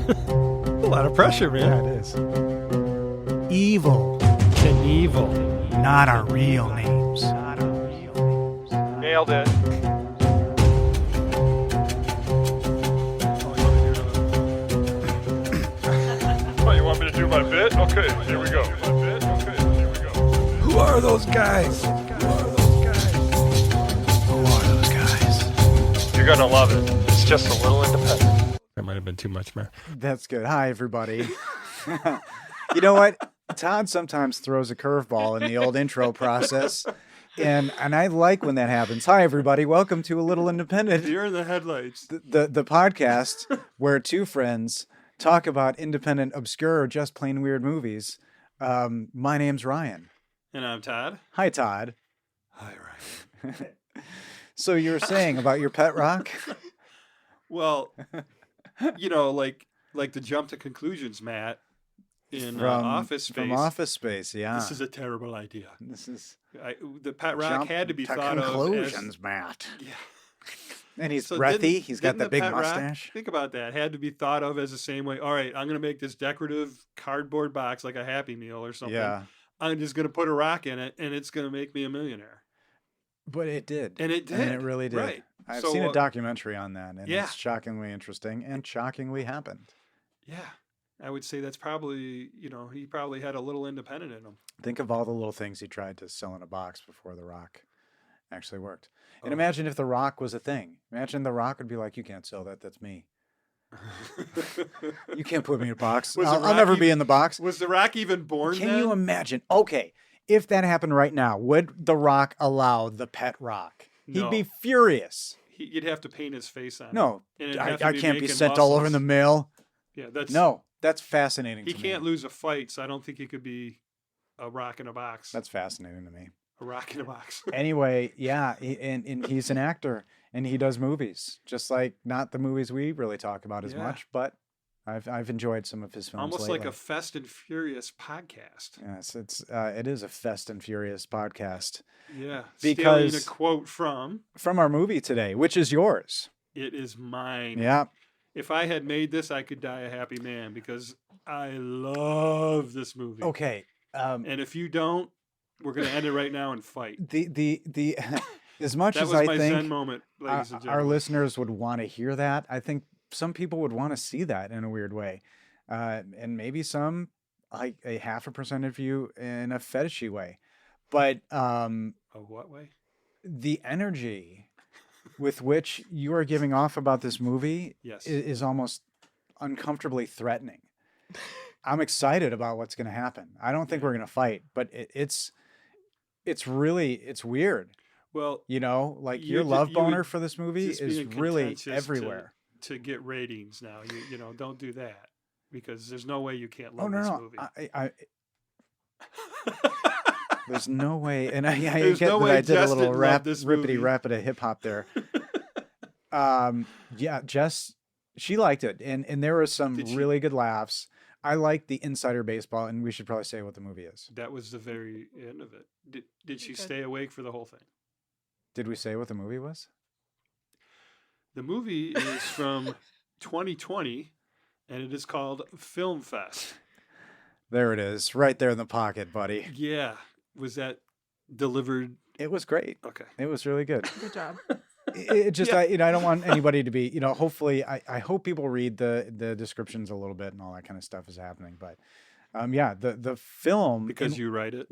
A lot of pressure, Yeah, man. it is. Evil, Knievel. not our real names. Nailed it. Oh, you want me to do my bit? Okay, here we go. Who are those guys? Who are those guys? You're gonna love it. It's just a little independent. That might have been too much, man. That's good. Hi, everybody. You know what? Todd sometimes throws a curveball in the old intro process. And I like when that happens. Hi, everybody. Welcome to A Little Independent, You're in the headlights. the podcast where two friends talk about independent, obscure, or just plain weird movies. My name's Ryan. And I'm Todd. Hi, Todd. Hi, Ryan. So you were saying about your pet rock? Well, you know, like the jump to conclusions, Matt, in Office Space. From Office Space, yeah. This is a terrible idea. This is The pet rock jump had to be to thought conclusions, of Matt. as... Yeah. And he's So breathy. He's got didn't that big pet rock- mustache. think about that. Had to be thought of as the same way. All right, I'm going to make this decorative cardboard box like a Happy Meal or something. Yeah, I'm just going to put a rock in it, and it's going to make me a millionaire. but it did. And it did. And it really did. Right. I've So, seen a documentary on that, and yeah. it's shockingly interesting and shockingly happened. Yeah. I would say that's probably, he probably had a little independent in him. Think of all the little things he tried to sell in a box before The Rock actually worked. And Oh. imagine if The Rock was a thing. Imagine The Rock would be like, "You can't sell that. That's me. You can't put me in a box. Was The I'll Rock never be even- in the box." Was The Rock even born Can then? you imagine? Okay, if that happened right now, would The Rock allow the pet rock? He'd No. be furious. You'd have to paint his face on it. No, And it'd I have to can't be making sent all over in the muscles. mail. Yeah, that's... No, that's fascinating He to can't me. lose a fight, so I don't think he could be a rock in a box. That's fascinating to me. A rock in a box. Anyway, yeah, and he's an actor, and he does movies, just like not the movies we really talk about as Yeah. much, but I've enjoyed some of his films Almost lately. like a Fast and Furious podcast. Yes, it is a Fast and Furious podcast Yeah. Because- Stealing a quote from, from our movie today, which is yours. it is mine. Yeah, If I had made this, I could die a happy man because I love this movie. okay. And if you don't, we're going to end it right now and fight. The as much That as was I my Zen think moment, ladies and our gentlemen. listeners would want to hear that, I think some people would want to see that in a weird way, and maybe some like a 0.5% of you in a fetishy way, but Oh, what way? the energy with which you are giving off about this movie Yes. is almost uncomfortably threatening. I'm excited about what's going to happen. I don't think we're going to fight, but it's weird. Well, You know, like You your ju- love you would boner for this movie just is being really contentious everywhere. to get ratings now. Don't do that because there's no way you can't Oh love no, this no, movie. there's no way. And I There's get no that way I did Jess a little didn't love this rippity movie. rapid a hip hop there. Yeah, Jess, she liked it, and there were some Did she? really good laughs. I like the insider baseball, and we should probably say what the movie is. That was the very end of it. Did she Okay. stay awake for the whole thing? Did we say what the movie was? The movie is from 2020, and it is called Film Fest. There it is, right there in the pocket, buddy. Yeah. Was that delivered? It was great. Okay. It was really good. Good job. It just Yeah. I don't want anybody to be, hopefully I hope people read the descriptions a little bit and all that kind of stuff is happening, but yeah, the film, Because and you write it.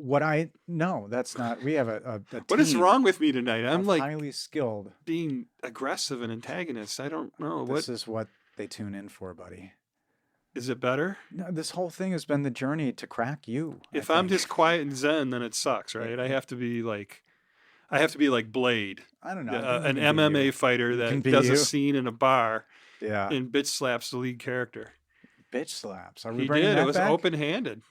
no, that's not, we have a What is team wrong with me tonight? I'm of like highly skilled. being aggressive and antagonist. I don't know. This What is what they tune in for, buddy. is it better? No, this whole thing has been the journey to crack you. I If I'm think. just quiet and zen, then it sucks, right? I have to be like Blade, I don't know. an You can be MMA you. fighter can that be does you. a scene in a bar Yeah, and bitch slaps the lead character. bitch slaps. Are we He bringing did. that It was back? open-handed.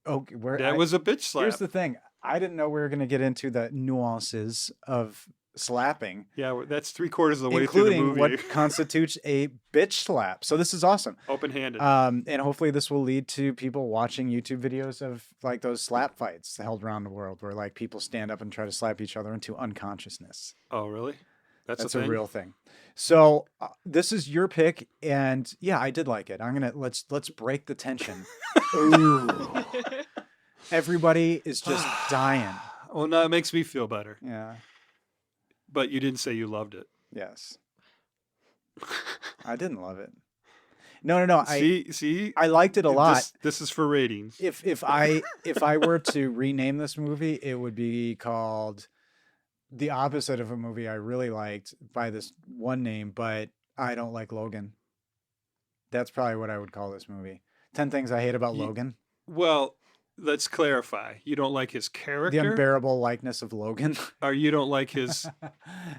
Okay, That was a bitch slap. Here's the thing. I didn't know we were going to get into the nuances of slapping, Yeah, that's 3/4 of the way through the including movie. what constitutes a bitch slap. So this is awesome. Open-handed. And hopefully this will lead to people watching YouTube videos of like those slap fights held around the world where like people stand up and try to slap each other into unconsciousness. Oh, really? That's a a thing? real thing. So this is your pick, and yeah, I did like it. Let's break the tension. Ooh, everybody is just dying. Well, no, it makes me feel better. Yeah. But you didn't say you loved it. Yes. I didn't love it. No. See, I liked it a lot. This is for ratings. If I were to rename this movie, it would be called the opposite of a movie I really liked by this one name, but I don't like Logan. That's probably what I would call this movie. 10 Things I Hate About Logan. Well, let's clarify. You don't like his character? The unbearable likeness of Logan. Or you don't like his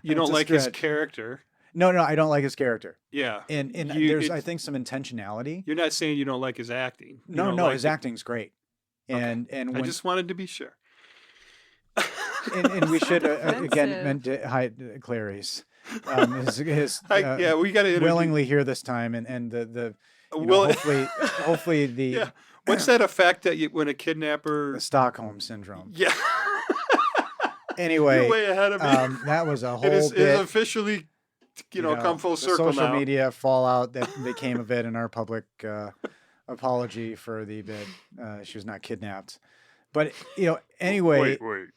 you It's don't a like his stretch. character. No, I don't like his character. Yeah. And You- there's I think some intentionality. You're not saying you don't like his acting. You don't No, like his it. acting's great. And I when, just wanted to be sure. and we should again Offensive. hide Clarice. His Yeah, we got to interview. willingly here this time, and the you know, Will- hopefully the yeah. What's that effect that when a kidnapper? the Stockholm syndrome. Yeah. Anyway, You're way ahead of me. that was a it whole is bit. officially, come full the circle social now. media fallout that became of it, and our public apology for the bit. She was not kidnapped, but anyway. Wait.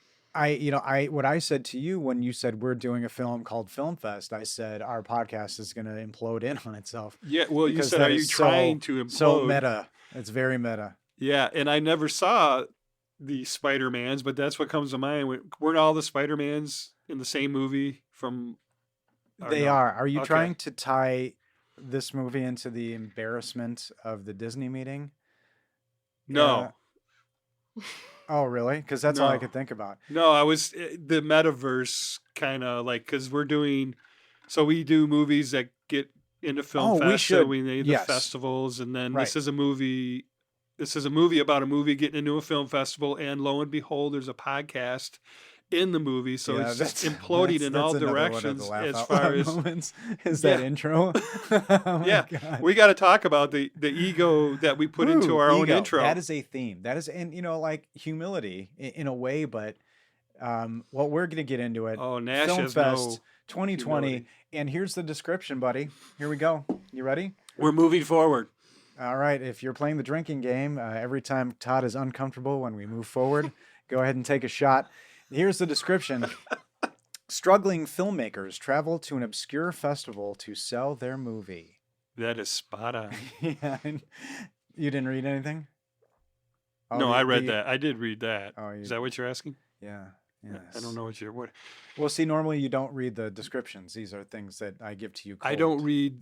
What I said to you when you said we're doing a film called Film Fest, I said our podcast is going to implode in on itself. Yeah. Well, you Because said, that are you is so- trying to implode? So meta. It's very meta. Yeah, and I never saw the Spider-Mans, but that's what comes to mind. Weren't all the Spider-Mans in the same movie from? or They no? are. Are you Okay. trying to tie this movie into the embarrassment of the Disney meeting? No. Oh, really? Because that's all I No. could think about. No, I was the metaverse kind of like because we do movies that get into film Oh, we fest, so should. we need Yes. the festivals, and then Right. this is a movie. This is a movie about a movie getting into a film festival, and lo and behold, there's a podcast in the movie, so Yeah, it's just that's- imploding in all another one of the directions laugh as out far loud as moments. Is that Yeah. intro? Oh my Yeah. God. we got to talk about the ego that we put into Ooh, our own ego. intro. That is a theme. That is, and like humility in a way, but what we're going to get into it. Oh, Nash Film has Fest no 2020. humility. And here's the description, buddy. Here we go. You ready? We're moving forward. All right. If you're playing the drinking game, every time Todd is uncomfortable when we move forward, go ahead and take a shot. Here's the description. Struggling filmmakers travel to an obscure festival to sell their movie. That is spot on. Yeah. You didn't read anything? Oh, No, I read the- that. I did read that. Oh, Is that what you're asking? Yeah. Yes. I don't know what you're. What Well, see, normally you don't read the descriptions. These are things that I give to you. I don't cold. read.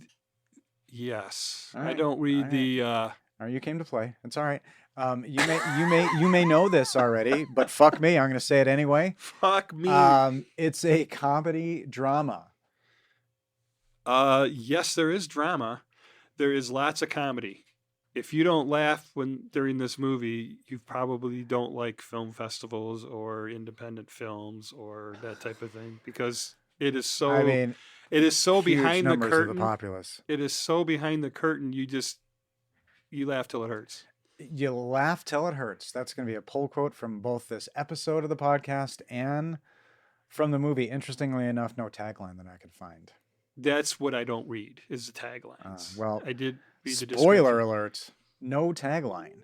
Yes, All I right, don't read all right. the. All right, you came to play. It's all right. You may know this already, but fuck me, I'm going to say it anyway. Fuck me. It's a comedy drama. Yes, there is drama. There is lots of comedy. If you don't laugh during this movie, you probably don't like film festivals or independent films or that type of thing because it is so. I mean, it is so huge behind the numbers curtain. of the populace. It is so behind the curtain. You laugh till it hurts. You laugh till it hurts. That's going to be a pull quote from both this episode of the podcast and from the movie. Interestingly enough, no tagline that I could find. That's what I don't read is the taglines. Well, I did read the Spoiler description. alert, no tagline.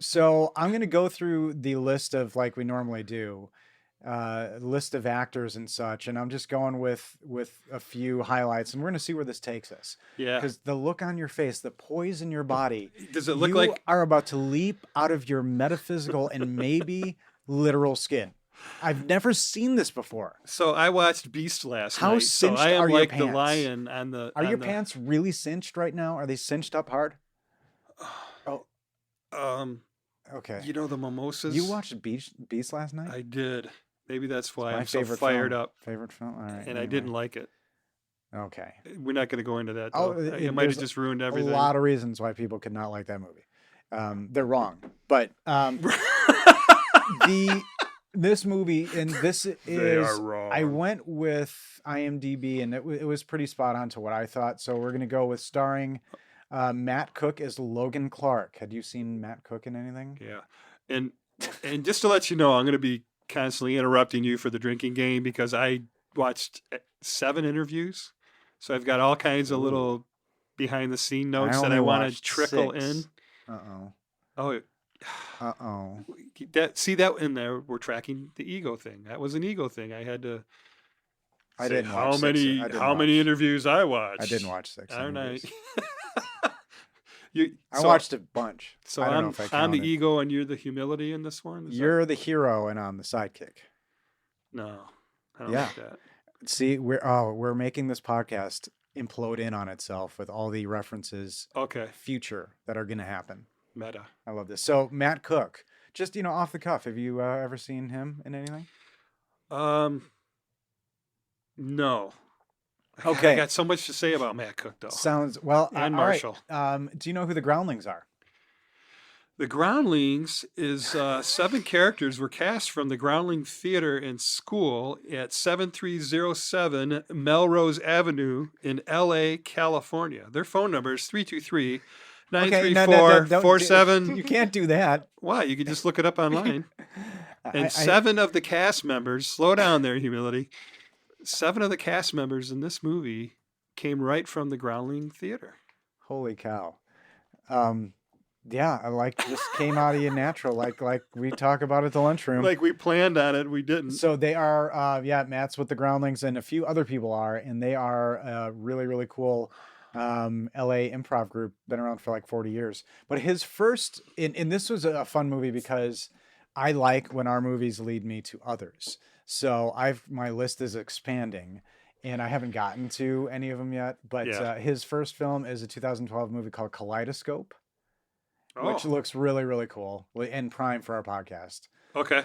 So I'm going to go through the list of, like we normally do, list of actors and such, and I'm just going with a few highlights, and we're going to see where this takes us. Yeah. Because the look on your face, the poise in your body, Does it look you like are about to leap out of your metaphysical and maybe literal skin. I've never seen this before. So I watched Beast last How night. So cinched I am are your like the pants? lion on the. Are on your the- pants really cinched right now? Are they cinched up hard? Okay. You know the mimosas. You watched Beast last night? I did. Maybe that's why My I'm so favorite fired film. up, Favorite film? All right. and I anyway. didn't like it. Okay. We're not going to go into that. Oh, Though. it- It might have there's just ruined A everything. lot of reasons why people could not like that movie. They're wrong. But this movie, and this is, wrong. I went with IMDb, and it was pretty spot on to what I thought. So we're going to go with starring Matt Cook as Logan Clark. Had you seen Matt Cook in anything? Yeah, and just to let you know, I'm going to be constantly interrupting you for the drinking game because I watched 7 interviews. So I've got all kinds of little behind the scene notes that I only want to watched trickle 6. in. Uh-oh. Oh, Uh-oh. that in there. We're tracking the ego thing. That was an ego thing. I had to. I say didn't how watch 6. many I didn't how many watch- interviews I watched. I didn't watch 6 Aren't I? interviews. I So- watched a bunch. So I don't know if I I'm the counted. ego and you're the humility in this one. Is that- You're the hero and I'm the sidekick. no, I don't Yeah. like that. See, we're making this podcast implode in on itself with all the references Okay, future that are going to happen. meta. I love this. So Matt Cook, just off the cuff, have you ever seen him in anything? No. Okay. I got so much to say about Matt Cook though. Sounds well. And all right. Marshall. Do you know who the Groundlings are? The Groundlings is 7 characters were cast from the Groundling Theater and School at 7307 Melrose Avenue in LA, California. Their phone number is 323 934 don't- 47. You can't do that. Why? You can just look it up online. And I- 7 of the cast members, slow down there, humility. 7 of the cast members in this movie came right from the Groundling Theater. Holy cow. Yeah, I just came out of you natural, like we talk about at the lunchroom. Like we planned on it, we didn't. So they are, Matt's with the Groundlings, and a few other people are, and they are a really, really cool LA improv group, been around for like 40 years. But his first, and this was a fun movie because I like when our movies lead me to others. So my list is expanding, and I haven't gotten to any of them yet. But Yeah. his first film is a 2012 movie called Kaleidoscope, which Oh, looks really, really cool and prime for our podcast. okay.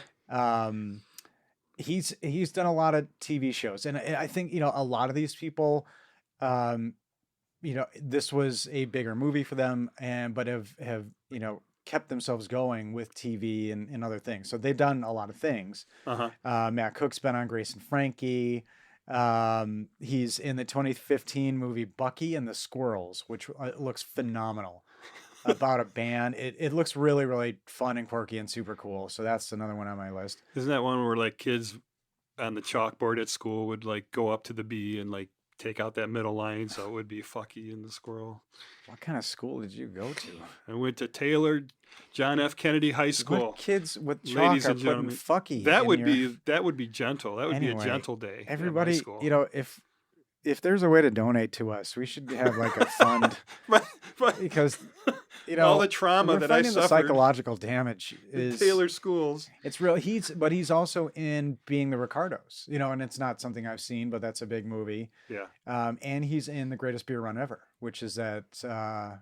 He's done a lot of TV shows, and I think a lot of these people, this was a bigger movie for them, but have kept themselves going with TV and other things. So they've done a lot of things. Uh-huh. Matt Cook's been on Grace and Frankie. He's in the 2015 movie Bucky and the Squirrels, which looks phenomenal. About a band. It looks really, really fun and quirky and super cool. So that's another one on my list. Isn't that one where like kids on the chalkboard at school would like go up to the B and like take out that middle line so it would be Fucky and the Squirrel? What kind of school did you go to? I went to Taylor John F. Kennedy High School. What kids with chalk Ladies are and putting gentlemen, fucky? That in would your- be gentle. That would be Anyway, a gentle day. at my Everybody, school. if there's a way to donate to us, we should have like a fund My- because all the trauma we're that I finding the suffered psychological damage in is Taylor schools. It's real. He's also in Being the Ricardos, and it's not something I've seen, but that's a big movie. Yeah. And he's in The Greatest Beer Run Ever, which is that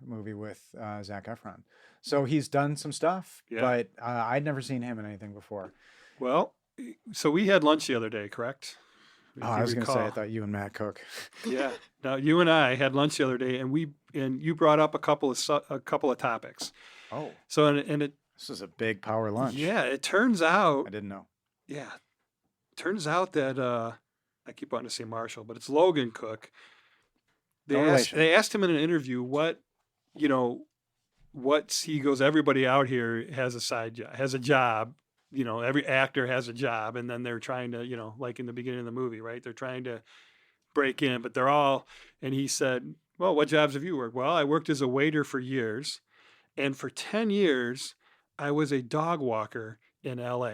movie with Zac Efron. So he's done some stuff, Yeah. but I'd never seen him in anything before. Well, so we had lunch the other day, correct? If I you was going to say, I recall. thought you and Matt Cook. Yeah. Now you and I had lunch the other day, and you brought up a couple of topics. Oh, So and it this is a big power lunch. yeah, it turns out I didn't know. that I keep wanting to say Marshall, but it's Logan Cook. No relation. They asked him in an interview he goes, everybody out here has a side job, has a job. Every actor has a job, and then they're trying to, like in the beginning of the movie, right? They're trying to break in, but and he said, well, what jobs have you worked? Well, I worked as a waiter for years, and for 10 years, I was a dog walker in LA.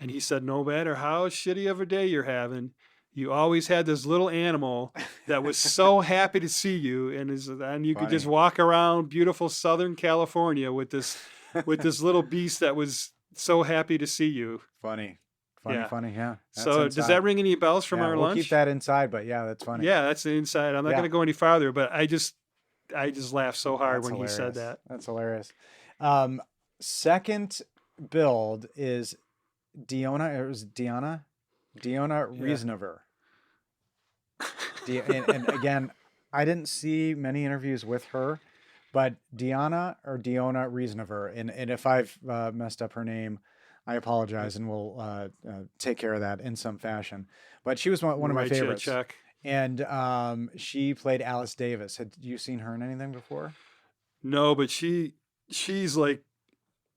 And he said, no matter how shitty of a day you're having, you always had this little animal that was so happy to see you, and you could just Funny. walk around beautiful Southern California with this little beast that was so happy to see you. Funny. Yeah. Yeah. That's So does inside. that ring any bells from Yeah, our we'll lunch? keep that inside, but yeah, that's funny. Yeah, that's the inside. I'm not Yeah. going to go any farther, but I just laughed so hard That's when he said hilarious. that. That's hilarious. Second build is Diona Reasonover. And again, I didn't see many interviews with her, but Diona Reasonover. And if I've messed up her name, I apologize, and we'll take care of that in some fashion. But she was one of my Write you a favorites. check. And she played Alice Davis. Had you seen her in anything before? No, but she's like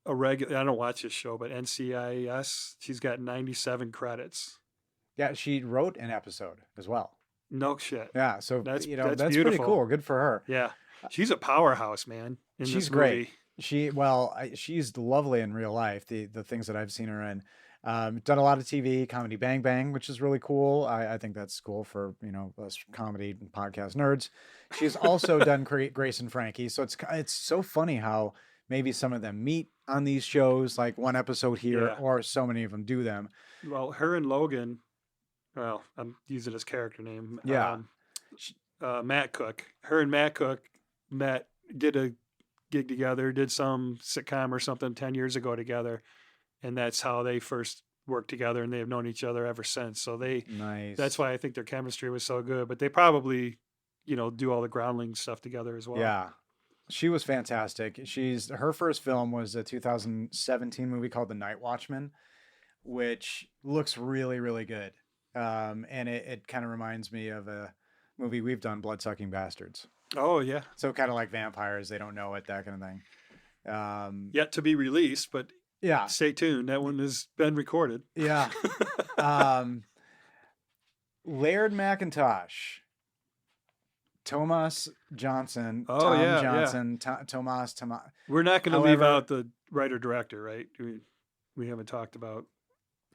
a regular. I don't watch this show, but NCIS. She's got 97 credits. Yeah, she wrote an episode as well. No shit. Yeah, so That's that's pretty beautiful. cool. Good for her. Yeah, she's a powerhouse, man. In She's this great. movie. She's lovely in real life. The things that I've seen her in, done a lot of TV, Comedy Bang Bang, which is really cool. I think that's cool for us comedy and podcast nerds. She's also done Grace and Frankie, so it's so funny how maybe some of them meet on these shows, like one episode here, Yeah. or so many of them do them. Well, her and Logan. Well, I'm using his character name. Yeah. Matt Cook. Her and Matt Cook met, did a gig together, did some sitcom or something 10 years ago together, and that's how they first worked together, and they have known each other ever since. So Nice. that's why I think their chemistry was so good. But they probably, do all the groundling stuff together as well. Yeah. She was fantastic. Her first film was a 2017 movie called The Night Watchman, which looks really, really good. And it kind of reminds me of a movie we've done, Bloodsucking Bastards. Oh yeah. So kind of like vampires, they don't know it, that kind of thing. Yet to be released, but Yeah. stay tuned. That one has been recorded. Yeah. Laird McIntosh, Thomas Johnson, Oh, Tom yeah, yeah. Johnson, Tomas. We're not going to leave However- out the writer director, right? We haven't talked about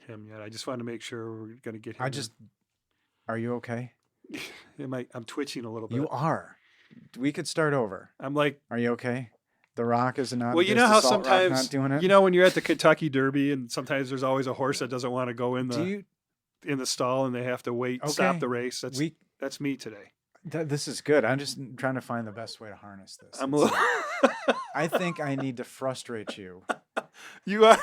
him yet. I just wanted to make sure we're going to get him. Are you okay? I'm twitching a little bit. You are. We could start over. I'm like, Are you okay? The Rock is not. well, you is know the how Salt Rock sometimes, not doing it. when you're at the Kentucky Derby and sometimes there's always a horse that doesn't want to go in the stall and they have to wait, stop Okay. the race. That's me today. This is good. I'm just trying to find the best way to harness this. I'm a little, I think I need to frustrate you you are,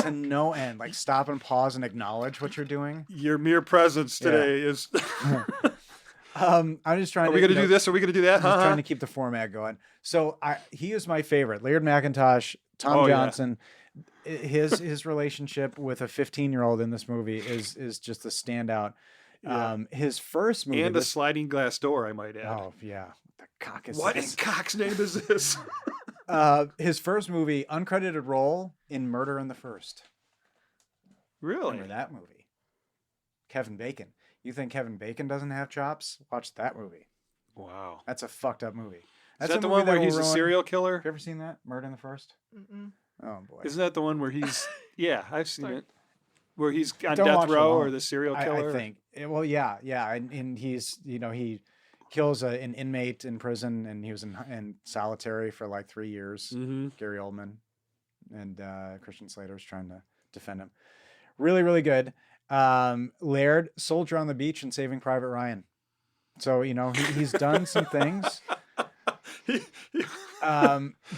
to no end. Like stop and pause and acknowledge what you're doing. your mere presence today is, I'm just trying are to. we going to do this? Are we going to do that? I'm just trying to keep the format going. So he is my favorite. Laird McIntosh, Tom Oh, yeah. Johnson. His relationship with a 15-year-old in this movie is just a standout. Yeah. His first movie And a sliding glass door, I might add. oh yeah, the cock is What in cock's name is this? his first movie, uncredited role in Murder in the First. Really? Remember that movie? Kevin Bacon. You think Kevin Bacon doesn't have chops? Watch that movie. Wow. That's a fucked up movie. Is That's that a the movie one where will he's a ruin- serial killer? Have you ever seen that? Murder in the First? Mm-mm. Oh boy. Isn't that the one where he's? Yeah, I've seen Sorry. it. Where he's on Don't death watch row alone. or the serial killer. I think. Well, yeah, and he's he kills an inmate in prison, and he was in solitary for like 3 years. Mm-hmm. Gary Oldman and Christian Slater's trying to defend him. Really, really good. Laird, Soldier on the Beach, and Saving Private Ryan. So he's done some things.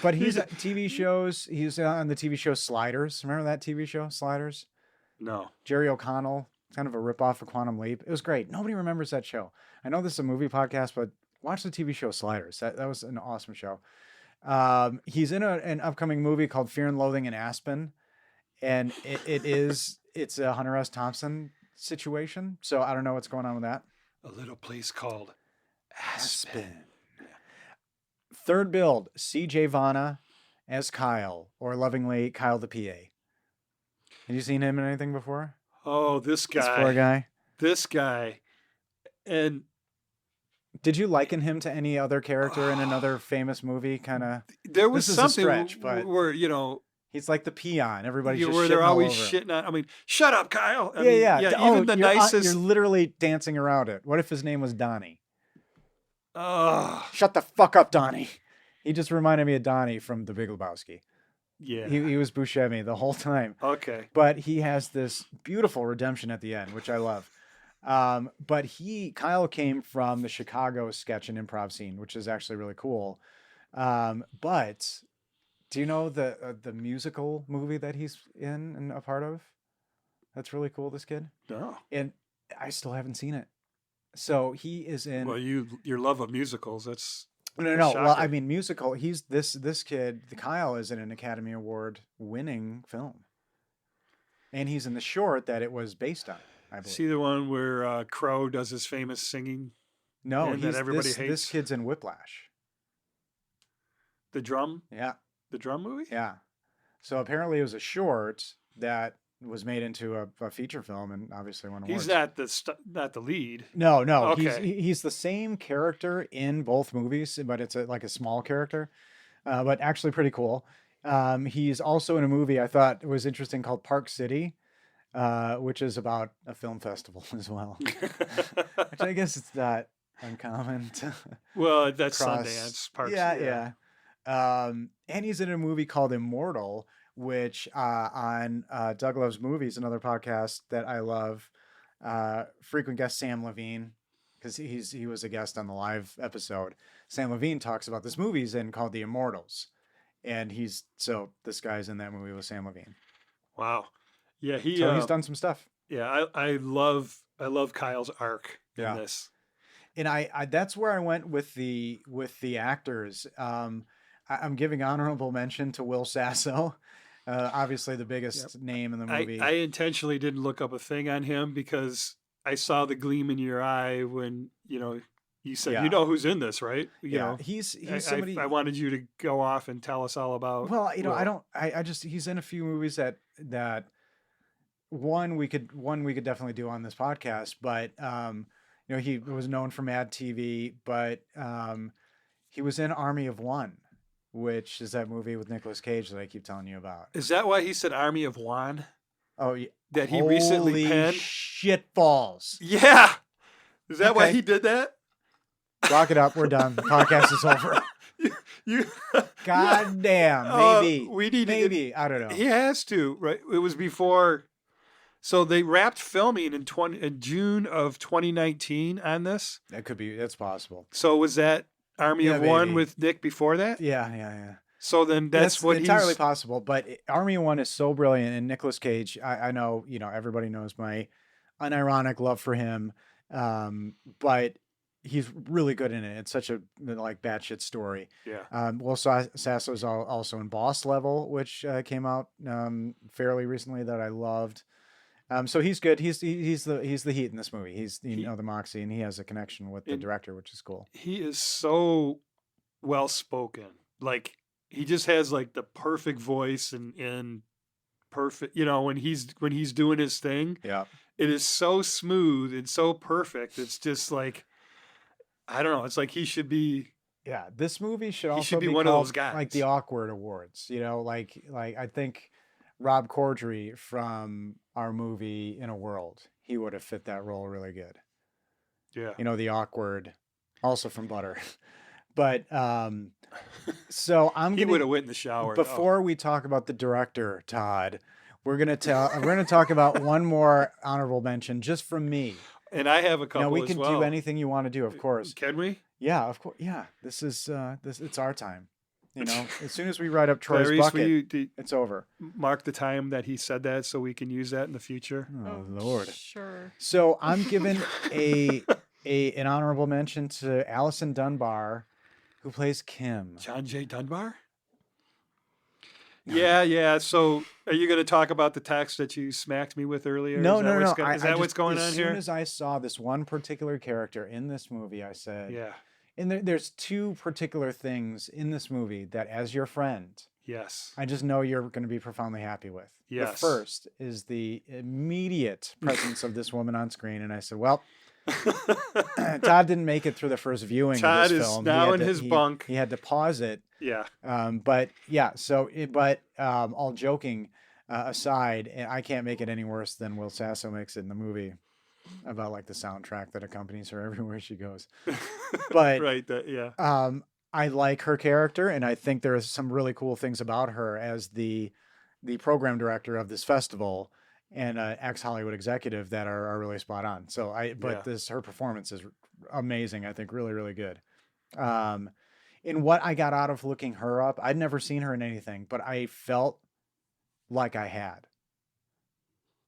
But he's at TV shows. He's on the TV show Sliders. Remember that TV show, Sliders? No. Jerry O'Connell, kind of a ripoff of Quantum Leap. It was great. Nobody remembers that show. I know this is a movie podcast, but watch the TV show Sliders. That was an awesome show. He's in an upcoming movie called Fear and Loathing in Aspen, and it's a Hunter S. Thompson situation. So I don't know what's going on with that. A little place called Aspen. Third build, C.J. Vanna as Kyle, or lovingly Kyle the PA. Have you seen him in anything before? Oh, this This poor guy. guy. This guy. And Did you liken him to any other character in another famous movie? Kind of. there was This is a something stretch, but- where, He's like the peon. Everybody's just where they're shitting all always over him. shitting on. I mean, shut up, Kyle. I Yeah, mean, yeah. Oh, even the you're nicest. You're literally dancing around it. What if his name was Donnie? Oh, Shut the fuck up, Donnie. He just reminded me of Donnie from The Big Lebowski. yeah. He was Buscemi the whole time. Okay. But he has this beautiful redemption at the end, which I love. But Kyle came from the Chicago sketch and improv scene, which is actually really cool. But do you know the musical movie that he's in and a part of? That's really cool, this kid. No. And I still haven't seen it. So he is in. Well, your love of musicals. That's No. Well, shocker. I mean, musical. He's this kid. Kyle is in an Academy Award winning film, and he's in the short that it was based on. I believe. see the one where Crow does his famous singing, No, and that he's everybody this hates? kid's in Whiplash. the drum Yeah, movie. yeah. So apparently it was a short that was made into a feature film and obviously won awards. He's not the lead. No, Okay. he's the same character in both movies, but it's like a small character, but actually pretty cool. He's also in a movie I thought was interesting called Park City, which is about a film festival as well. Which I guess it's not uncommon to Well, that's cross. Sundance Parks. Yeah. And he's in a movie called Immortal, which on Doug Loves Movies, another podcast that I love, frequent guest Sam Levine, because he was a guest on the live episode. Sam Levine talks about this movie he's in called The Immortals, and this guy's in that movie with Sam Levine. Wow. Yeah, he's done some stuff. Yeah, I love Kyle's arc in this. And I that's where I went with the actors. I'm giving honorable mention to Will Sasso, obviously the biggest name in the movie. I intentionally didn't look up a thing on him because I saw the gleam in your eye when you said you know who's in this, right? You know, he's somebody. I wanted you to go off and tell us all about. Well, I just he's in a few movies that one we could definitely do on this podcast, but he was known for Mad TV, but he was in Army of One, which is that movie with Nicolas Cage that I keep telling you about. Is that why he said Army of One? Oh, yeah. That he recently penned? Shit balls. Yeah. Is that why he did that? Lock it up. We're done. The podcast is over. God damn. Maybe. I don't know. He has to, right? It was before. So they wrapped filming in June of 2019 on this. That could be. That's possible. So was that Army of One with Nick before that? Yeah. So then that's what entirely possible. But Army of One is so brilliant, and Nicolas Cage. I know everybody knows my unironic love for him, but he's really good in it. It's such a batshit story. Yeah. Will Sasso's also in Boss Level, which came out fairly recently that I loved. So he's good. He's the heat in this movie. He's the moxie, and he has a connection with the director, which is cool. He is so well spoken. Like he just has like the perfect voice and perfect. When he's doing his thing. Yeah. It is so smooth and so perfect. It's just like I don't know. It's like he should be. Yeah, this movie should also be be one called, of those guys, like the Awkward Awards. Like I think Rob Corddry from our movie In a World, he would have fit that role really good. Yeah. The awkward, also from Butter. But so he would have went in the shower. Before we talk about the director, Todd, we're gonna talk about one more honorable mention just from me. And I have a couple. We can do anything you want to do, of course. Can we? Yeah, of course. Yeah, this is it's our time. As soon as we write up Troy's Clarice, bucket, it's over. Mark the time that he said that so we can use that in the future. Oh Lord. Sure. So I'm giving an honorable mention to Allison Dunbar, who plays Kim. John J. Dunbar? Yeah. So are you going to talk about the text that you smacked me with earlier? No. Is that what's going on here? As soon as I saw this one particular character in this movie, I said, yeah. And there's two particular things in this movie that, as your friend, yes, I just know you're going to be profoundly happy with. Yes. The first is the immediate presence of this woman on screen, and I said, well, Todd didn't make it through the first viewing of this film. Todd is now in his bunk. He had to pause it. Yeah. All joking aside, and I can't make it any worse than Will Sasso makes it in the movie about like the soundtrack that accompanies her everywhere she goes. But right. I like her character, and I think there are some really cool things about her as the program director of this festival and ex-Hollywood executive that are really spot on. So her performance is amazing. I think really, really good. In what I got out of looking her up, I'd never seen her in anything, but I felt like I had.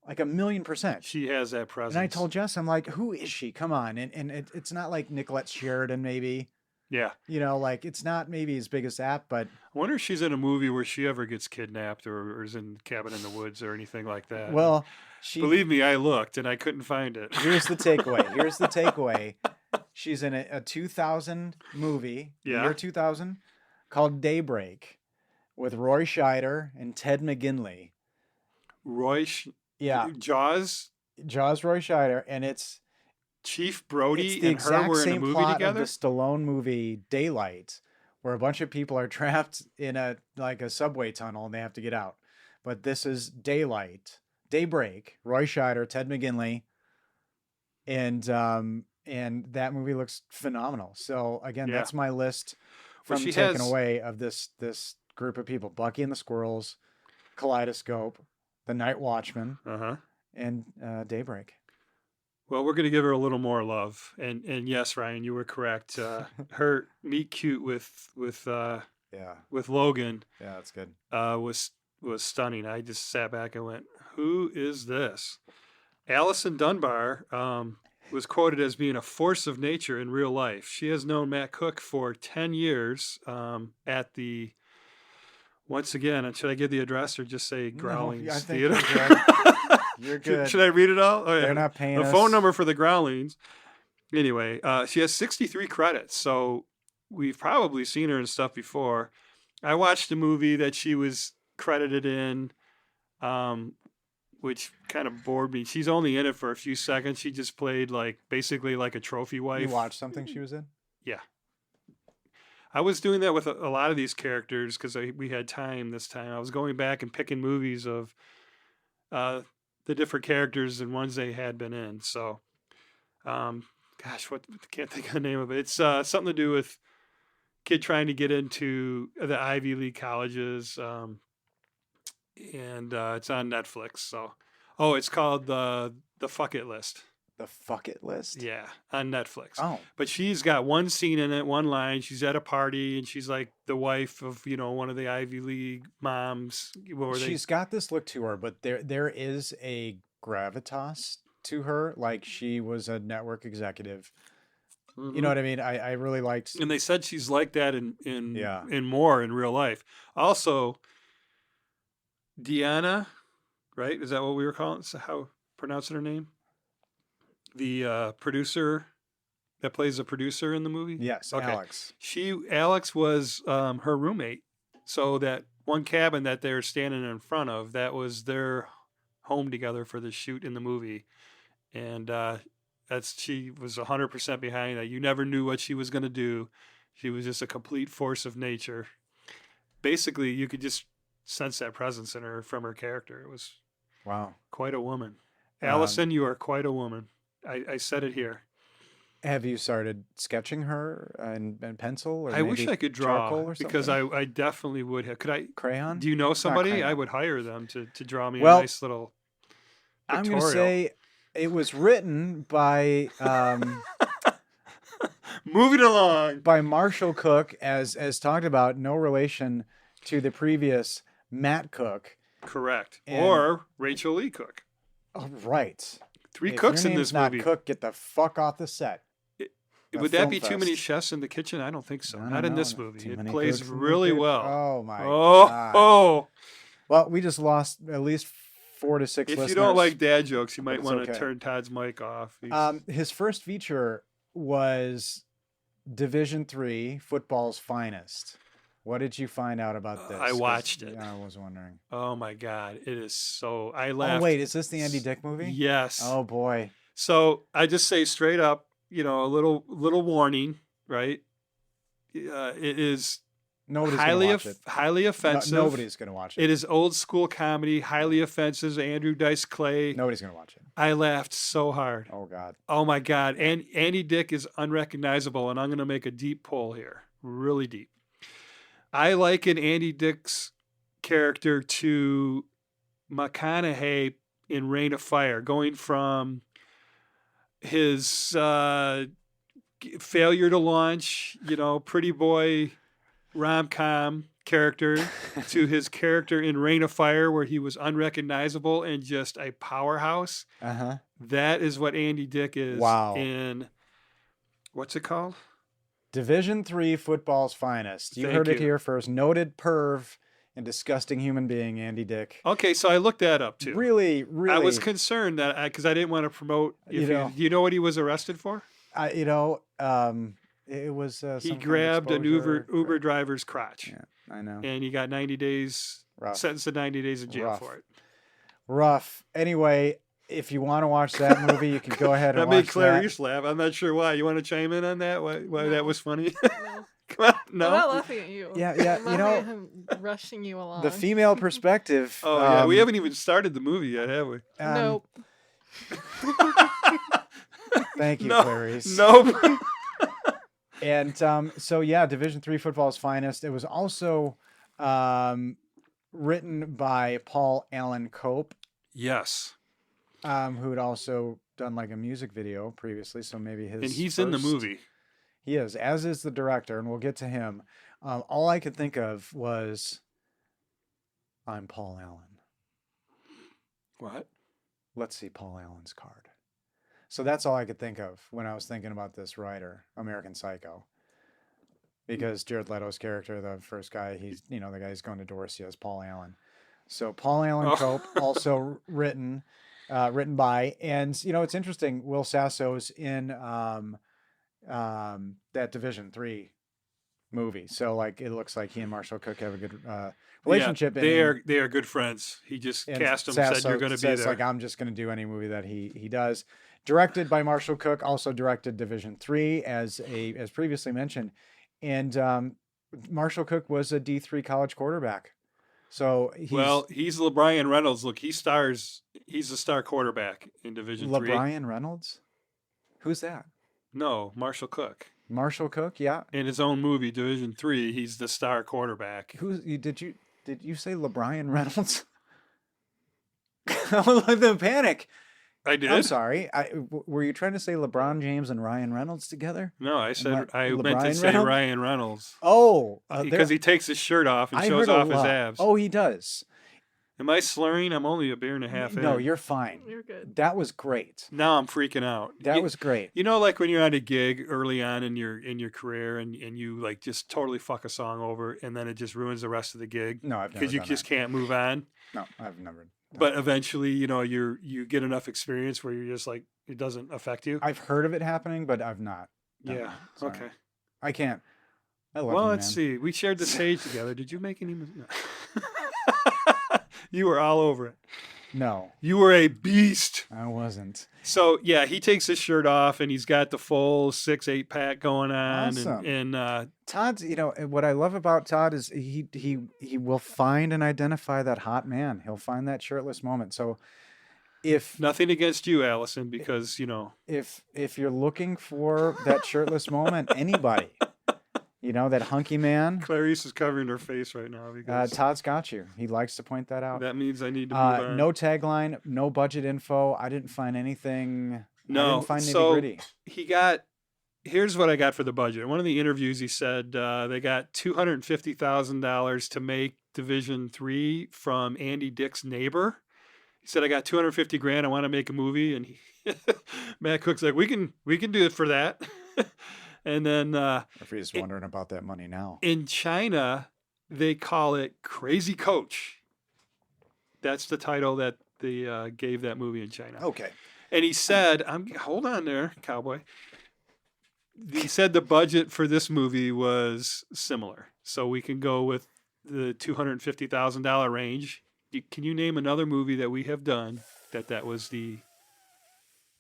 Like 1,000,000%. She has that presence. And I told Jess, I'm like, who is she? Come on. And it's not like Nicolette Sheridan, maybe. Yeah. It's not maybe as big as that, but. I wonder if she's in a movie where she ever gets kidnapped or is in Cabin in the Woods or anything like that. Well, believe me, I looked and I couldn't find it. Here's the takeaway. She's in a 2000 movie, year 2000, called Daybreak with Roy Scheider and Ted McGinley. Roy Yeah, Jaws, Jaws, Roy Scheider, and it's Chief the Brody, and her exact were in a same movie plot together. of the Stallone movie Daylight, where a bunch of people are trapped in a subway tunnel and they have to get out. But this is Daybreak. Roy Scheider, Ted McGinley, and that movie looks phenomenal. So again, Yeah. that's my list Well, from she taken has- away of this group of people: Bucky and the Squirrels, Kaleidoscope, The Night Watchman, Uh-huh. and Daybreak. Well, we're going to give her a little more love, and yes, Ryan, you were correct. Her meet cute with Yeah, Logan that's good. was stunning. I just sat back and went, "Who is this?" Allison Dunbar was quoted as being a force of nature in real life. She has known Matt Cook for 10 years at the. Once again, should I give the address or just say Growlings I think Theater? you're good. You're good. Should I read it all? Oh, yeah. They're not paying The us. phone number for the Growlings. Anyway, she has 63 credits, so we've probably seen her in stuff before. I watched a movie that she was credited in, which kind of bored me. She's only in it for a few seconds. She just played basically like a trophy wife. You watched something she was in? I was doing that with a lot of these characters because we had time this time. I was going back and picking movies of the different characters and ones they had been in. So, what can't think of the name of it. It's something to do with kid trying to get into the Ivy League colleges, and it's on Netflix. So, it's called the Fuck It List. The Fuck It List? Yeah, on Netflix. Oh. But she's got one scene in it, one line. She's at a party and she's like the wife of, one of the Ivy League moms. She's got this look to her, but there is a gravitas to her. Like she was a network executive. You know what I mean? I really liked. And they said she's like that in Yeah. in more in real life. Also, Deanna, right? Is that what we were calling? So how pronouncing her name? The producer that plays the producer in the movie. Yes, Okay. Alex. Alex was her roommate. So that one cabin that they're standing in front of, that was their home together for the shoot in the movie. And she was 100% behind that. You never knew what she was going to do. She was just a complete force of nature. Basically, you could just sense that presence in her from her character. It was Wow. quite a woman. Allison, you are quite a woman. I said it here. Have you started sketching her in pencil? Or I wish maybe I could draw charcoal or because something? I definitely would have. Could I? Crayon? Do you know somebody? I crayon. would hire them to draw me Well, a nice little I'm going to pictorial. say it was written by Moving along. by Marshall Cook, as talked about, no relation to the previous Matt Cook. Correct. And- Or Rachel Lee Cook. Oh, right. Three If cooks your in name's this not movie. Cook, get the fuck off the set. Would that Film be too many fest. chefs in the kitchen? I don't think so. No, Not in no, this no. movie. Too It many plays cooks in the really kitchen. well. Oh my Oh, God. oh. Well, we just lost at least 4 to 6 If listeners. you don't like dad jokes, you might it's want to okay. turn Todd's mic off. He's- His first feature was Division III, football's finest. What did you find out about this? I 'Cause, watched it. I was wondering. oh my God. It is so. I Oh, laughed. wait, is this the Andy Dick movie? Yes. Oh, boy. So I just say straight up, a little warning, right? It is Nobody's highly going to watch it. highly offensive. Nobody's going to watch it. It is old school comedy, highly offensive. Andrew Dice Clay. Nobody's going to watch it. I laughed so hard. Oh, God. Oh my God. And Andy Dick is unrecognizable, and I'm going to make a deep pull here, really deep. I liken Andy Dick's character to McConaughey in Reign of Fire, going from his failure to launch, pretty boy rom-com character to his character in Reign of Fire, where he was unrecognizable and just a powerhouse. Uh-huh. That is what Andy Dick is Wow. in, what's it called? Division III, football's finest. You Thank heard it you. here first. Noted perv and disgusting human being, Andy Dick. Okay, so I looked that up too. Really, really. I was concerned that because I didn't want to promote. You know. Do you know what he was arrested for? It was some He kind of grabbed an exposure. Uber driver's crotch, Yeah, I know. and he got 90 days Rough. sentenced to 90 days in jail Rough. for it. Rough. Anyway, if you want to watch that movie, you can go ahead and That watch made Clarice laugh. I'm not sure why. You want to chime in on that? Why that No. was funny? No. Come on, I'm not no. laughing at you. Yeah, I'm you know, laughing at him rushing you along. The female perspective. Oh yeah, we haven't even started the movie yet, have we? Nope. Thank you, No, Clarice. Nope. And so yeah, Division III football's finest. It was also written by Paul Allen Cope, Yes, who had also done like a music video previously. So maybe his and he's in the first- movie. He is, as is the director, and we'll get to him. All I could think of was, I'm Paul Allen. What? Let's see Paul Allen's card. So that's all I could think of when I was thinking about this writer, American Psycho. Because Jared Leto's character, the first guy, he's, the guy who's going to Dorsey as Paul Allen. So Paul Allen Oh. Cope, also written by, and it's interesting. Will Sasso's in that Division III movie. So like, it looks like he and Marshall Cook have a good relationship. Yeah, they are good friends. He just and cast him, said you're going to be says, there. like, I'm just going to do any movie that he does. Directed by Marshall Cook, also directed Division III as previously mentioned, and Marshall Cook was a D3 college quarterback. So he's LeBrian Reynolds. Look, he stars. He's a star quarterback in Division III. LeBrian Reynolds. Who's that? No, Marshall Cook. Marshall Cook, yeah. In his own movie, Division III, he's the star quarterback. Did you say LeBrian Reynolds? I was in panic. I did. I'm sorry. Were you trying to say LeBron James and Ryan Reynolds together? No, I said I meant to LeBrian say Reynolds? Ryan Reynolds Oh, because he takes his shirt off and I shows heard a off his lot. abs. Oh, he does. Am I slurring? I'm only a beer and a half in. No, you're fine. You're good. That was great. Now I'm freaking out. That was great. You know, like when you're on a gig early on in your career and you like just totally fuck a song over and then it just ruins the rest of the gig No, I've never because you done just that. can't move on. No, I've never. done But that. eventually, you get enough experience where you're just like it doesn't affect you. I've heard of it happening, but I've not. done Yeah. it. Sorry. Okay. I can't. I love Well, you, let's man. see. We shared the stage together. Did you make any? No. You were all over it. No, You were a beast. I wasn't. So yeah, he takes his shirt off and he's got the full 6-8 pack going on, Awesome. and Todd's, what I love about Todd is he will find and identify that hot man. He'll find that shirtless moment. So if nothing against you, Allison, because if you're looking for that shirtless moment, anybody, that hunky man, Clarice is covering her face right now because Todd's got you. He likes to point that out. that means I need to move on. No tagline, no budget info. I didn't find anything. I No, didn't find so- nitty-gritty. He got. Here's what I got for the budget. In one of the interviews, he said they got $250,000 to make Division III from Andy Dick's Neighbor. He said, "I got 250 grand. I want to make a movie." And Matt Cook's like, "We can do it for that." And then If you're just wondering about that money now. in China, they call it Crazy Coach. That's the title that they gave that movie in China. Okay. And he said, hold on there, cowboy. He said the budget for this movie was similar. So we can go with the $250,000 range. Can you name another movie that we have done that was the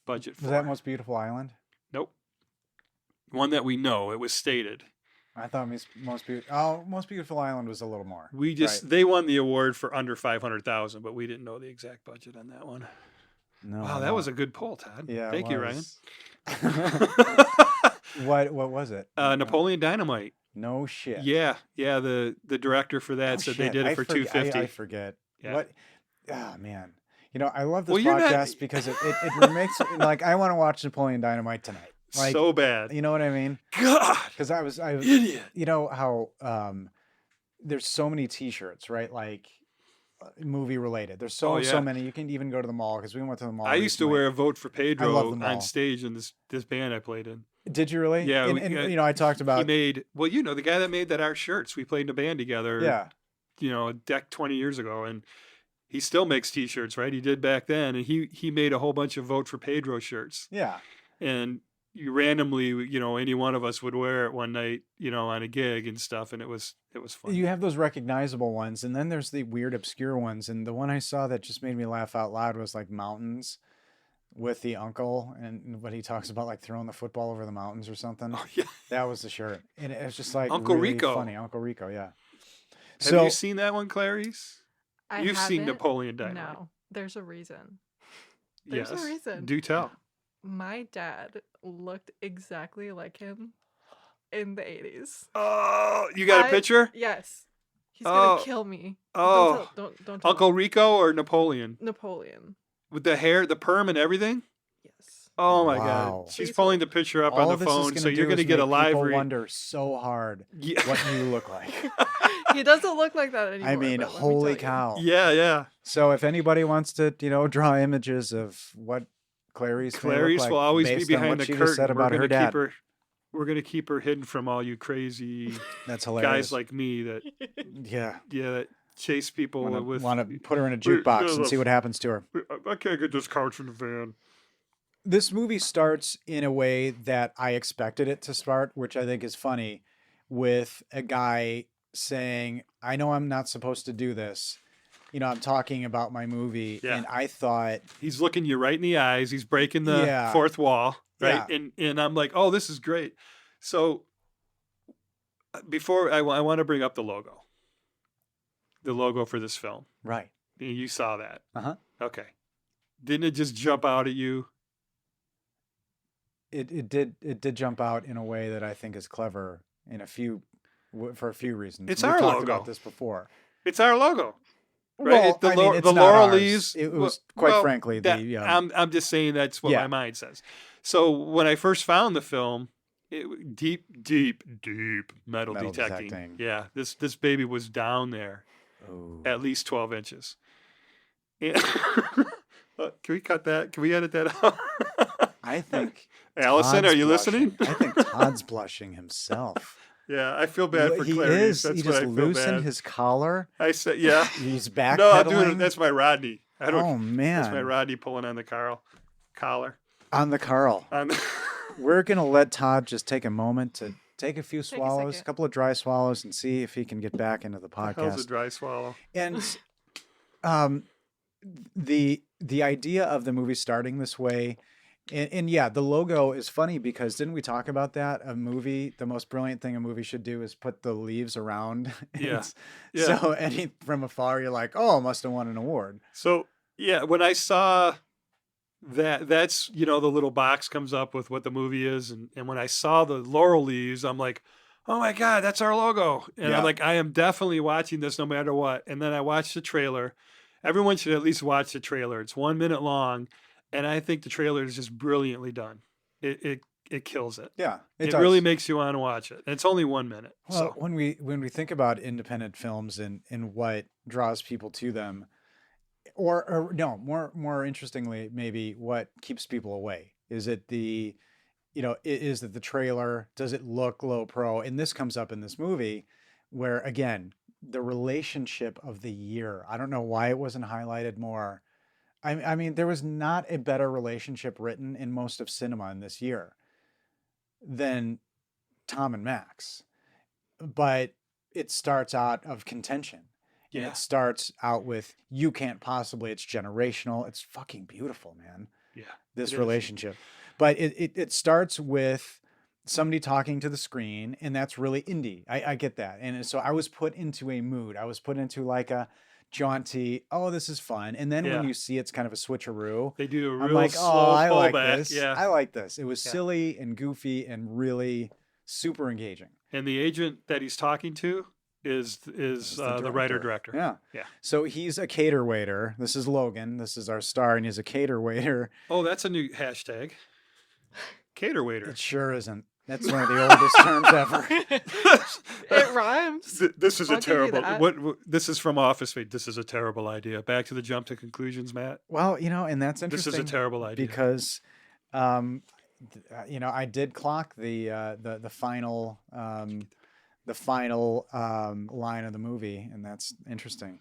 budget for? Was that Most Beautiful Island? Nope. One that we know. It was stated. I thought Most Beautiful Island was a little more. We just they won the award for under 500,000, but we didn't know the exact budget on that one. No. Wow, that was a good poll, Todd. Yeah. it Thank you, Ryan. was. What was it? Napoleon Dynamite. No shit. Yeah, the director for that Oh, said they shit. did it I for forget- $250. I forget. Yeah. What? Ah, man. I love this Well, you're not- podcast because it makes like I want to watch Napoleon Dynamite tonight. Like, so bad. you know what I mean? God, Because I idiot. you know how there's so many T-shirts, right? Like movie related. There's so Oh, yeah. many. You can even go to the mall because we went to the mall. I used to recently. wear a Vote for I love Pedro them all. on stage in this band I played in. Did you really? Yeah, And, I talked He about. made the guy that made that art shirts. We played in a band together. Yeah. A deck 20 years ago, and he still makes T-shirts, right? He did back then, and he made a whole bunch of Vote for Pedro shirts. Yeah. And you randomly, any one of us would wear it one night, on a gig and stuff, and it was fun. You have those recognizable ones, and then there's the weird, obscure ones. And the one I saw that just made me laugh out loud was like mountains with the uncle, and what he talks about, like throwing the football over the mountains or something. Oh yeah, That was the shirt, and it was just like Uncle really Rico. funny. Uncle Rico, yeah. have you seen that one, Clarice? I You've seen haven't. Napoleon Dynamite. No, there's a reason. There's a Yes. reason. Do tell. My dad looked exactly like him in the 80s. Oh, you got a I- picture? Yes. He's Oh. gonna kill me. Oh. Don't tell Uncle me. Rico or Napoleon? Napoleon. With the hair, the perm and everything? Yes. Oh my Wow. God. She's Please pulling the picture up All on the this is phone, gonna so you're do going to is get a make live people read. wonder so hard Yeah. what you look like. He doesn't look like that anymore. I mean, but let me holy tell cow. you. yeah. So if anybody wants to, draw images of what Clarice may look Clarice like will always be based on behind what the she curtain. just said about her dad, We're going to keep her hidden from all you crazy that's hilarious. guys like me that yeah, that chase people with. want to put her in a Wait, jukebox no, and see what happens to her. I can't get this couch in the van. This movie starts in a way that I expected it to start, which I think is funny, with a guy saying, I know I'm not supposed to do this. I'm talking about my movie. Yeah. And I thought, He's looking you right in the eyes. He's breaking the Yeah. fourth wall, right? Yeah. And I'm like, oh, this is great. So before I want to bring up the logo for this film. right. You saw that. Uh-huh. Okay. Didn't it just jump out at you? It did jump out in a way that I think is clever for a few reasons. It's We've our talked logo. about this before. It's our logo. Right? Well, It's the I mean, it's the not laurel ours. leaves. It was, quite well, frankly, that- the I'm just saying that's what Yeah. my mind says. So when I first found the film, deep metal detecting. Yeah, this baby was down there oh, at least 12 inches. And can we cut that? Can we edit that out? I think Allison, Todd's are you blushing. listening? I think Todd's blushing himself. Yeah, I feel bad for He Clarice. is. That's He what just I feel loosened bad. his collar. I said, yeah. He's backpedaling. No, I'm doing it. That's my Rodney. I don't. Oh That's my man, Rodney pulling on the collar. on the Carl. On the We're gonna let Todd just take a moment to take a few Take a swallows, a second. couple of dry swallows, and see if he can get back into the hell's a podcast. dry swallow. And the idea of the movie starting this way, and yeah, the logo is funny because didn't we talk about that? The most brilliant thing a movie should do is put the leaves around. Yeah. And Yeah. So from afar, you're like, oh, must have won an award. So yeah, when I saw that's the little box comes up with what the movie is, and when I saw the laurel leaves, I'm like, oh my God, that's our logo. And Yeah. I'm like, I am definitely watching this no matter what. And then I watched the trailer. Everyone should at least watch the trailer. It's 1 minute long, and I think the trailer is just brilliantly done. It kills it. Yeah, It does. really makes you want to watch it. And it's only 1 minute. Well, So when we think about independent films and what draws people to them, or no, more interestingly, maybe what keeps people away, is it is it the trailer? Does it look low pro? And this comes up in this movie, where again, the relationship of the year. I don't know why it wasn't highlighted more. I mean, there was not a better relationship written in most of cinema in this year than Tom and Max, but it starts out of contention. And Yeah. it starts out with, you can't possibly, it's generational. It's fucking beautiful, man. yeah. This It is. relationship. But it starts with somebody talking to the screen, and that's really indie. I get that. And so I was put into a mood. I was put into like a jaunty, oh, this is fun. And then Yeah. when you see it's kind of a switcheroo, They do a real I'm like, slow oh, I like pullback. this. Yeah. I like this. It was Yeah. silly and goofy and really super engaging. And the agent that he's talking to is the writer director. Yeah. Yeah. So he's a cater waiter. This is Logan. This is our star, and he's a cater waiter. Oh, that's a new hashtag. Cater waiter. It sure isn't. That's one of the oldest terms ever. It rhymes. This is a I'll give you terrible. that. What this is from Office Space. This is a terrible idea. Back to the jump to conclusions, Matt. Well, and that's This interesting. is a terrible idea. because, I did clock the final line of the movie, and that's interesting.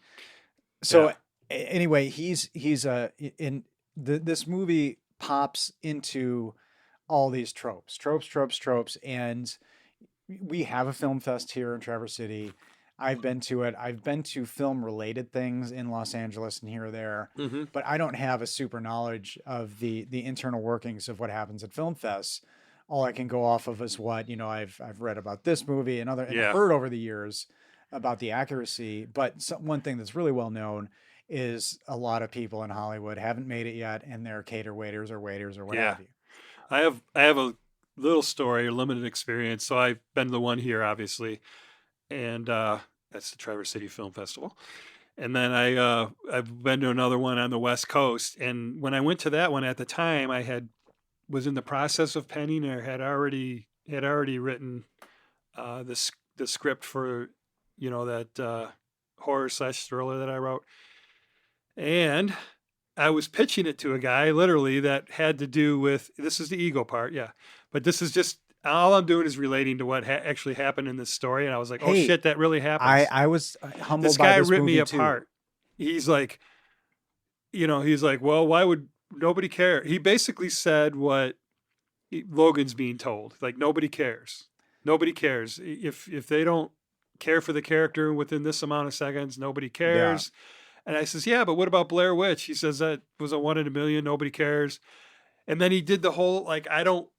So Yeah. anyway, he's this movie pops into all these tropes, and we have a film fest here in Traverse City. I've been to it. I've been to film related things in Los Angeles and here or there, Mm-hmm. but I don't have a super knowledge of the internal workings of what happens at film fests. All I can go off of is what, I've read about this movie and Yeah. heard over the years about the accuracy. But one thing that's really well known is a lot of people in Hollywood haven't made it yet, and they're cater waiters or what Yeah. have you. I have a little story, a limited experience. So I've been to the one here, obviously, and that's the Traverse City Film Festival. And then I've been to another one on the West Coast. And when I went to that one at the time, was in the process of penning or had already written the script for that horror / thriller that I wrote. And I was pitching it to a guy literally that had to do with, this is the ego part, yeah. But this is just, all I'm doing is relating to what actually happened in this story. And I was like, oh Hey, shit, that really happened. I was humbled This by guy this ripped me movie, too. apart. He's like, well, why would nobody care? He basically said what Logan's being told. Like, nobody cares. Nobody cares. If they don't care for the character within this amount of seconds, nobody cares. And I says, yeah, but what about Blair Witch? He says that was a 1 in a million. Nobody cares. And then he did the whole, like, I don't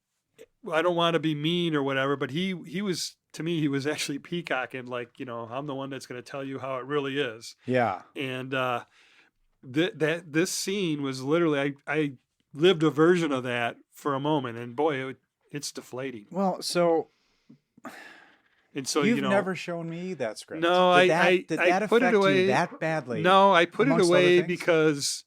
want to be mean or whatever, but he was, to me, he was actually peacocking, like, I'm the one that's going to tell you how it really is. Yeah. And this scene was literally, I lived a version of that for a moment, and boy, it's deflating. Well, so And so you've never shown me that script. No, did I that put it affect away you that badly? No, I put it amongst other away things? because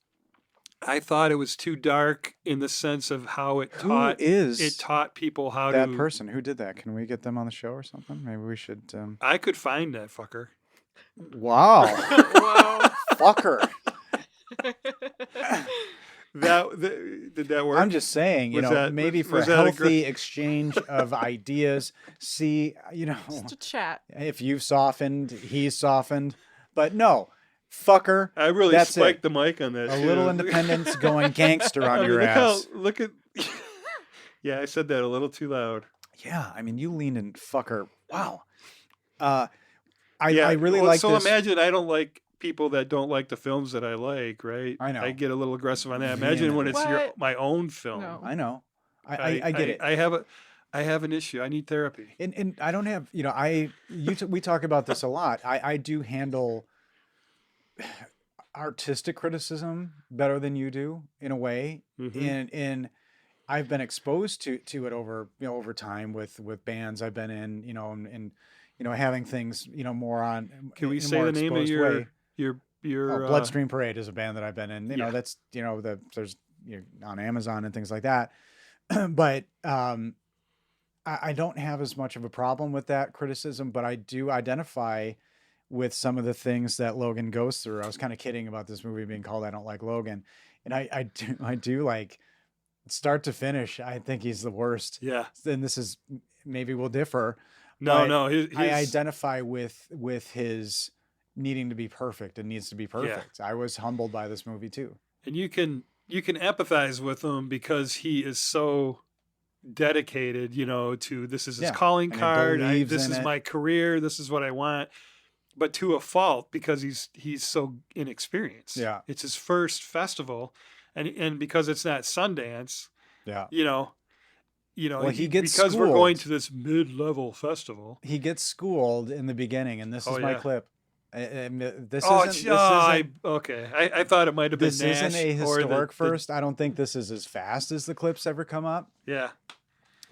I thought it was too dark in the sense of how it Who taught is people how that to. person? Who did that? Can we get them on the show or something? Maybe we should. I could find that fucker. Wow, Whoa. fucker! Did that work? I'm just saying, maybe for was a that a healthy exchange of ideas. See, Just a chat. if you've softened, he's softened, but no, fucker. I really That's spiked the mic on that. A too. little independence going gangster on I mean, your ass. look at. Yeah, I said that a little too loud. Yeah, I mean, you leaned in, fucker. Wow. Yeah, I really well, like so this. imagine I don't like people that don't like the films that I like, right? I know. I get a little aggressive on that. Imagine when it's What? my own film. No. I know. I get it. I have an issue. I need therapy. And I don't have, we talk about this a lot. I do handle artistic criticism better than you do in a way. Mhm. And I've been exposed to it over time with bands I've been in, and having things, more on. Can we in a say more the name of exposed way. your Bloodstream Parade is a band that I've been in. Yeah. That's there's on Amazon and things like that. But I don't have as much of a problem with that criticism, but I do identify with some of the things that Logan goes through. I was kind of kidding about this movie being called "I Don't Like Logan," and I do like start to finish. I think he's the worst. Yeah. And this is maybe we'll differ. No, but no. I identify with his needing to be perfect and needs to be perfect. I was humbled by this movie too. And you can empathize with him because he is so dedicated, to this is his Yeah, calling and he card. believes This in is it. my career. This is what I want. But to a fault because he's so inexperienced. Yeah. It's his first festival, and because it's not Sundance, Yeah. Well, he gets because we're going schooled. to this mid-level festival. He gets schooled in the beginning, and this Oh, is my yeah. clip. This Oh, isn't. okay. I thought it might have been This isn't Nash a or historic first. I don't think this is as fast as the clips ever come up, Yeah,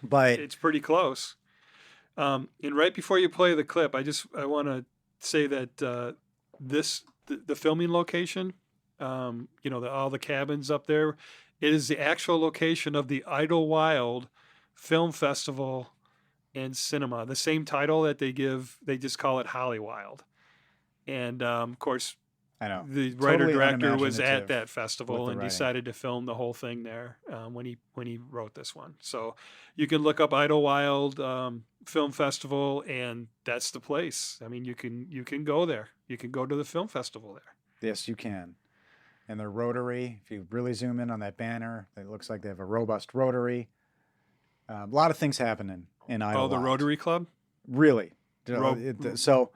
but it's pretty close. And right before you play the clip, I want to say that the filming location, all the cabins up there, it is the actual location of the Idlewild Film Festival and Cinema. The same title that they just call it Hollywild. And of course, I know the Totally writer-director was at unimaginative that festival with the and writing. decided to film the whole thing there when he wrote this one. So you can look up Idlewild Film Festival, and that's the place. I mean, you can go there. You can go to the film festival there. yes, you can. And they're rotary. If you really zoom in on that banner, it looks like they have a robust rotary. A lot of things happening in Idlewild. Oh, the Rotary Club? Really. So,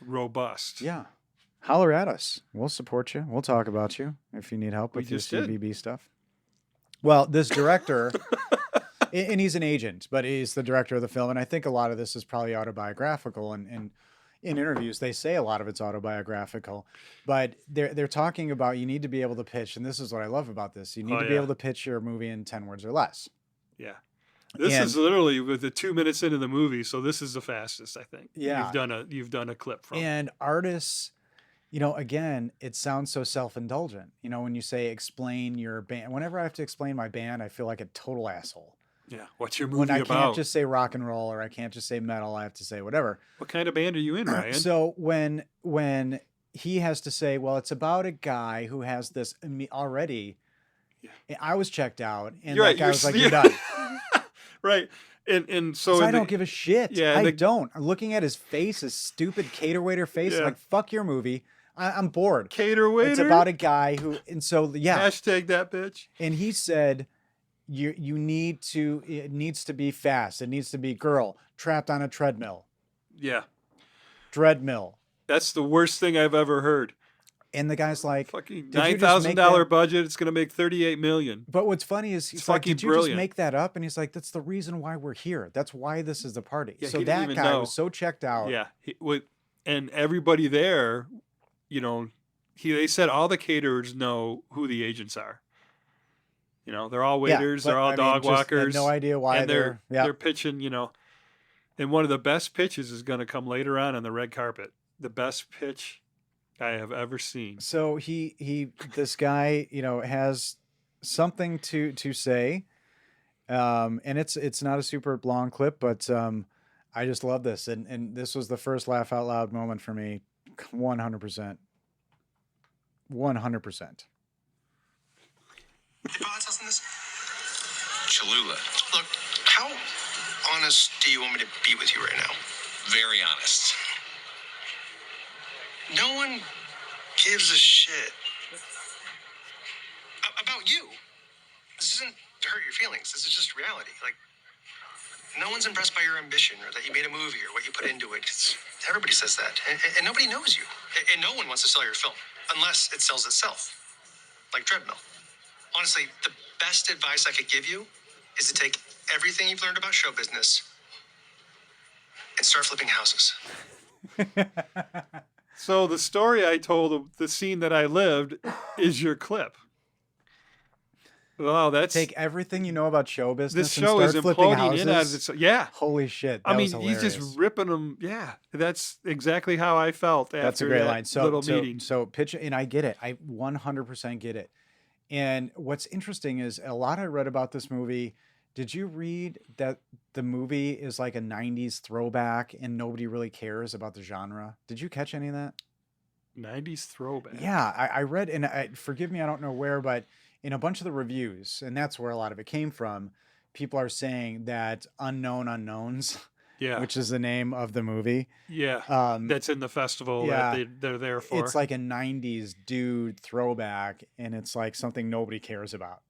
Robust. yeah. Holler at us. We'll support you. We'll talk about you if you need help We with your just did. CVB stuff. Well, this director, and he's an agent, but he's the director of the film. And I think a lot of this is probably autobiographical. And in interviews, they say a lot of it's autobiographical. But they're talking about you need to be able to pitch. And this is what I love about this. You need to be able to pitch your movie in 10 words or less. Yeah. This is literally with the 2 minutes into the movie, so this is the fastest, I think. Yeah. You've done a clip from. And artists, you know, again, it sounds so self-indulgent. You know, when you say explain your band, whenever I have to explain my band, I feel like a total asshole. Yeah. What's your movie When I about? can't just say rock and roll or I can't just say metal, I have to say whatever. What kind of band are you in, Ryan? So when he has to say, well, it's about a guy who has this already, I was checked out, and You're that right, guy you're was like, s- "You're done." Right. And so 'Cause in I don't give a shit. Yeah, I don't. I'm looking at his face, his stupid cater waiter face. Yeah. Like, fuck your movie. I'm bored. cater waiter. It's about a guy who, and so yeah, Hashtag that bitch. and he said, you need to. It needs to be fast. It needs to be girl trapped on a treadmill. Yeah. Treadmill. That's the worst thing I've ever heard. And the guy's like, Fucking "Did you just $9,000 make that-" budget. It's gonna make $38 million. But what's funny is he's It's like, fucking did you just brilliant. make that up? And he's like, that's the reason why we're here. That's why this is the party. Yeah, So he didn't that even guy know. was so checked out. Yeah. And everybody there, you know, they said all the caterers know who the agents are. You know, they're all Yeah, waiters, but, they're all I mean, dog just had walkers. no idea why and they're pitching, you know. And one of the best pitches is going to come later on the red carpet. The best pitch I have ever seen. So this guy, you know, has something to say, and it's not a super long clip, but I just love this, and this was the first laugh out loud moment for me, 100%, 100%. Any thoughts on this? Cholula. Look, how honest do you want me to be with you right now? Very honest. No one gives a shit about you. This isn't to hurt your feelings. This is just reality. Like, no one's impressed by your ambition or that you made a movie or what you put into it. Everybody says that. And nobody knows you. And no one wants to sell your film unless it sells itself. Like Treadmill. Honestly, the best advice I could give you is to take everything you've learned about show business and start flipping houses. So the story I told, the scene that I lived, is your clip. Wow, that's Take everything you know about show business. this and show start is flipping imploding houses. in as it's yeah. Holy shit! I that mean, was he's just hilarious. ripping them. Yeah, that's exactly how I felt after That's a great that line. So little so, meeting. so pitch, and I get it. I 100% get it. And what's interesting is a lot I read about this movie. Did you read that the movie is like a 90s throwback and nobody really cares about the genre? Did you catch any of that? 90s throwback. Yeah, I read, and forgive me, I don't know where, but in a bunch of the reviews, and that's where a lot of it came from, people are saying that Unknown Unknowns, Yeah. which is the name of the movie, Yeah. That's in the festival yeah, that they're there for. it's like a 90s dude throwback, and it's like something nobody cares about,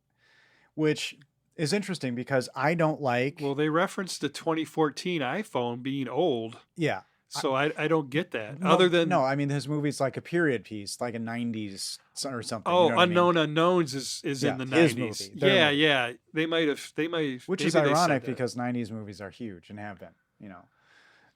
which is interesting because I don't like, well, they referenced the 2014 iPhone being old, yeah. so I don't get that. No, Other than no, I mean his movie's like a period piece, like a 90s or something. oh, you know what I mean? Unknown Unknowns is Yeah, in the his 90s. movie, their Yeah, movie. yeah. They might Which maybe is they said ironic that. because 90s movies are huge and have been, you know.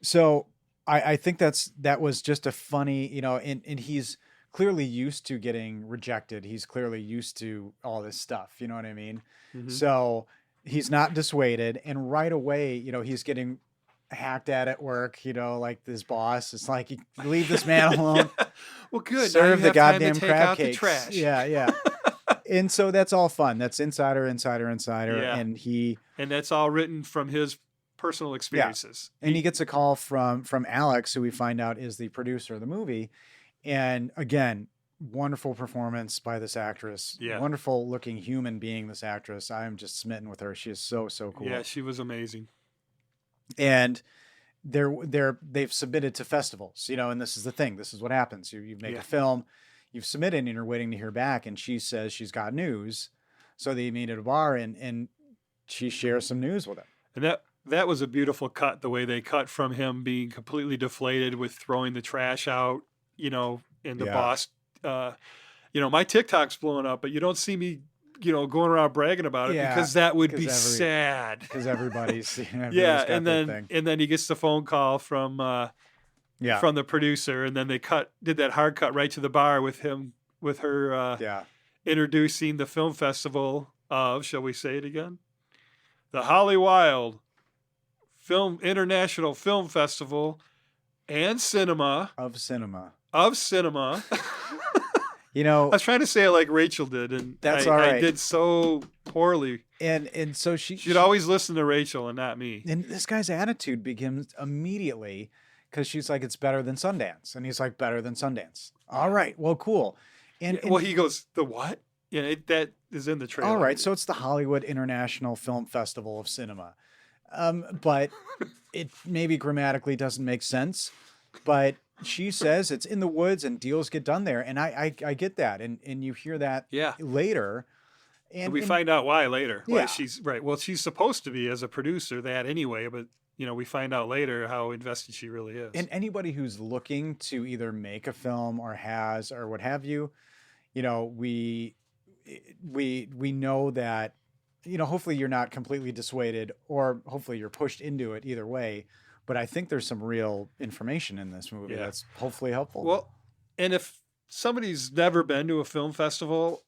So I think that was just a funny, you know, and he's clearly used to getting rejected. He's clearly used to all this stuff, you know what I mean? Mhm. So he's not dissuaded, and right away, you know, he's getting hacked at work, you know, like this boss. It's like, leave this man alone. Yeah. Well, good. Now you Serve the have time to goddamn take crab out the cakes. trash. Yeah, yeah. And so that's all fun. That's insider, Yeah. and he And that's all written from his personal experiences. and he gets a call from Alex, who we find out is the producer of the movie. And again, wonderful performance by this actress. Yeah. Wonderful looking human being, this actress. I am just smitten with her. She is so cool. Yeah, she was amazing. And they've submitted to festivals, you know, and this is the thing. This is what happens. You make Yeah. a film, you've submitted, and you're waiting to hear back. And she says she's got news. So they meet at a bar, and she shares some news with him. And that was a beautiful cut, the way they cut from him being completely deflated with throwing the trash out, and the Yeah. boss. My TikTok's blowing up, but you don't see me, going around bragging about it Yeah, because that would 'cause be sad. Because everybody's Yeah, got and their then thing. he gets the phone call from Yeah. the producer, and then they did that hard cut right to the bar with her Yeah. introducing the film festival of, shall we say it again? The Holly Wild International Film Festival and Cinema Of cinema. of Cinema. You I know, was trying to say it like Rachel did, and That's I all right. did so poorly. and so She'd always listen to Rachel and not me. and this guy's attitude begins immediately because she's like, it's better than Sundance. And he's like, better than Sundance. All right. Well, cool. And Well, he goes, the what? Yeah, that is in the trailer. all right. So it's the Hollywood International Film Festival of Cinema. But it maybe grammatically doesn't make sense. But she says it's in the woods and deals get done there. And I get that. And you hear that Yeah. later. And we find out why later. Why Yeah. she's right. Well, she's supposed to be as a producer that anyway, but we find out later how invested she really is. And anybody who's looking to either make a film or has or what have you, we know that, hopefully you're not completely dissuaded or hopefully you're pushed into it either way. But I think there's some real information in this movie Yeah. that's hopefully helpful. Well, and if somebody's never been to a film festival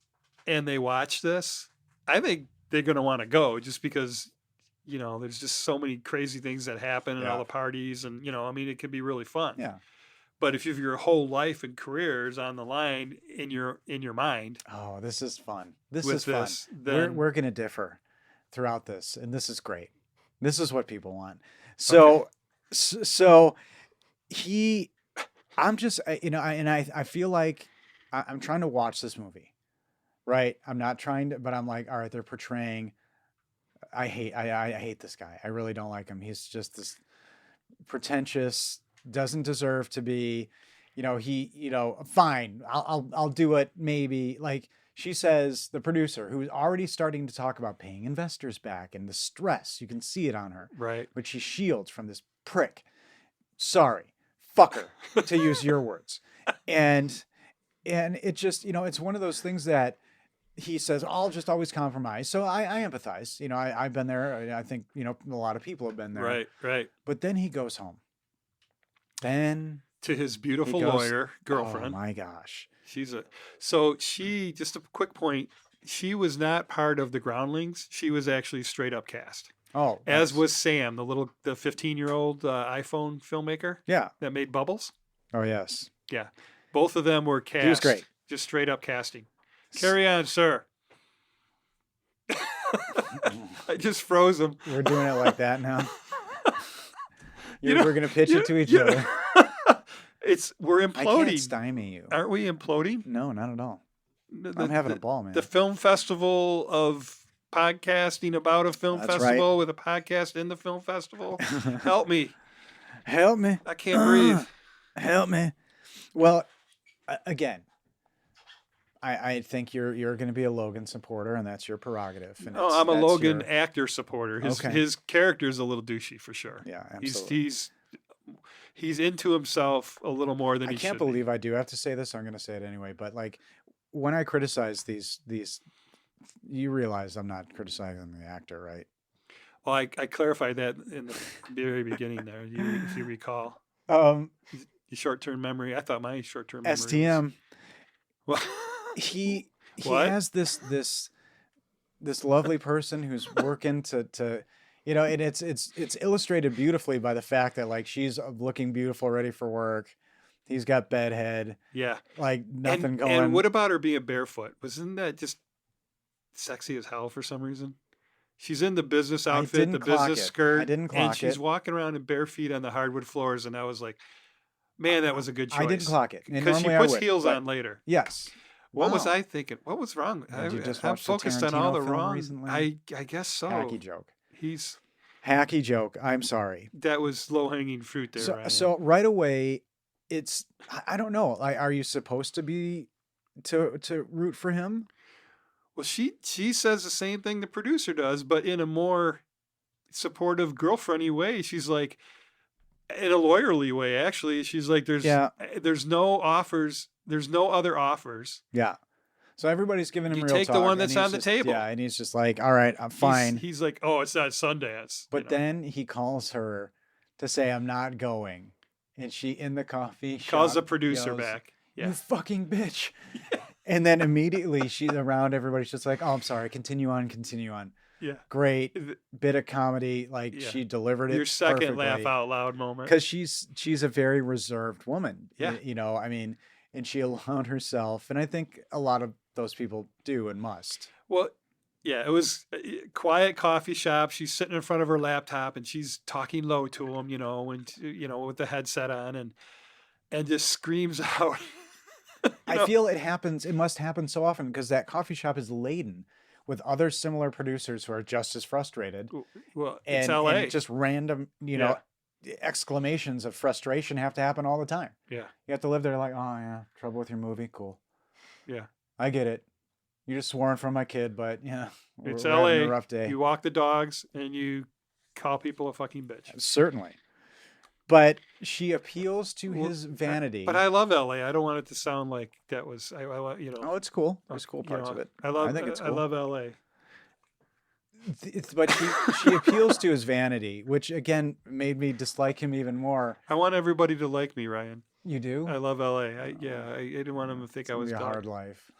and they watch this, I think they're going to want to go just because, there's just so many crazy things that happen and all Yeah. the parties and, it can be really fun. yeah. But if your whole life and career is on the line in your mind Oh, this is fun. This with is fun. this, then We're going to differ throughout this, and this is great. This is what people want. So, so I'm just, I feel like I'm trying to watch this movie, right? I'm not trying to, but I'm like, all right, they're portraying. I hate this guy. I really don't like him. He's just this pretentious, doesn't deserve to be. Fine. I'll do it. Maybe like. She says, the producer, who's already starting to talk about paying investors back and the stress, you can see it on her, right. but she shields from this prick. Sorry, fucker, to use your words. And it just, it's one of those things that he says, I'll just always compromise. So I empathize. I've been there. I think, a lot of people have been there. Right. But then he goes home. Then To his beautiful he goes, lawyer girlfriend. Oh my gosh. Just a quick point. She was not part of the Groundlings. She was actually straight up cast. Oh, As was Sam, the 15-year-old iPhone filmmaker yeah. that made Bubbles. Oh yes. Yeah. Both of them were cast. He was great. Just straight up casting. Carry on, sir. I just froze him. We're doing it like that now. You know- We're gonna pitch it to each you know- other. We're I can't imploding. stymie you. Aren't we imploding? No, not at all. The- I'm having a the- ball, man. The film festival of podcasting about a film That's festival with a podcast in the film festival. Help me. Help me. I can't breathe. Help me. Well, again, I think you're going to be a Logan supporter, and that's your prerogative. And Oh, I'm a that's Logan your- actor supporter. Okay. His character is a little douchey for sure. Yeah, absolutely. He's into himself a little more than I he can't should be. believe I do have to say this. I'm going to say it anyway. But like, when I criticize these, you realize I'm not criticizing the actor, right? Well, I clarified that in the very beginning there. If you recall, Um, your short-term memory. I thought my short-term memory. STM. Was, He What? has this lovely person who's working to and it's illustrated beautifully by the fact that like she's looking beautiful, ready for work. He's got bedhead, yeah. like nothing and, going. And what about her being barefoot? Wasn't that just sexy as hell for some reason? She's in the business I outfit, didn't the clock business it. skirt, I didn't and clock she's it. walking around in bare feet on the hardwood floors, and I was like, man, that was a good choice. I didn't clock it. And because she normally I puts would, heels but- on later. Yes. What was Wow. I thinking? What was wrong? Did you just I'm watch the focused on all the Tarantino film wrong. recently? I guess so. Hacky joke. He's Hacky joke. I'm sorry. that was low hanging fruit there. So, Ryan. so right away, it's I don't know. Like, are you supposed to be to root for him? well, she says the same thing the producer does, but in a more supportive girlfriendy way. She's like, in a lawyerly way, actually. She's like, there's no offers. There's no other offers. Yeah. So everybody's giving him You real take the talk, one and that's he's on the just- table. Yeah, and he's just like, all right, I'm fine. He's like, oh, it's not Sundance. But then he calls her to say, I'm not going. And she, in the coffee shop, calls the producer yells, back. You Yeah. fucking bitch. And then immediately she's around everybody's just like, oh, I'm sorry. Continue on. Yeah. Great Th- bit of comedy. Like Yeah. she delivered it Your second perfectly. laugh out loud moment. Because she's a very reserved woman. Yeah. You know, I mean, and she allowed herself. And I think a lot of those people do and must. Well, yeah, it was a quiet coffee shop. She's sitting in front of her laptop and she's talking low to him, with the headset on and just screams out. I feel it must happen so often because that coffee shop is laden with other similar producers who are just as frustrated. Well, And, it's LA. and just random, exclamations of frustration have to happen all the time. Yeah. You have to live there like, oh yeah, trouble with your movie, cool. Yeah. I get it. You just swore in front of my kid, but yeah, It's we're having LA. a rough day. You walk the dogs and you call people a fucking bitch. Certainly. But she appeals to Well, his vanity. But I love LA. I don't want it to sound like that was, Oh, it's cool. There's cool parts of it. I think it's I cool. love LA. But she appeals to his vanity, which again made me dislike him even more. I want everybody to like me, Ryan. You do? I love LA. I didn't want them to think I was a dark. hard life.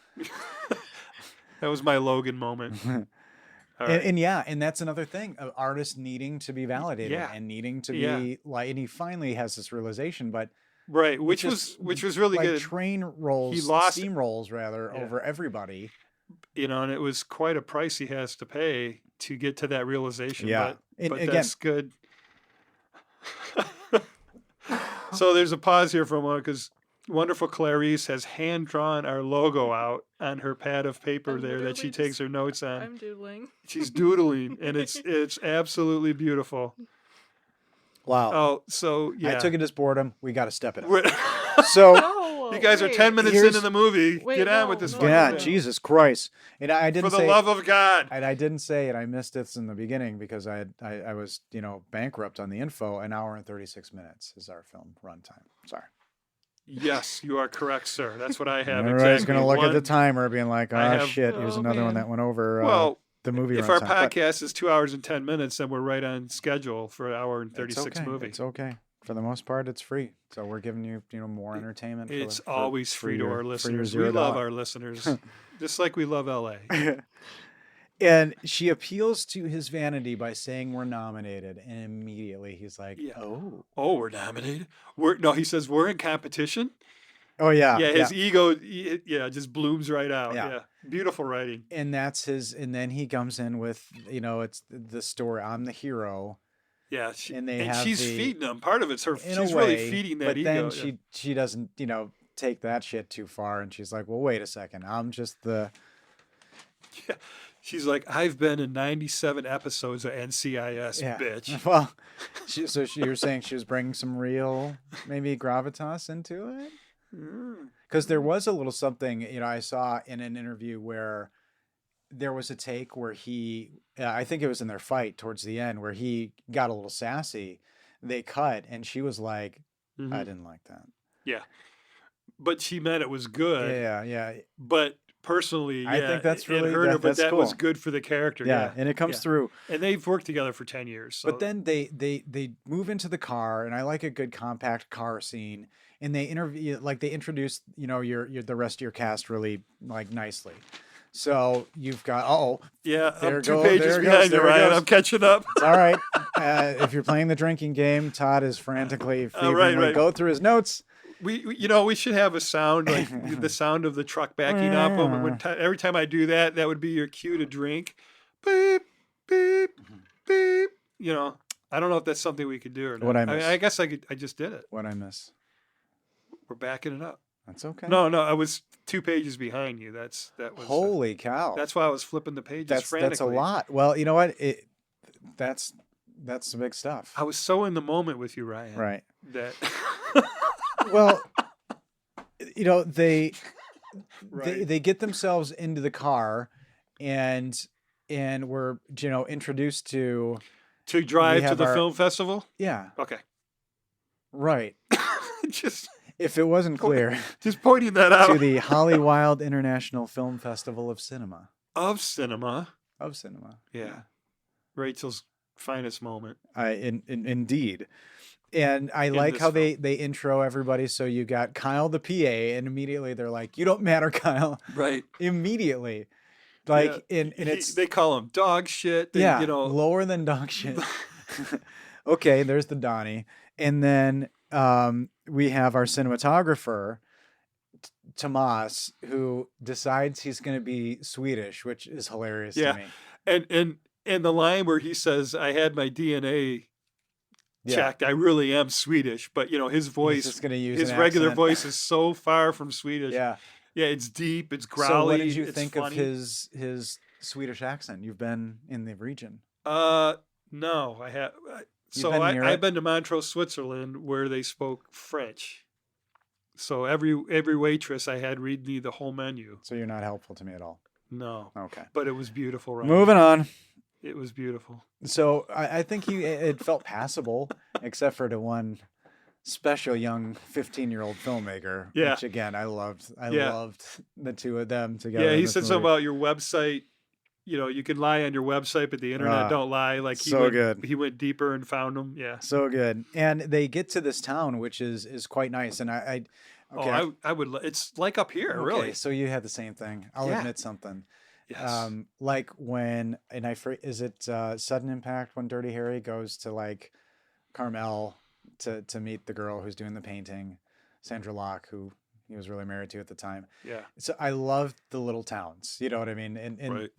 That was my Logan moment. All right. And that's another thing, artists needing to be validated Yeah. and needing to Yeah. be like, and he finally has this realization, but Right, it which just, was really like good. train rolls, He lost- steamrolls rather Yeah. over everybody. And it was quite a price he has to pay to get to that realization. Yeah. But, And but again- that's good. So there's a pause here for a moment because wonderful Clarice has hand drawn our logo out on her pad of paper I'm there that she literally takes her notes on. I'm doodling. She's doodling, and it's absolutely beautiful. Wow. Oh, so yeah, I took it as boredom. We got to step it up. We're- So No, you guys are wait. 10 minutes Here's- into the movie. Wait, Get on no, with this. no. fucking yeah, thing. Jesus Christ. And I For didn't the say, love of God. and I didn't say it. I missed it in the beginning because I was, bankrupt on the info. An hour and 36 minutes is our film runtime. Sorry. Yes, you are correct, sir. That's what I have. Everybody's exactly. going to look at the One- timer being like, I oh, have- shit, here's Oh, another one man. that went over Well, the movie if our runtime. But podcast is 2 hours and 10 minutes, then we're right on schedule for an hour and it's 36 okay. movie. It's okay. For the most part, it's free. So we're giving you, more entertainment. for It's the- for- always for free to your- our for your listeners. We $0. love our listeners, just like we love LA. And she appeals to his vanity by saying we're nominated, and immediately he's like, Yeah. "Oh, Oh, we're nominated. He says we're in competition. oh yeah, Yeah, his ego, just blooms right out. Yeah. Yeah, beautiful writing. And that's his. And then he comes in with, it's the story. I'm the hero Yeah, And they have she's the- feeding them. Part of it's her. in She's a way. really feeding that but ego. then she doesn't, take that shit too far, and she's like, "Well, wait a second. I'm just the." She's like, I've been in 97 episodes of NCIS, Yeah. bitch. Well, you're saying she was bringing some real, maybe gravitas into it? Because there was a little something, I saw in an interview where there was a take where I think it was in their fight towards the end, where he got a little sassy. They cut, and she was like, Mhm. I didn't like that. But she meant it was good. Yeah. But personally, I think that's really- it hurt her, but that's that was cool. good for the character. Yeah. And it comes Yeah. through. And they've worked together for 10 years. So. But then they move into the car, and I like a good compact car scene. And they introduce, your the rest of your cast really like nicely. So you've got yeah, there I'm two go- pages there it behind goes, you, there it Ryan. goes. I'm catching up. it's all right. If you're playing the drinking game, Todd is frantically right. go through his notes. We should have a sound like the sound of the truck backing up. Every time I do that, that would be your cue to drink. Beep, beep, beep. I don't know if that's something we could do or not. What'd I miss? I guess I could. I just did it. What I miss? We're backing it up. That's okay. No, I was 2 pages behind you. That was Holy cow. That's why I was flipping the pages that's frantically. a lot. Well, you know what? That's the big stuff. I was so in the moment with you, Ryan. Right. That. Well, they Right. they get themselves into the car, and we're introduced to To drive to have the our- film festival? Yeah, Okay. right. just If it wasn't clear, just pointing that out. to the Holly Wild International Film Festival of Cinema. Of cinema. Of cinema. Yeah. Rachel's finest moment. Indeed. And I like this how they intro everybody. So you got Kyle the PA, and immediately they're like, "You don't matter, Kyle." Right. Immediately, like and it's they call him dog shit. They, yeah, you know, lower than dog shit. Okay, there's the Donnie, and then we have our cinematographer Tomas, who decides he's going to be Swedish, which is hilarious Yeah. to me. and the line where he says, "I had my DNA Yeah. checked. I really am Swedish," but you know his He's voice, just going to use his an regular accent. voice is so far from Swedish. Yeah. Yeah, it's deep, it's growly. So what did you it's think funny. of his Swedish accent? You've been in the region. No, I have. So been near I've it? been to Montreux, Switzerland, where they spoke French. So every waitress I had read me the whole menu. So you're not helpful to me at all. No, Okay. but it was beautiful. Right? Moving on. It was beautiful. So I think it felt passable, except for to one special young 15-year-old filmmaker. Yeah. Which again I loved. I Yeah. loved the two of them together. Yeah, in he this said something movie. about your website. You know, you can lie on your website, but the internet don't lie. Like so good. He went deeper and found them. Yeah. So good. And they get to this town, which is quite nice. And I okay. Oh, I would. It's like up here, Okay, really. So you had the same thing. I'll Yeah. admit something. Yes. Like when, and is it Sudden Impact when Dirty Harry goes to like Carmel to meet the girl who's doing the painting, Sandra Locke, who he was really married to at the time. Yeah. So I love the little towns, you know what I mean? And Right.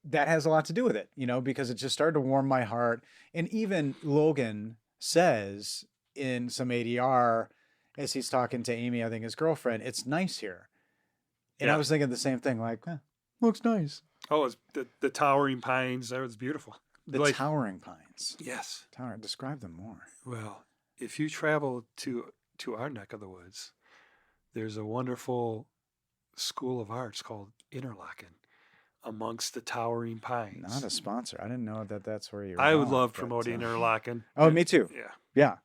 that has a lot to do with it, you know, because it just started to warm my heart. And even Logan says in some ADR, as he's talking to Amy, I think his girlfriend, it's nice here. And I Yeah. was thinking the same thing, like, looks nice. Oh, it's the towering pines. That was beautiful. The Like- towering pines. Yes. Describe them more. Well, if you travel to our neck of the woods, there's a wonderful school of arts called Interlaken amongst the towering pines. Not a sponsor. I didn't know that's where you were I would going, love but, promoting uh, Interlaken. Oh, me too. Yeah. Yeah.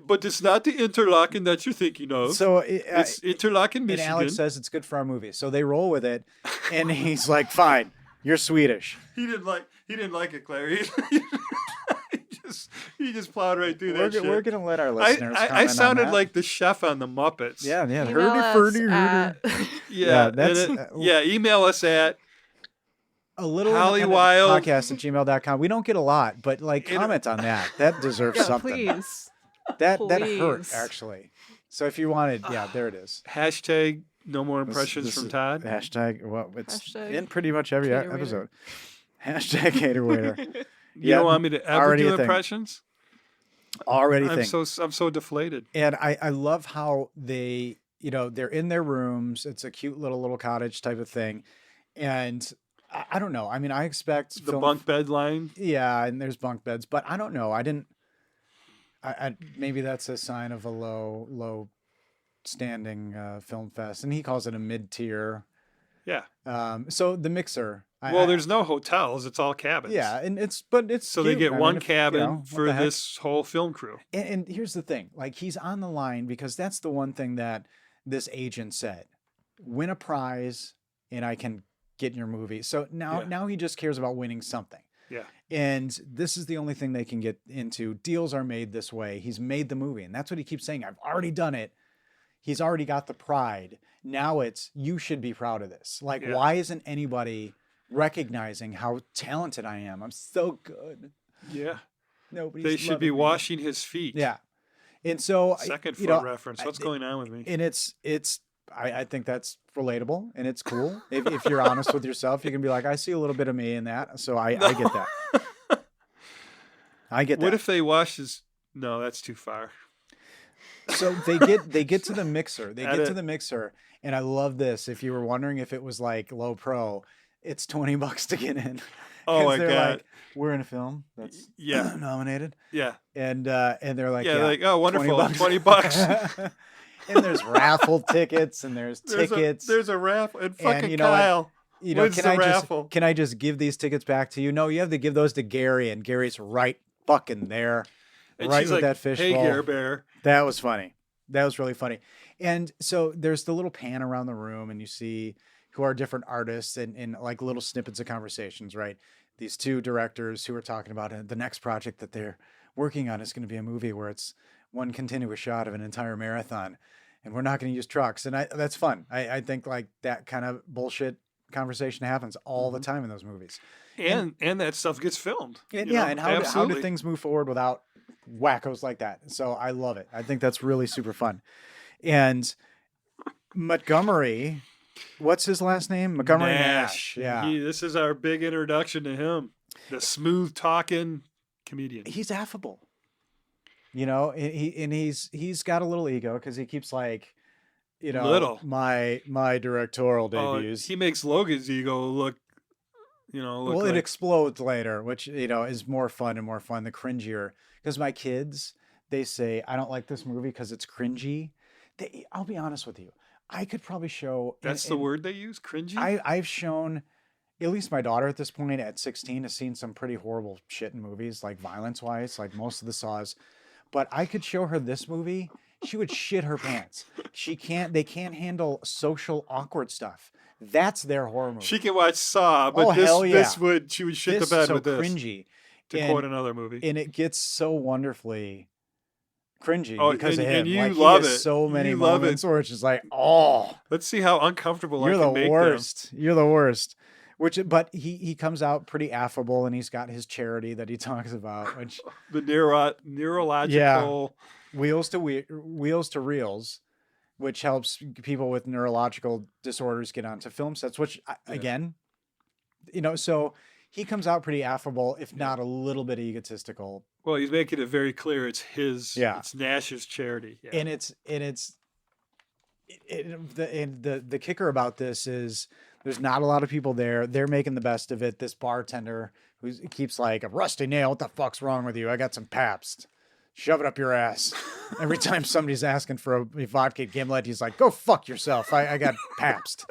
But it's not the Interlaken that you're thinking of. So it's Interlaken, and Michigan. Alex says it's good for our movie. So they roll with it. And he's like, fine, you're Swedish. He didn't like it, Claire. He just plowed right through that shit. We're going to let our listeners I comment on sounded that. like the chef on the Muppets. Yeah. Email Hurdy, us furdy, hurdy. at- Yeah, that's- and email us at A little Hollywild- podcast at gmail.com. We don't get a lot, but like comment on that. That deserves Yeah, something. please. That hurt Please. actually. So if you wanted, yeah, there it is. hashtag no more This- impressions this from is- Todd. Hashtag, well, it's Hashtag in pretty much every Cater Waiter. episode. Hashtag Cater Waiter. You Yeah, don't want me to ever already do a thing. impressions? Already I'm think. so deflated. And I love how they, you know, they're in their rooms. It's a cute little cottage type of thing. And I don't know. I mean, I expect The film- bunk bed line. Yeah, and there's bunk beds, but I don't know. I maybe that's a sign of a low standing film fest, and he calls it a mid tier. Yeah. So the mixer. Well, there's no hotels. It's all cabins. yeah, and it's So they cute. get I one mean, if, cabin you know, what for the heck? this whole film crew. And here's the thing: like he's on the line because that's the one thing that this agent said: win a prize, and I can get in your movie. So now he just cares about winning something. Yeah. And this is the only thing they can get into. Deals are made this way. He's made the movie, and that's what he keeps saying. I've already done it. He's already got the pride. Now it's you should be proud of this. Like, Yeah. why isn't anybody recognizing how talented I am? I'm so good. Yeah. Nobody's They should be loving me. washing his feet. Yeah. And so Second you foot know, reference. What's going on with me? and I think that's relatable and it's cool. If you're honest with yourself, you can be like, I see a little bit of me in that. So I get that. I get that. What if they wash his? No, that's too far. So they get to the mixer. They get to Edit. the mixer, and I love this. If you were wondering if it was like low pro, it's $20 to get in. Oh 'Cause my they're God. Like, we're in a film that's Yeah. nominated, Yeah. and they're like, Yeah, yeah, like, oh, wonderful, $20. And there's raffle tickets, and there's tickets. There's a raffle, and fucking you know what? Kyle. When's the can raffle? I just give these tickets back to you? No, you have to give those to Gary, and Gary's right fucking there, And right she's with like, that fish "Hey, bowl. Gare Bear." That was funny. That was really funny. And so there's the little pan around the room, and you see who are different artists and like little snippets of conversations, right? These two directors who are talking about the next project that they're working on is going to be a movie where it's one continuous shot of an entire marathon, and we're not going to use trucks. And that's fun. I think like that kind of bullshit conversation happens all the time in those movies. And that stuff gets filmed. And you know? and how do Absolutely. things move forward without wackos like that? So I love it. I think that's really super fun. And Montgomery, what's his last name? Montgomery Nash. Yeah. This is our big introduction to him. The smooth talking comedian. He's affable. You know, and he's got a little ego because he keeps like, you know, Little. my directorial Oh, debuts. he makes Logan's ego look, Well, like, it explodes later, which, you know, is more fun, the cringier. Because my kids, they say, I don't like this movie because it's cringy. I'll be honest with you. I could probably show. that's the word they use, cringy. I've shown, at least my daughter at this point at 16 has seen some pretty horrible shit in movies, like violence-wise, like most of the Saws. But I could show her this movie. She would shit her pants. They can't handle social awkward stuff. That's their horror movie. She can watch Saw, but Oh, hell yeah. she would shit This the bed is so with this. cringy. To And- quote another movie. And it gets so wonderfully cringy Oh, because of and- him. and you like, love he has it. so many You love it. moments where it's just like, oh, Let's see how uncomfortable I you're can the make worst. You're the worst. But he comes out pretty affable, and he's got his charity that he talks about, which them. The neurological. wheels to reels, which helps people with neurological disorders get onto film sets. Which again, you know, so he comes out pretty affable, if not a little bit egotistical. Well, he's making it very clear it's his. Yeah. It's Nash's charity. Yeah. And the kicker about this is there's not a lot of people there. They're making the best of it. This bartender who keeps like, a rusty nail, what the fuck's wrong with you? I got some Pabst. Shove it up your ass. Every time somebody's asking for a vodka gimlet, he's like, go fuck yourself. I got Pabst.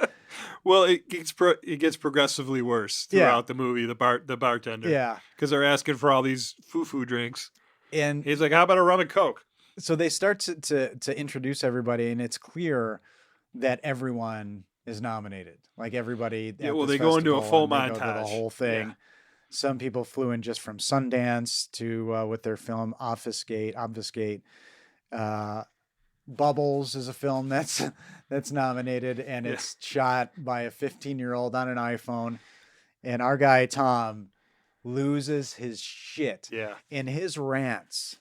Well, it gets progressively worse Yeah. throughout the movie. The bartender. Yeah. Because they're asking for all these foo drinks. And He's like, "How about a rum and coke?" so they start to introduce everybody, and it's clear that everyone is nominated. Like everybody. Yeah, at well, this they go into a festival, full and they go through montage. the whole thing. Yeah. Some people flew in just from Sundance to with their film Obfuscate. Bubbles is a film that's nominated, and it's shot by a 15-year-old on an iPhone. And our guy Tom loses his shit Yeah. in his rants.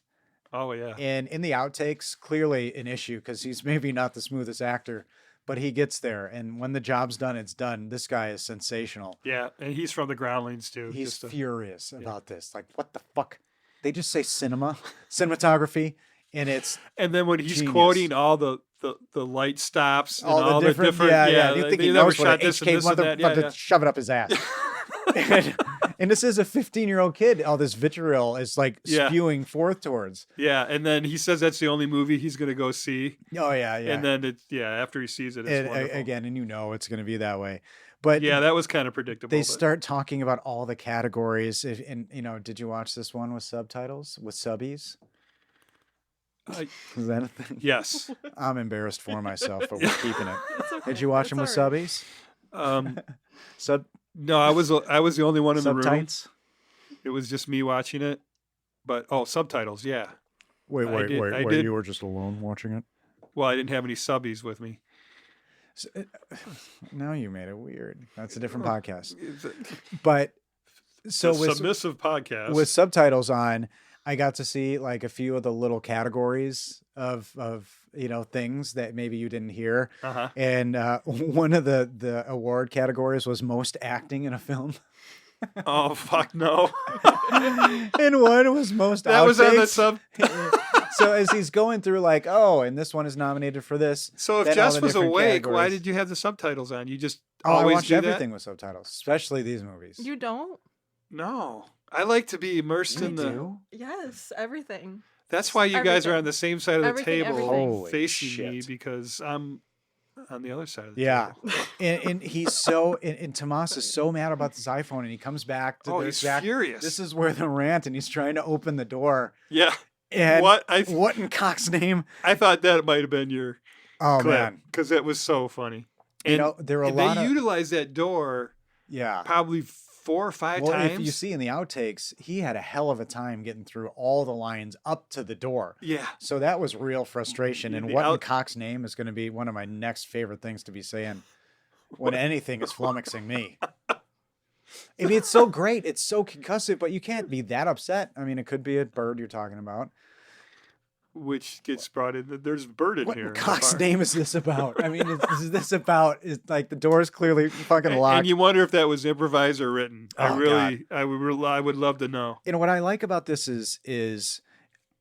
Oh yeah. And in the outtakes, clearly an issue because he's maybe not the smoothest actor, but he gets there. And when the job's done, it's done. This guy is sensational. Yeah, and he's from the Groundlings too. He's just a- furious about this. Like, what the fuck? They just say cinematography, and it's And then when he's Genius. quoting all the light stops and all the different yeah, You think they he never knows what shot an this and HK this and that. Yeah, motherfucker yeah. shove it up his ass. and this is a 15-year-old kid. All this vitriol is like Yeah. spewing forth towards. Yeah, and then he says that's the only movie he's gonna go see. Oh yeah, yeah. And then after he sees it, it's And, wonderful. again, and you know it's going to be that way. But Yeah, that was kind of predictable. they but- start talking about all the categories. And you know, did you watch this one with subtitles with subbies? I- Is that a thing? Yes. I'm embarrassed for myself, but we're keeping it. It's okay. Did you watch them with It's all right. subbies? Um, no, I was the only one in the room. Subtites? It was just me watching it. But subtitles, yeah. Wait, I did- You were just alone watching it? Well, I didn't have any subbies with me. So, now you made it weird. That's a different podcast. It's a, But so a with submissive podcast. with subtitles on, I got to see like a few of the little categories of you know things that maybe you didn't hear. uh-huh. And one of the award categories was most acting in a film, Oh fuck no! and one was most. That was on the outtakes. sub. So as he's going through, like, oh, and this one is nominated for this. So if then all Jess the was different awake, why categories. did you have the subtitles on? You just Oh, I always watch do that? everything with subtitles, especially these movies. You don't? No, I like to be immersed You in the. do? Yes, everything. That's why you guys are Everything. on the same side of the Everything, table, everything. Holy facing me shit. because I'm on the other side of the Yeah. table. And he's so and Tomas is so mad about this iPhone, and he comes back to Oh, the he's exact. furious. This is where the rant, and he's trying to open the door. Yeah. And What? what in cock's name? I thought that might have been your Oh clip man, because that was so funny. you know there are a and lot they of utilized that door yeah. probably 4 or 5 Well, times. if you see in the outtakes, he had a hell of a time getting through all the lines up to the door. yeah. So that was real frustration. Yeah, And the what in out- cock's name is going to be one of my next favorite things to be saying when anything is flummoxing me. I mean, it's so great. It's so concussive, but you can't be that upset. I mean, it could be a bird you're talking about. Which gets brought in. There's Bird in What here. in in the cock's bar. name is this about? I mean, is this about? Is like the door is clearly fucking locked. And you wonder if that was improvised or written. Oh, I would love to know. You know what I like about this is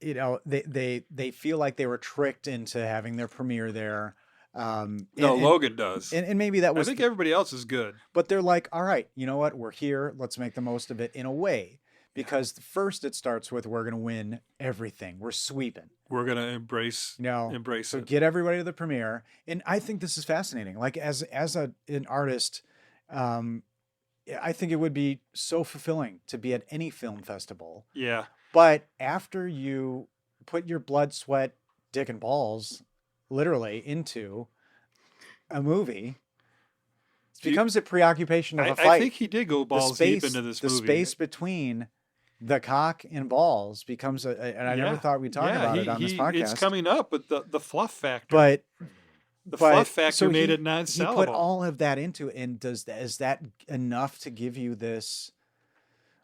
you know they feel like they were tricked into having their premiere there. No, and- Logan does. and maybe that I was think everybody else is good. but they're like, all right, you know what? We're here. Let's make the most of it in a way. Because first it starts with we're going to win everything. We're sweeping. We're gonna embrace You know, embrace so it. get everybody to the premiere. And I think this is fascinating. Like as an artist, I think it would be so fulfilling to be at any film festival. Yeah. But after you put your blood, sweat, dick, and balls literally into a movie, it Do you- becomes a preoccupation of a I fight. think he did go The balls deep into this the movie. space between the cock and balls becomes and I never Yeah. thought we'd talk about it on this podcast. It's coming up, but the fluff factor. but the but- fluff factor so made he- it non-sellable. He put all of that into it, and is that enough to give you this?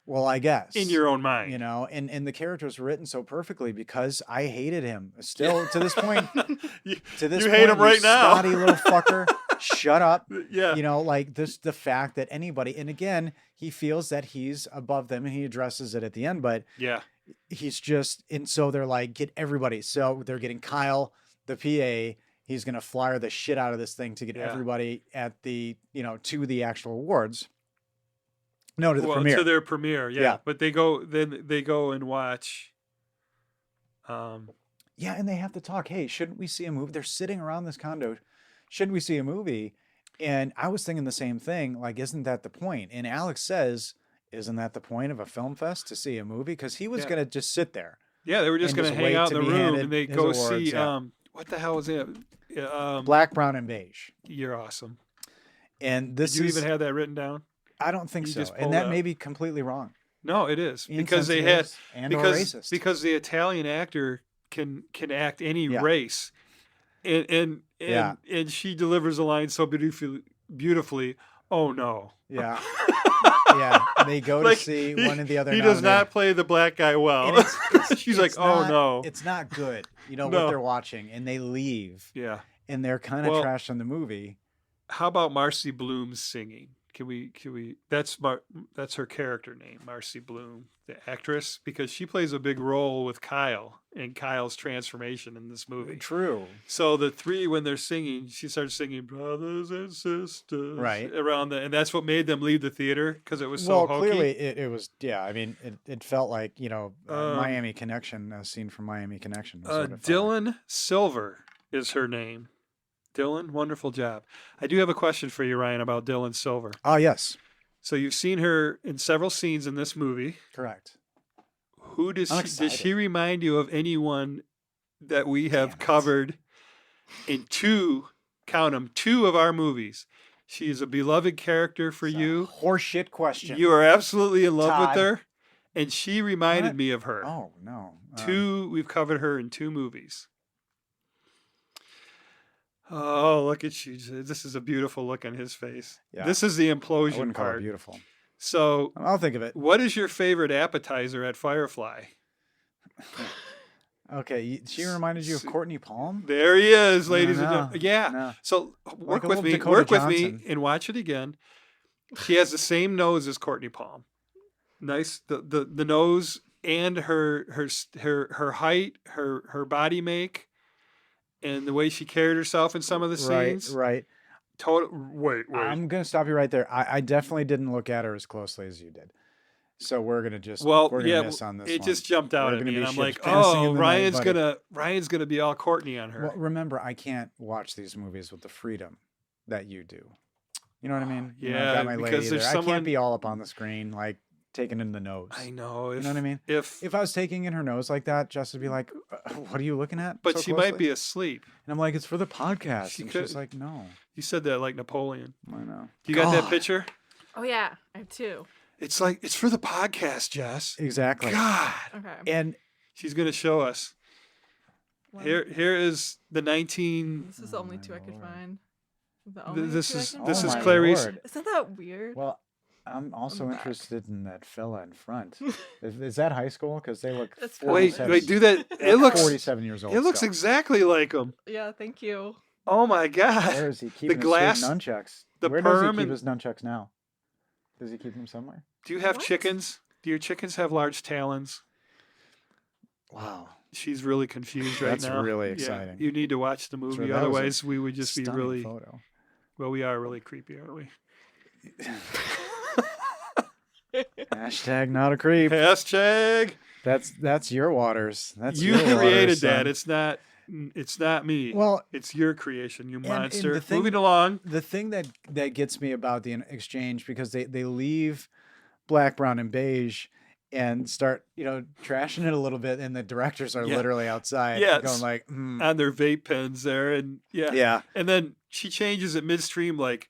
Well, I guess in your own mind. you know, and the characters were written so perfectly because I hated him still to this point. you, To this you point, hate him right now. snotty little fucker. Shut up. Yeah. You know, like the fact that anybody, and again, he feels that he's above them, and he addresses it at the end, but Yeah. he's just, and so they're like, get everybody. So they're getting Kyle, the PA. He's gonna flyer the shit out of this thing to get Yeah. everybody at the, you know, to the actual awards. No, to the Well, premiere. to their premiere, yeah. Yeah. But they go and watch. Yeah, and they have to talk. Hey, shouldn't we see a movie? They're sitting around this condo. Shouldn't we see a movie? And I was thinking the same thing. Like, isn't that the point? And Alex says, isn't that the point of a film fest to see a movie? Because he was Yeah. gonna just sit there. Yeah, they were just And going to just hang wait out to in the be room handed and they his go awards, see yeah. what the hell is it? Black, brown, and beige. You're awesome. And this Did you is, even have that written down? I don't think you so. just And pulled that up? may be completely wrong. No, it is because they had Insensitive and or racist. because the Italian actor can act any Yeah. race, and Yeah. and she delivers a line so beautifully. Oh no! Yeah. Yeah. They go to Like, see one of the other He does nominated- not play the black guy well. And She's it's like, oh not- no. It's not good. You know No. what they're watching, and they leave, Yeah. and they're kind of Well- trash on the movie. How about Marcy Bloom's singing? Can we? That's her character name, Marcy Bloom, the actress, because she plays a big role with Kyle and Kyle's transformation in this movie. True. So the three, when they're singing, she starts singing "Brothers and Sisters" Right. around and that's what made them leave the theater because it was so Well, hokey. clearly it was. Yeah, I mean, it felt like, you know, Um, Miami Connection, a scene from Miami Connection. was what it felt like. Dylan Silver is her name. Dylan, wonderful job. I do have a question for you, Ryan, about Dylan Silver. Oh yes, So you've seen her in several scenes in this movie. correct. Who does I'm she, does she excited. remind you of anyone that we have Damn it. covered in two of our movies? She is a beloved character for you. Horseshit question. You are absolutely in love Todd. with her, and she reminded What? me of her. Oh no. We've covered her in 2 movies. Oh, look at you. This is a beautiful look on his face. Yeah. This is the I implosion wouldn't call it part. beautiful. So, I'll think of it. what is your favorite appetizer at Firefly? Okay, she reminded you of Courtney Palm. There he is, ladies and No, gentlemen. Yeah. no. So work a with little me. Dakota Work with me Johnson. and watch it again. She has the same nose as Courtney Palm. Nice. The nose and her height, her body make, and the way she carried herself in some of the scenes. Right. Total. Wait. I'm gonna stop you right there. I definitely didn't look at her as closely as you did. So we're gonna just Well, we're gonna yeah, miss on this. it one. just jumped out We're at gonna me, be and I'm ships like, passing in oh, the night, buddy. Ryan's gonna be all Courtney on her. Well, remember, I can't watch these movies with the freedom that you do. You know what I mean? You know, I've Yeah, got my lady because there's there. I someone- can't be all up on the screen, like taking in the nose. I know. You know what I mean? If If I was taking in her nose like that, Jess would be like, "What are you looking at?" but so she might closely?" be asleep. And I'm like, "It's for the podcast." She And could- she's like, "No, You said that like Napoleon. I know." You got that God. picture? Oh yeah, I have 2. It's like it's for the podcast, Jess. Exactly. God, Okay. And she's gonna show us. One- Here is the 19. This is the Oh only my 2 I could Lord. find. The only This 2 I is can this Oh is my Clarice. Lord. Isn't that weird? Well, I'm also back. interested in that fella in front. Is that high school? Because they look That's Wait, 47 wait, do that. they're It looks 47 years old. it looks still. exactly like him. Yeah, thank you. Oh my God. Where is he keeping glass- his sweet nunchucks? the Where does he perm keep and- his nunchucks now? Does he keep them somewhere? Do you have What? chickens? Do your chickens have large talons? Wow. She's really confused right That's now. really Yeah, exciting. you need to watch the That's movie. right, that was a Otherwise, we would just be Stunning really photo. well. We are really creepy, aren't we? Hashtag not a creep. Hashtag. That's your waters. That's You your created waters, that. son. It's not me. Well, It's your creation, you and monster. the thing- Moving along. the thing that gets me about the exchange, because they leave black, brown, and beige and start trashing it a little bit, and the directors are Yeah. literally outside Yes. going like, "Hmm, On their vape pens there, and yeah, and then she changes it midstream, like,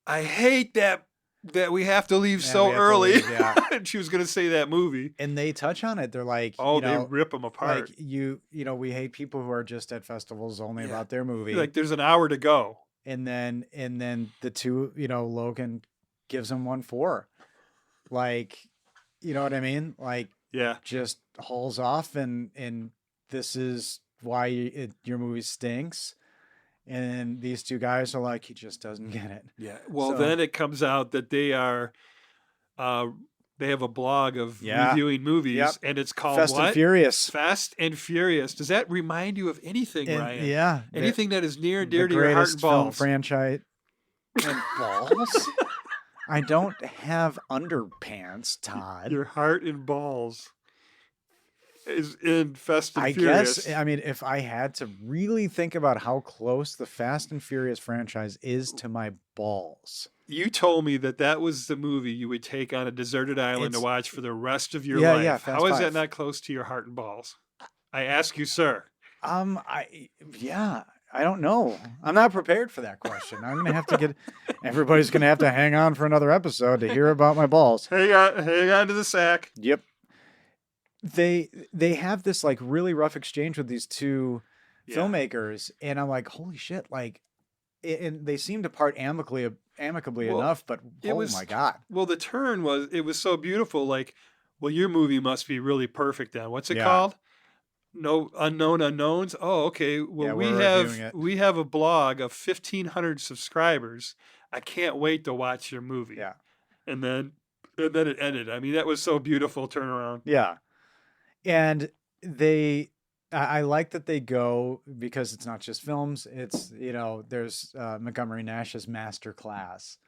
I hate that we have to leave Yeah, so we have to early. leave, yeah. And she was gonna say that movie. and they touch on it. They're like, Oh, you know, they rip them apart. like we hate people who are just at festivals only Yeah. about their movie, Like there's an hour to go. and then the two, Logan gives them 1-4, like, you know what I mean, like. Yeah. Just hauls off, and this is why your movie stinks. And these two guys are like, he just doesn't get it. Yeah. Well, So- then it comes out that they are, they have a blog of Yeah. reviewing movies, Yep. and it's called Fast what? and Furious. Fast and Furious. Does that remind you of anything, And, Ryan? yeah, Anything that is near and the dear to your heart greatest and film balls? franchise. And balls. I don't have underpants, Todd. Your heart and balls is in Fast and I Furious. guess. I mean, if I had to really think about how close the Fast and Furious franchise is to my balls. You told me that was the movie you would take on a deserted island to It's- watch for the rest of your Yeah, life. yeah, Fast How is Five. that not close to your heart and balls? I ask you, sir. I don't know. I'm not prepared for that question. I'm gonna have to get. Everybody's gonna have to hang on for another episode to hear about my balls. Hang on to the sack. Yep. They have this like really rough exchange with these two Yeah. filmmakers, and I'm like, holy shit! Like, and they seem to part amicably Well, enough, but it oh was- my god, Well, the turn was so beautiful. Like, well, your movie must be really perfect then. What's it Yeah. called? No Unknown Unknowns. Oh, okay. Well, Yeah, we we're reviewing it. have a blog of 1,500 subscribers. I can't wait to watch your movie. yeah, And then it ended. I mean, that was so beautiful turnaround. yeah, and I like that they go, because it's not just films. It's there's Montgomery Nash's Master Class.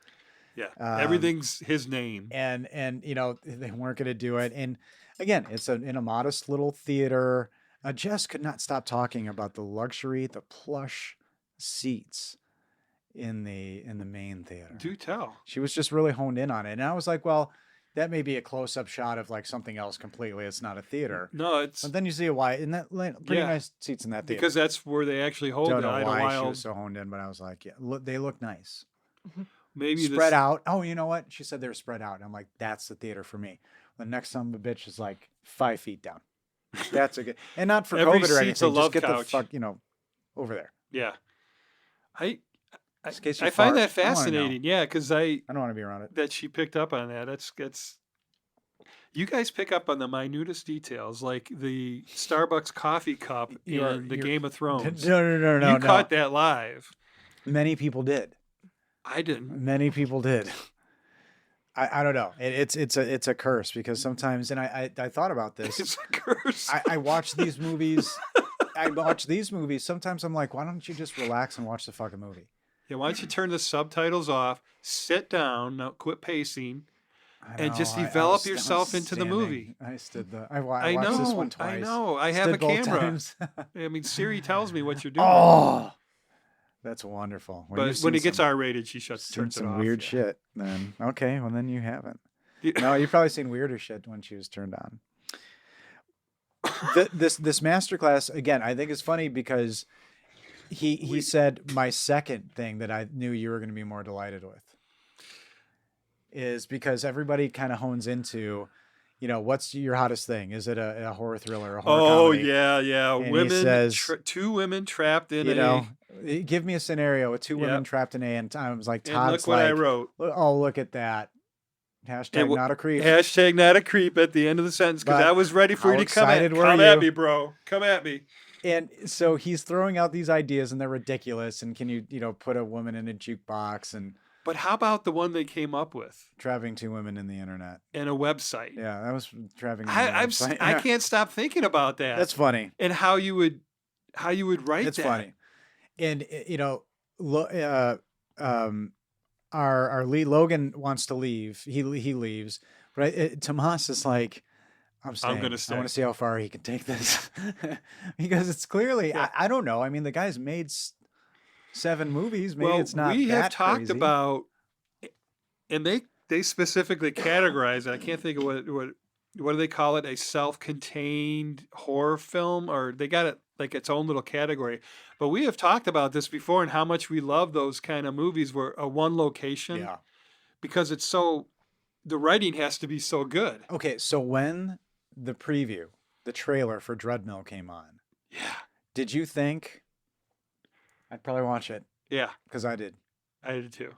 Yeah, Um, everything's his name. and they weren't going to do it, and again, it's in a modest little theater. Jess could not stop talking about the luxury, the plush seats in the main theater. Do tell. She was just really honed in on it, and I was like, well, that may be a close-up shot of like something else completely. It's not a theater, No, it's but then you see a wide, and that pretty Yeah. nice seats in that theater. because that's where they actually hold Don't the know why she Idlewild. was so honed in, but I was like, yeah, they look nice. Maybe Spread this, out. Oh, you know what? She said they were spread out. And I'm like, that's the theater for me. The next son of a bitch is like 5 feet down. That's a good, and not for Every COVID or seat's a anything. love Just get couch. the fuck, over there. Yeah, I Just in case you I find fart. that I wanna know. fascinating. Yeah, because I don't want to be around it. that she picked up on that. That's you guys pick up on the minutest details, like the Starbucks coffee cup You're- in the you're- Game of Thrones. No. You caught that live. Many people did. I didn't. Many people did. I don't know. It's a curse, because sometimes, and I thought about this. It's a curse. I watch these movies. Sometimes I'm like, why don't you just relax and watch the fucking movie? Yeah, why don't you turn the subtitles off, sit down, now quit pacing, and just know, develop was yourself into the standing. movie. I I watched this know, one twice. I know. I have Stood a both camera. times. I mean, Siri tells me what you're doing. Oh, that's wonderful. Well, but you've when seen it gets some- R-rated, she seen turns it some off. weird yeah. shit. Then okay, well then you haven't. Yeah. No, you've probably seen weirder shit when she was turned on. This masterclass again, I think is funny because he said my second thing that I knew you were going to be more delighted with is because everybody kind of hones into, what's your hottest thing? Is it a horror thriller, a horror Oh comedy? yeah. And he Women, says, two women trapped in give me a scenario with two women Yep. trapped in and I was like, and Todd's look what I like, wrote. oh, look at that. Hashtag And not a creep. Hashtag not a creep at the end of the sentence because But I was ready for how you to come excited were at you? me, bro. Come at me. And so he's throwing out these ideas and they're ridiculous. And can you, put a woman in a jukebox and But how about the one they came up with trapping two women in the internet? and a website? Yeah, that was trapping. I can't stop thinking about that. That's funny. and how you would write It's that. funny. And our lead Logan wants to leave. He leaves, but Tomas is like, I'm staying. gonna stay. I want to see how far he can take this because it's clearly Yeah. I don't know. I mean, the guy's made 7 movies. Maybe Well, it's not. we have that talked crazy. about, and they specifically categorize it. I can't think of what do they call it? A self-contained horror film, or they got it like its own little category. But we have talked about this before and how much we love those kind of movies where a one location, Yeah. because it's the writing has to be so good. Okay, so when the trailer for Dreadmill came on, Yeah, did you think I'd probably watch it? yeah, Because I did, I did too.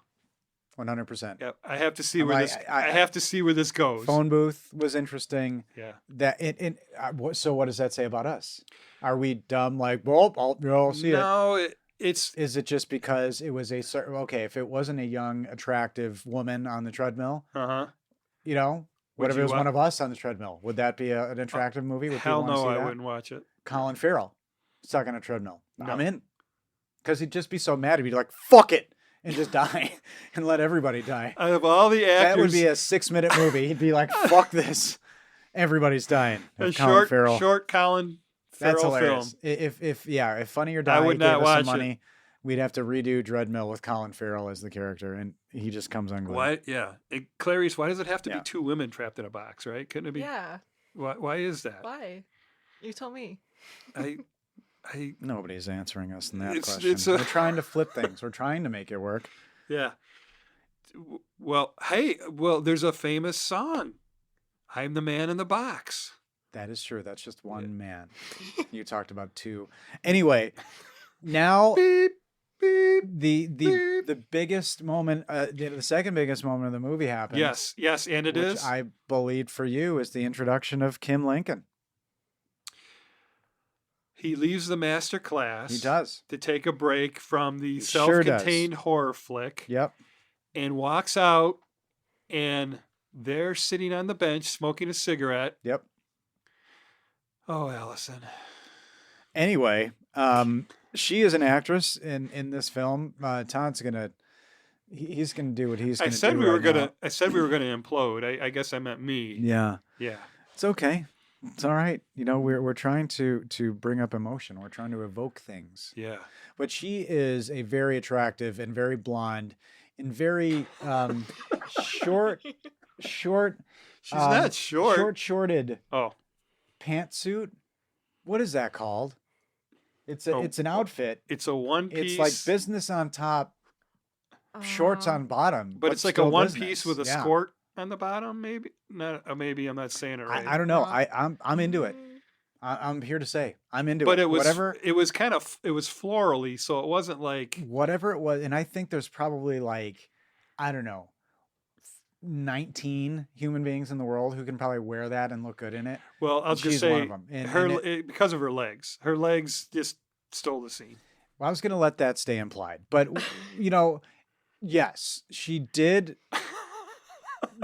100%. Yep, I have to see I'm where like, this. I- I have to see where this goes. Phone booth was interesting. Yeah. So what does that say about us? Are we dumb? Like, well, I'll see it. No, it's Is it just because it was a certain? Okay, if it wasn't a young, attractive woman on the treadmill, what Would if it you was wa- one of us on the treadmill? Would that be an attractive movie? Would hell people no, want to I see that? wouldn't watch it. Colin Farrell stuck on a treadmill. No. I'm in. Because he'd just be so mad. He'd be like, fuck it. And just die and let everybody die. Out of all the actors, That would be a 6-minute movie. He'd be like, fuck this. Everybody's dying. a If Colin Farrell. short Colin That's Farrell hilarious. film. If Funny or Die would gave not us watch some it. money, we'd have to redo Dreadmill with Colin Farrell as the character, and he just comes unglued. Why? Yeah, Clarice. Why does it have to Yeah. be two women trapped in a box? Right? Couldn't it be? Yeah. Why is that? Why? You tell me. I Nobody's answering us in that It's- question. it's a- We're trying to flip things. We're trying to make it work. yeah. Well, there's a famous song. I'm the man in the box. That is true. That's just one man. You talked about 2. Anyway, now Beep beep. the biggest moment, the second biggest moment of the movie happened. Yes, and it which is. I believe for you is the introduction of Kim Lincoln. He leaves the master class. He does. to take a break from the He sure does. self-contained horror flick. Yep. And walks out, and they're sitting on the bench smoking a cigarette. Yep. Oh, Allison. Anyway, she is an actress in this film. Todd's gonna he's gonna do what he's I gonna said do. we were right gonna. now. I said we were gonna implode. I guess I meant me. Yeah, Yeah. it's okay. It's all right. We're trying to bring up emotion. We're trying to evoke things. Yeah. But she is a very attractive and very blonde and very short. She's not short. Shorted Oh, pantsuit. What is that called? It's Oh, an outfit. it's a one piece. It's like business on top, shorts on bottom. but it's like a still one business. piece with a Yeah. skirt on the bottom. Maybe not. Maybe I'm not saying it right. I don't know. Uh, I'm into it. I'm here to say I'm into But it. it was whatever It was kind of. It was florally, so it wasn't like. whatever it was, and I think there's probably like I don't know, 19 human beings in the world who can probably wear that and look good in it. Well, I'll And just she's say one of them. And her it- because of her legs. Her legs just stole the scene. Well, I was going to let that stay implied, but yes, she did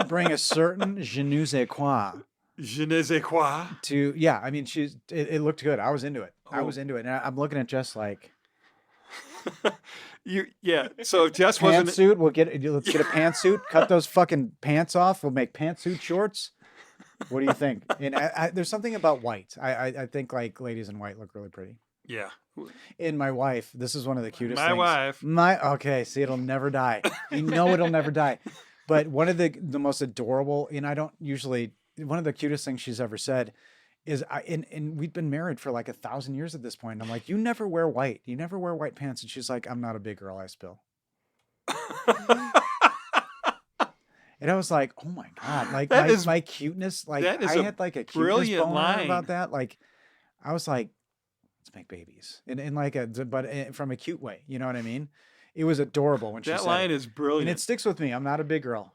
bring a certain je ne sais quoi Je ne sais quoi. to. Yeah, I mean, it looked good. I was into it. I Oh. was into it, and I'm looking at Jess like, So if Jess wasn't Pantsuit. Let's get a pantsuit. Cut those fucking pants off. We'll make pantsuit shorts. What do you think? And there's something about white. I think like ladies in white look really pretty. yeah. And my wife, this is one of the cutest My things. wife. Okay, see, it'll never die. You know it'll never die. But one of the most adorable, and I don't usually, one of the cutest things she's ever said is, and we'd been married for like 1,000 years at this point. And I'm like, you never wear white. You never wear white pants. And she's like, I'm not a big girl, I spill. And I was like, oh my God, like my cuteness, like that is I a had like a cuteness brilliant boner line. about that. Like I was like, let's make babies in like but from a cute way. You know what I mean? It was adorable when she That said line it. is brilliant. And it sticks with me. I'm not a big girl.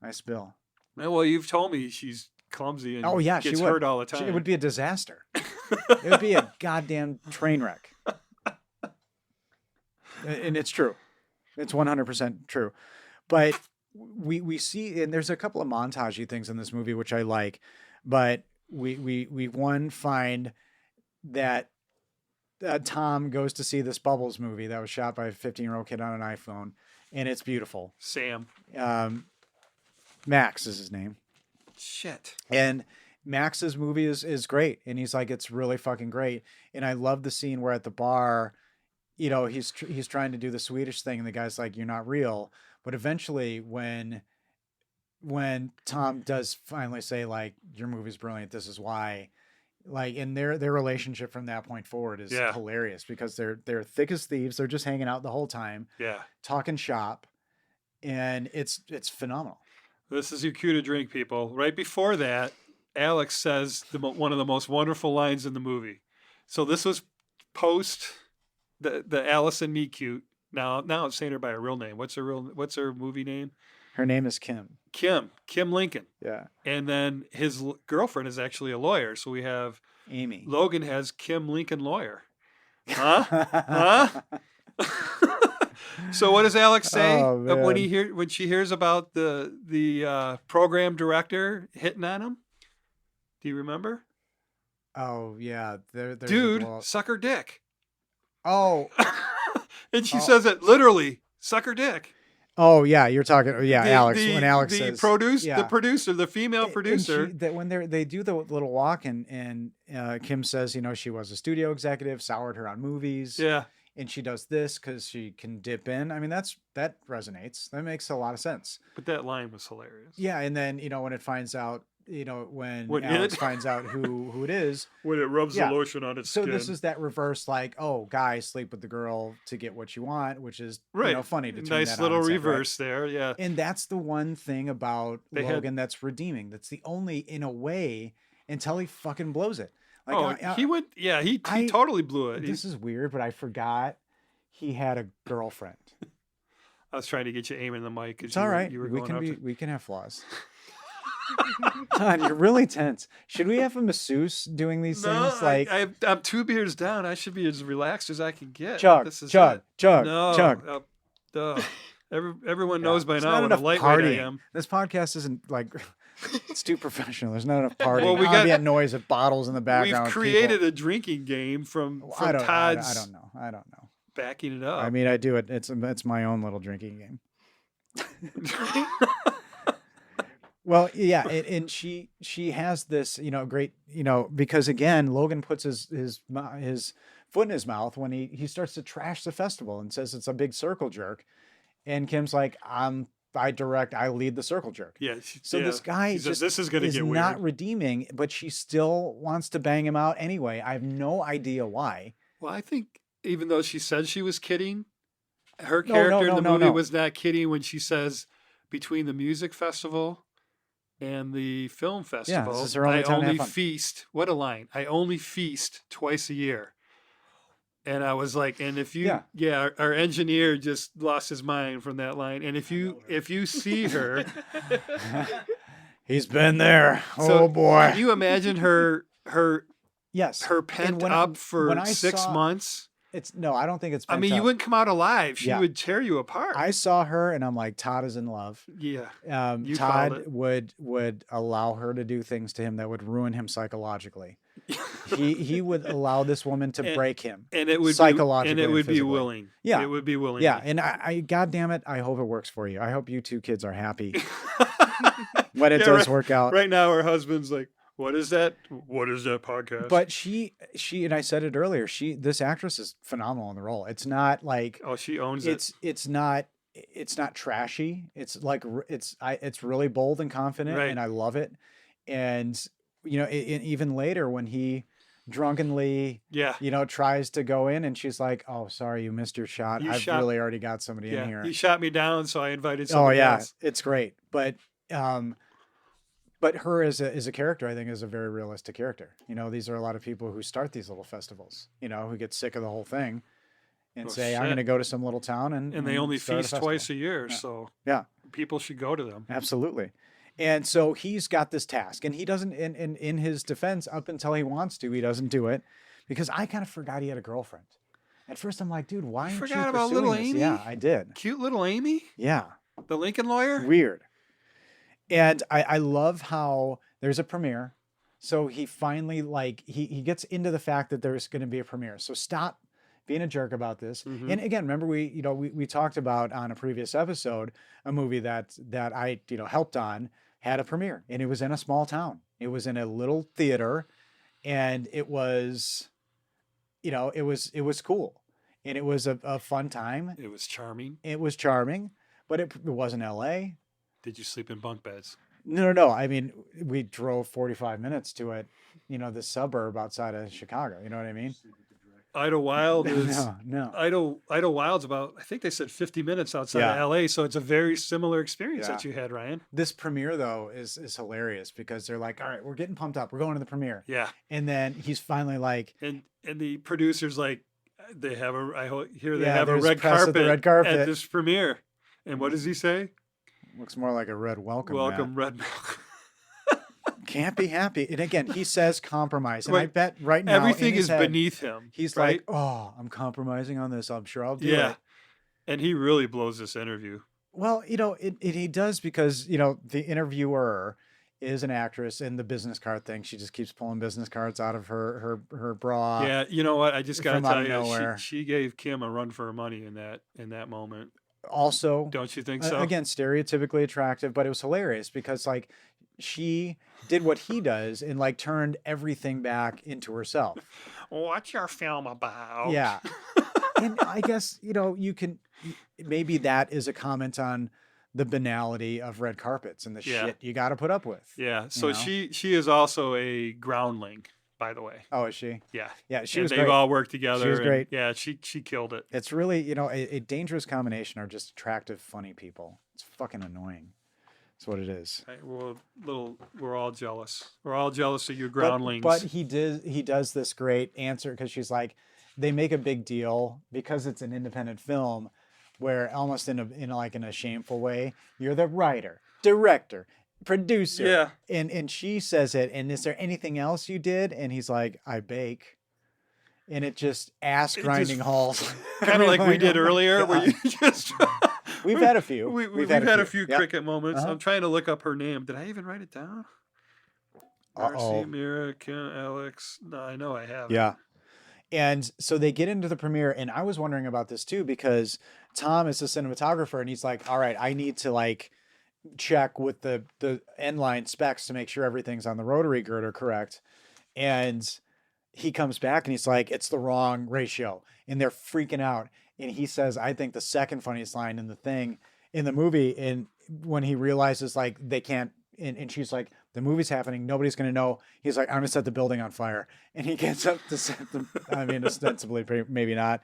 I spill. Well, you've told me she's clumsy and Oh yeah, gets she would. hurt all the time. It would be a disaster. It would be a goddamn train wreck. And it's true. It's 100% true. But we see, and there's a couple of montagey things in this movie which I like, but we find that Tom goes to see this Bubbles movie that was shot by a 15-year-old kid on an iPhone, and it's beautiful. Sam. Max is his name. Shit. And Max's movie is great. And he's like, it's really fucking great. And I love the scene where at the bar, you know, he's trying to do the Swedish thing. And the guy's like, you're not real. But eventually when Tom does finally say like, your movie's brilliant, this is why, like, and their relationship from that point forward is hilarious because they're thick as thieves. They're just hanging out the whole time, talking shop. And it's phenomenal. This is your cue to drink, people. Right before that, Alex says one of the most wonderful lines in the movie. So this was post the Allison meet cute. Now I'm saying her by her real name. What's her movie name? Her name is Kim. Kim Lincoln. Yeah. And then his girlfriend is actually a lawyer. So we have Amy. Logan has Kim Lincoln lawyer. Huh? So what does Alex say when she hears about the program director hitting on him? Do you remember? Oh yeah, there's dude, suck her dick. Oh, and she says it literally, suck her dick. Oh yeah, you're talking. Yeah, Alex. When Alex says the female producer, that when they do the little walk and Kim says, you know, she was a studio executive, soured her on movies. Yeah. And she does this because she can dip in. I mean, that resonates. That makes a lot of sense. But that line was hilarious. Yeah, and then you know when it finds out, you know when Alex finds out who it is, when it rubs the lotion on its skin. So this is that reverse, like, oh, guys sleep with the girl to get what you want, which is you know funny to turn nice that little on reverse there, yeah. And that's the one thing about Logan that's redeeming. That's the only, in a way, until he fucking blows it. Like, he totally blew it. This is weird, but I forgot he had a girlfriend. I was trying to get you aiming the mic. It's all right. We can have flaws. Todd, you're really tense. Should we have a masseuse doing these things? Like I'm 2 beers down. I should be as relaxed as I can get. Chug. Everyone knows by now what a lightweight I am. This podcast isn't like it's too professional. There's not enough partying. Well, we got ambient noise of bottles in the background. We've created a drinking game from Todd's. I don't know. Backing it up. I mean, I do it. It's my own little drinking game. Well, yeah, and she has this, you know, great, you know, because again, Logan puts his foot in his mouth when he starts to trash the festival and says it's a big circle jerk, and Kim's like, I lead the circle jerk. Yeah. This guy this is going to get weird. Not redeeming, but she still wants to bang him out anyway. I have no idea why. Well, I think even though she said she was kidding, her character in the movie was not kidding when she says between the music festival and the film festival, this is her only time to have fun. Feast. What a line. I only feast twice a year. And I was like, and if you, our engineer just lost his mind from that line. And if you see her, he's been there. So oh boy. Can you imagine her pent up for 6 months? I don't think it's pent you up. wouldn't come out alive. She would tear you apart. I saw her and I'm like, Todd is in love. Yeah. Todd would allow her to do things to him that would ruin him psychologically. He would allow this woman to And- break him. and it would Psychologically and it and would be physically. willing. Yeah. It would be willing. Yeah, and I God damn it, I hope it works for you. I hope you two kids are happy when it Yeah, does right- work out. Right now, her husband's like, "What is that? What is that podcast?" But she and I said it earlier. This actress is phenomenal in the role. It's not like oh, she owns it. it's not trashy. It's like it's really bold and confident, Right. and I love it. And even later when he drunkenly Yeah, tries to go in, and she's like, "Oh, sorry, you missed your shot. You I've shot- really already got somebody in yeah. here." He shot me down, so I invited Oh somebody yeah, else. it's great. But her as a character, I think, is a very realistic character. These are a lot of people who start these little festivals. Who get sick of the whole thing and Oh, say, "I'm shit. going to go to some little town And they only start a feast twice festival." a year, Yeah. so Yeah. people should go to them. Absolutely. And so he's got this task, and he doesn't. In his defense, up until he wants to, he doesn't do it because I kind of forgot he had a girlfriend. At first, I'm like, dude, why aren't you forgot about pursuing little this? Amy? Yeah, I did. Cute little Amy, Yeah. the Lincoln lawyer. Weird. And I love how there's a premiere. So he finally he gets into the fact that there's going to be a premiere. So stop being a jerk about this. Mhm. And again, remember we talked about on a previous episode a movie that I helped on had a premiere, and it was in a small town. It was in a little theater, and it was it was cool, and it was a fun time. It was charming. It was charming, but it wasn't LA. Did you sleep in bunk beds? No. I mean, we drove 45 minutes to it, the suburb outside of Chicago. You know what I mean? Ida Wild is No. Ida Wild's about, I think they said 50 minutes outside Yeah. of LA, so it's a very similar experience Yeah. that you had, Ryan. This premiere though is hilarious because they're like, "All right, we're getting pumped up. We're going to the premiere." Yeah, And then he's finally like, and the producers like they have a they Yeah, have a there's red press at the carpet, red carpet. at this premiere. And what does he say? looks more like a red welcome. Welcome, mat. Red Milk. Can't be happy. And again, he says compromise. And I Right. bet right now Everything in his is head, beneath him. He's right? like, "Oh, I'm compromising on this. I'm sure I'll do yeah, it." and he really blows this interview. Well, he does because, the interviewer is an actress, and the business card thing, she just keeps pulling business cards out of her bra. Yeah, you know what? I just got to from out tell of you, nowhere. she gave Kim a run for her money in that moment. Also, Don't you think so? again, stereotypically attractive, but it was hilarious because she did what he does and turned everything back into herself. What's your film about? Yeah. And I guess, you can, maybe that is a comment on the banality of red carpets and the Yeah. shit you got to put up with. Yeah. So know? she is also a groundling, by the way. Oh, is she? Yeah. Yeah, she And was they've great. all worked together. was and great. Yeah, she killed it. It's really, a dangerous combination are just attractive, funny people. It's fucking annoying. That's what it is. Right, we're all jealous. We're all jealous of your But- groundlings. But he does this great answer because she's like, they make a big deal because it's an independent film where almost in a shameful way, you're the writer, director, producer. Yeah. And she says it, and is there anything else you did? And he's like, I bake. And it just ass grinding hauls. Kind of like we did earlier, where Yeah. you just We've had a few. We've had a few Yep. cricket moments. Uh-huh. I'm trying to look up her name. Did I even write it down? Darcy, Uh-oh. Mira, Kim, Alex. No, I know I have. Yeah. And so they get into the premiere, and I was wondering about this too because Tom is the cinematographer, and he's like, "All right, I need to check with the end line specs to make sure everything's on the rotary girder correct." And he comes back and he's like, "It's the wrong ratio," and they're freaking out. And he says, "I think the second funniest line in the movie, and when he realizes they can't." And she's like, "The movie's happening. Nobody's going to know." He's like, "I'm going to set the building on fire." And he gets up to set them. I mean, ostensibly, maybe not,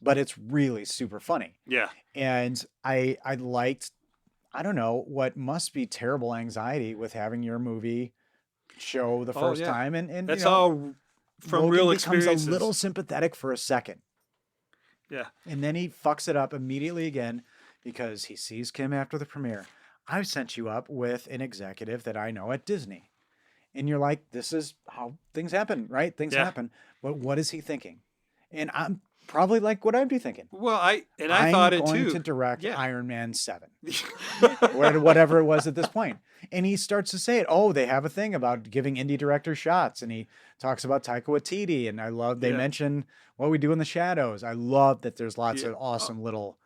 but it's really super funny. Yeah. And I liked, I don't know, what must be terrible anxiety with having your movie show the Oh, first yeah. time. And That's all from Logan real becomes experiences. a little sympathetic for a second. Yeah. And then he fucks it up immediately again because he sees Kim after the premiere. "I've sent you up with an executive that I know at Disney." And you're like, this is how things happen, right? Things Yeah. happen. But what is he thinking? And Probably like what I'd be thinking. Well, I I'm thought it going too. to direct Yeah. Iron Man 7. Whatever it was at this point. And he starts to say it. Oh, they have a thing about giving indie directors shots. And he talks about Taika Waititi. And I love, they Yeah. mention what we do in the shadows. I love that there's lots Yeah. of awesome little.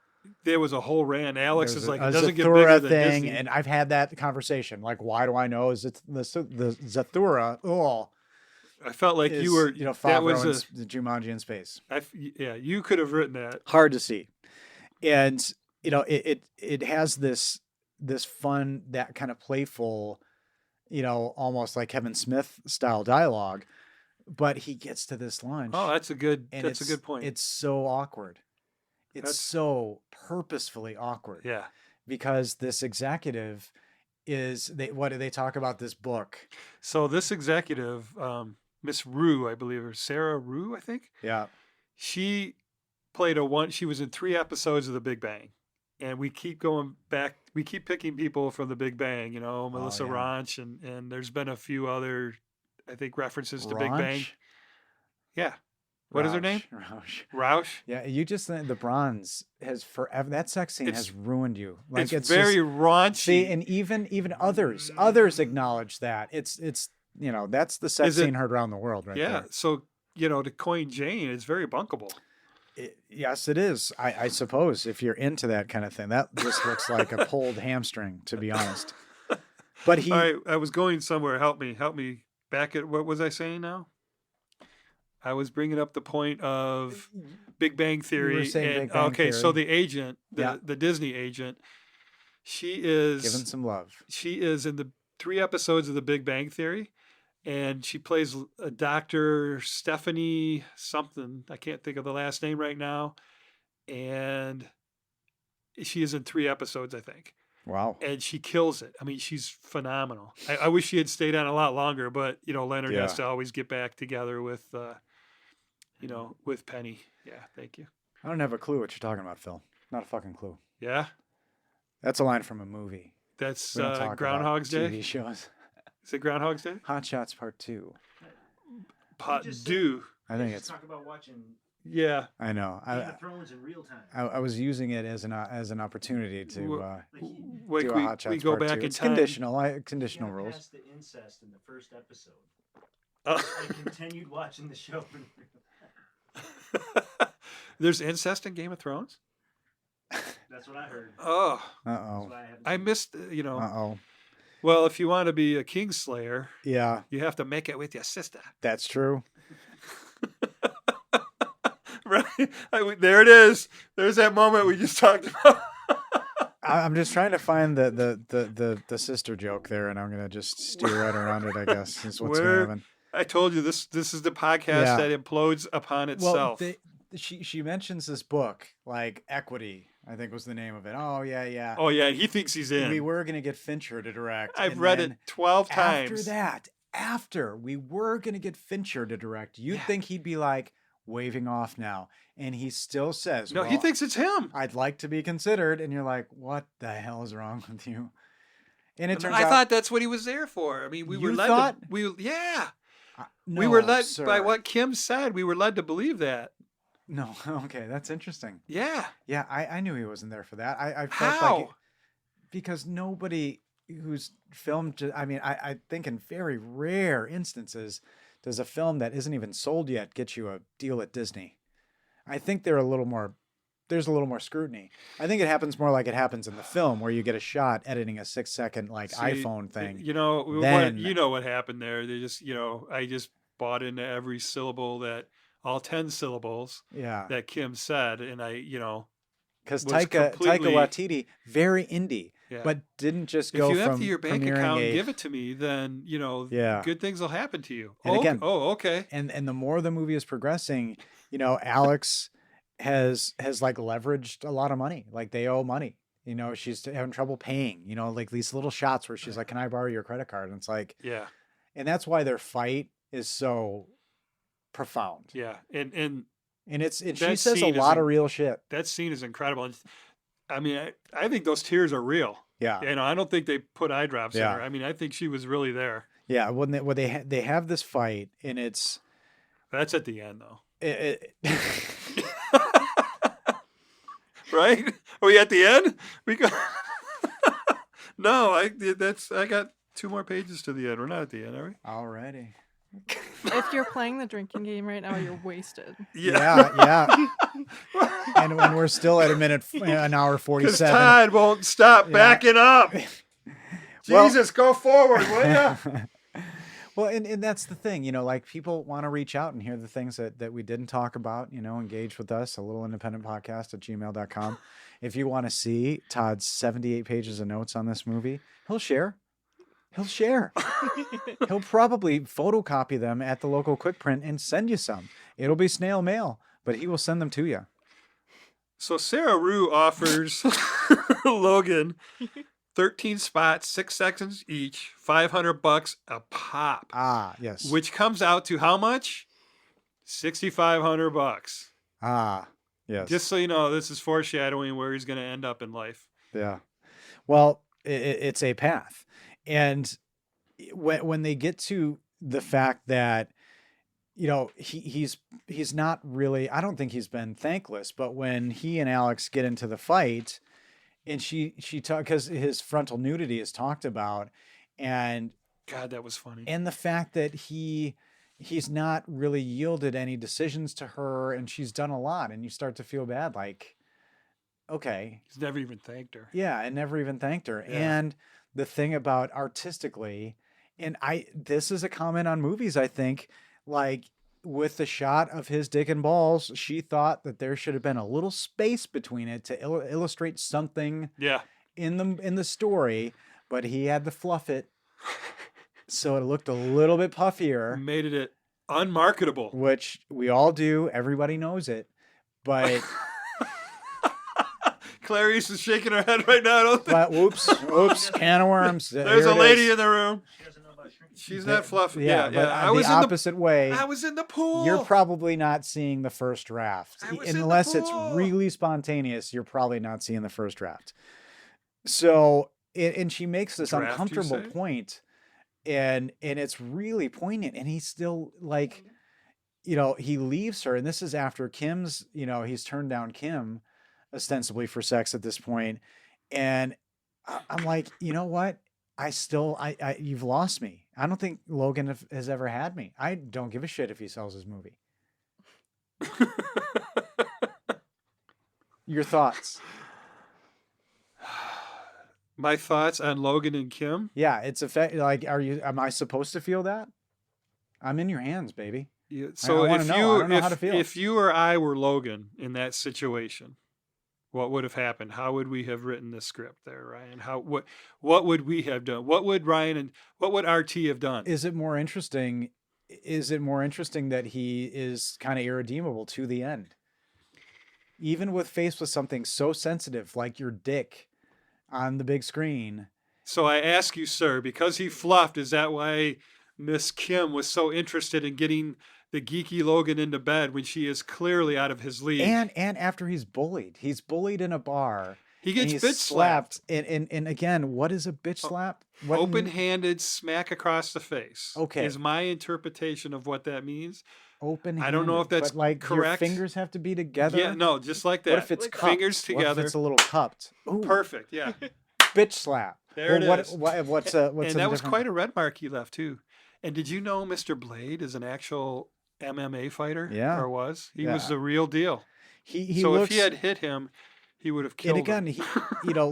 There was a whole rant. Alex There's is like, a it doesn't get Zathura bigger than thing. Disney. And I've had that conversation. Like, why do I know? Is it the Zathura? Oh, I felt like is, you were, that that was was the Jumanji in space. yeah, you could have written that. Hard to see. And, it has this fun, that kind of playful, almost like Kevin Smith style dialogue, but he gets to this lunch. Oh, that's a good and point. It's so awkward. It's That's- so purposefully awkward Yeah. because this executive what do they talk about this book? So this executive, Miss Rue, I believe, or Sarah Rue, I think, Yeah. she she was in 3 episodes of The Big Bang. And we keep going back. We keep picking people from The Big Bang, Melissa yeah. Ranch, and there's been a few other, I think, references to Big Bang. Ranch? Yeah. What is her name? Roush. Roush. Yeah, you just think the bronze has forever. That sex scene It's- has ruined you. Like it's very just, raunchy. see, and even others acknowledge that it's that's the sex Is it- scene heard around the world, right yeah. there. So to coin Jane, it's very bunkable. Yes, it is. I suppose if you're into that kind of thing, that just looks like a pulled hamstring, to be honest. But he, All right, I was going somewhere. Help me back at what was I saying now? I was bringing up the point of Big Bang Theory. saying Big Bang okay, so Theory. the agent, Yeah. the Disney agent, she is given some love. she is in the 3 episodes of The Big Bang Theory, and she plays a Dr. Stephanie something. I can't think of the last name right now. And she is in 3 episodes, I think. Wow. And she kills it. I mean, she's phenomenal. I wish she had stayed on a lot longer, but Leonard has Yeah. to always get back together with, with Penny. Yeah, thank you. I don't have a clue what you're talking about, Phil. Not a fucking clue. Yeah, That's a line from a movie. that's We don't talk about Groundhog's Day. TV shows. Is it Groundhog's Day? Hot Shots Part 2. Pot just do. I think Just it's. talk about watching Yeah. I know. Game of Thrones in real time. I was using it as an opportunity to Like Wait, do a we, Hot Shots we go Part back 2. in It's time. conditional. he Conditional got rules. past the incest in the first episode. Uh, I continued watching the show. There's incest in Game of Thrones? That's what I heard. Oh, That's Uh-oh. why I haven't I seen it. missed, Uh-oh. well, if you want to be a Kingslayer, Yeah, you have to make it with your sister. that's true. Right? There it is. There's that moment we just talked about. I'm just trying to find the sister joke there, and I'm gonna just steer right around it. I guess is what's Where- gonna happen. I told you this is the podcast Yeah. that implodes upon itself. Well, she mentions this book, like Equity, I think was the name of it. Oh yeah. Oh yeah, he thinks he's in. We were gonna get Fincher to direct. I've and read then it 12 After times. that, after we were gonna get Fincher to direct, you'd Yeah. think he'd be like waving off now, and he still says, No, he "Well, thinks it's him. I'd like to be considered," and you're like, "What the hell is wrong with you?" And it turns I out thought that's what he was there for. I mean, we were You led thought? yeah. no, We were led by sir. what Kim said. We were led to believe that. No, okay, that's interesting. Yeah. Yeah, I knew he wasn't there for that. I felt How? like because nobody who's filmed. I mean, I think in very rare instances does a film that isn't even sold yet get you a deal at Disney. I think there's a little more scrutiny. I think it happens more like it happens in the film, where you get a shot editing a 6-second See, iPhone thing. You know, Then- what happened there. They just, I just bought into every syllable all 10 syllables Yeah, that Kim said. And because was Taika completely- Waititi, very indie, yeah. but didn't just if go you from empty your bank premiering account a- and give it to me, then, Yeah. good things will happen to you. And again- okay. and the more the movie is progressing, Alex has like leveraged a lot of money. Like they owe money. She's having trouble paying. Like these little shots where she's like, "Can I borrow your credit card?" And it's like, Yeah. and that's why their fight is so profound. Yeah. And And she That says a scene is lot in- of real shit. that scene is incredible. And I mean, I think those tears are real. Yeah, I don't think they put eye drops Yeah. in her. I mean, I think she was really there. yeah. When they have this fight, and it's That's at the end, though. it, Right? Are we at the end? We go. No, I got 2 more pages to the end. We're not at the end, are we? Alrighty. If you're playing the drinking game right now, you're wasted. Yeah. And when we're still at an hour Because 47. Todd won't stop Yeah. backing up. Well- Jesus, go forward, will ya? Well, and that's the thing, like people want to reach out and hear the things that we didn't talk about, engage with us, a little independent podcast at gmail.com. If you want to see Todd's 78 pages of notes on this movie, he'll share. He'll probably photocopy them at the local quick print and send you some. It'll be snail mail, but he will send them to you. So Sarah Rue offers Logan 13 spots, 6 seconds each, $500 a pop. Ah, yes. Which comes out to how much? $6,500. Ah, yes. Just so you know, this is foreshadowing where he's going to end up in life. Yeah. Well, it's a path. And when they get to the fact that, he's not really, I don't think he's been thankless, but when he and Alex get into the fight and she because his frontal nudity is talked about, and God, that was funny. the fact that he's not really yielded any decisions to her, and she's done a lot, and you start to feel bad. Like, okay. He's never even thanked her. Yeah. And never even thanked her. Yeah. And the thing about artistically, and this is a comment on movies, I think, like with the shot of his dick and balls, she thought that there should have been a little space between it to illustrate something Yeah. in the story, but he had to fluff it so it looked a little bit puffier, Made it unmarketable. which we all do. Everybody knows it, but Clarice is shaking her head right now. I don't think. but oops, can of worms. There's Here a it lady is. in the room. She doesn't know about shrinking. She's not fluffy. Yeah, Yeah, but I was the in the opposite way. I was in the pool. You're probably not seeing the first draft. I was in the Unless it's pool. really spontaneous, you're probably not seeing the first draft. So, and she makes this Draft, you uncomfortable say? point, and it's really poignant, and he's still like, he leaves her, and this is after Kim's, he's turned down Kim ostensibly for sex at this point, and I'm like, you know what? You've lost me. I don't think Logan has ever had me. I don't give a shit if he sells his movie. Your thoughts? My thoughts on Logan and Kim. Yeah, it's am I supposed to feel that? I'm in your hands, baby. Yeah, I so wanna if know. I you don't know how to feel. if you or I were Logan in that situation, what would have happened? How would we have written this script there, Ryan? What would we have done? What would Ryan and what would RT have done? Is it more interesting? Is it more interesting that he is kind of irredeemable to the end? Even faced with something so sensitive like your dick on the big screen. So I ask you, sir, because he fluffed, is that why Miss Kim was so interested in getting the geeky Logan into bed when she is clearly out of his league? And after he's bullied in a bar. He gets and bitch he's slapped. And again, what is a bitch slap? What Open-handed smack across the face. Okay. Is my interpretation of what that means. open? I don't know if that's but like correct. Your fingers have to be together. Yeah, no, just like that. What if it's Like cupped? fingers What together? if it's a little cupped? Ooh, Perfect. Yeah. bitch slap. There it is. What's And a that was different- quite a red mark he left too. And did you know Mr. Blade is an actual MMA fighter? Yeah. Or was? He was Yeah. the real deal. He So looks, if he had hit him, he would have killed and again, him.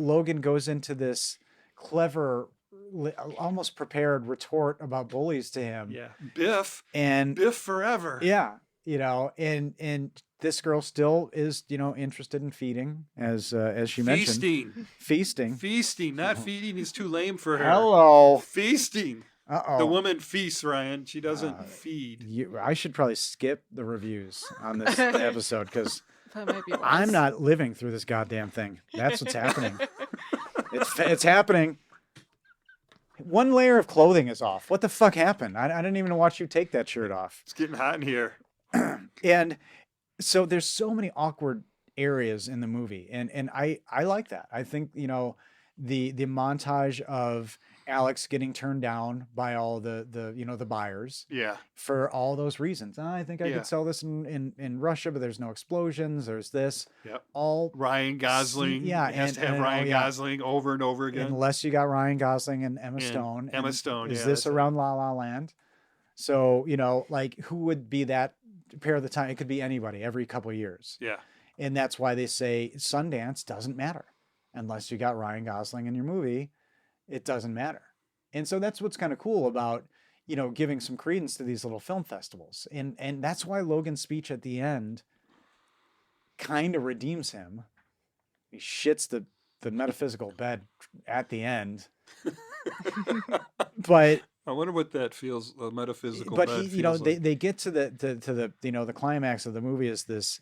Logan goes into this clever, almost prepared retort about bullies to him. Yeah. Biff. And Biff forever. yeah, and this girl still is, interested in feeding, as she mentioned. Feasting. Feasting. Feasting. Not feeding is too lame for her. Hello. Feasting. Uh-oh. The woman feasts, Ryan. She doesn't feed. I should probably skip the reviews on this episode because That might be wise. I'm not living through this goddamn thing. That's what's happening. It's happening. One layer of clothing is off. What the fuck happened? I didn't even watch you take that shirt off. It's getting hot in here. And so there's so many awkward areas in the movie, and I like that. I think the montage of Alex getting turned down by all the the buyers Yeah. for all those reasons. I think I Yeah. could sell this in Russia, but there's no explosions. There's this. Yep. All Ryan Gosling. yeah, It has and- to have and- oh, Ryan yeah. Gosling over and over again. unless you got Ryan Gosling and Emma And Stone. Emma And Stone, Is yeah, this that's it. around La La Land? So, like who would be that pair of the time? It could be anybody every couple of years. Yeah. And that's why they say Sundance doesn't matter. Unless you got Ryan Gosling in your movie, it doesn't matter. And so that's what's kind of cool about, giving some credence to these little film festivals. And that's why Logan's speech at the end kind of redeems him. He shits the metaphysical bed at the end. But I wonder what that feels. The metaphysical. but bed he, feels like. they get to the the climax of the movie is this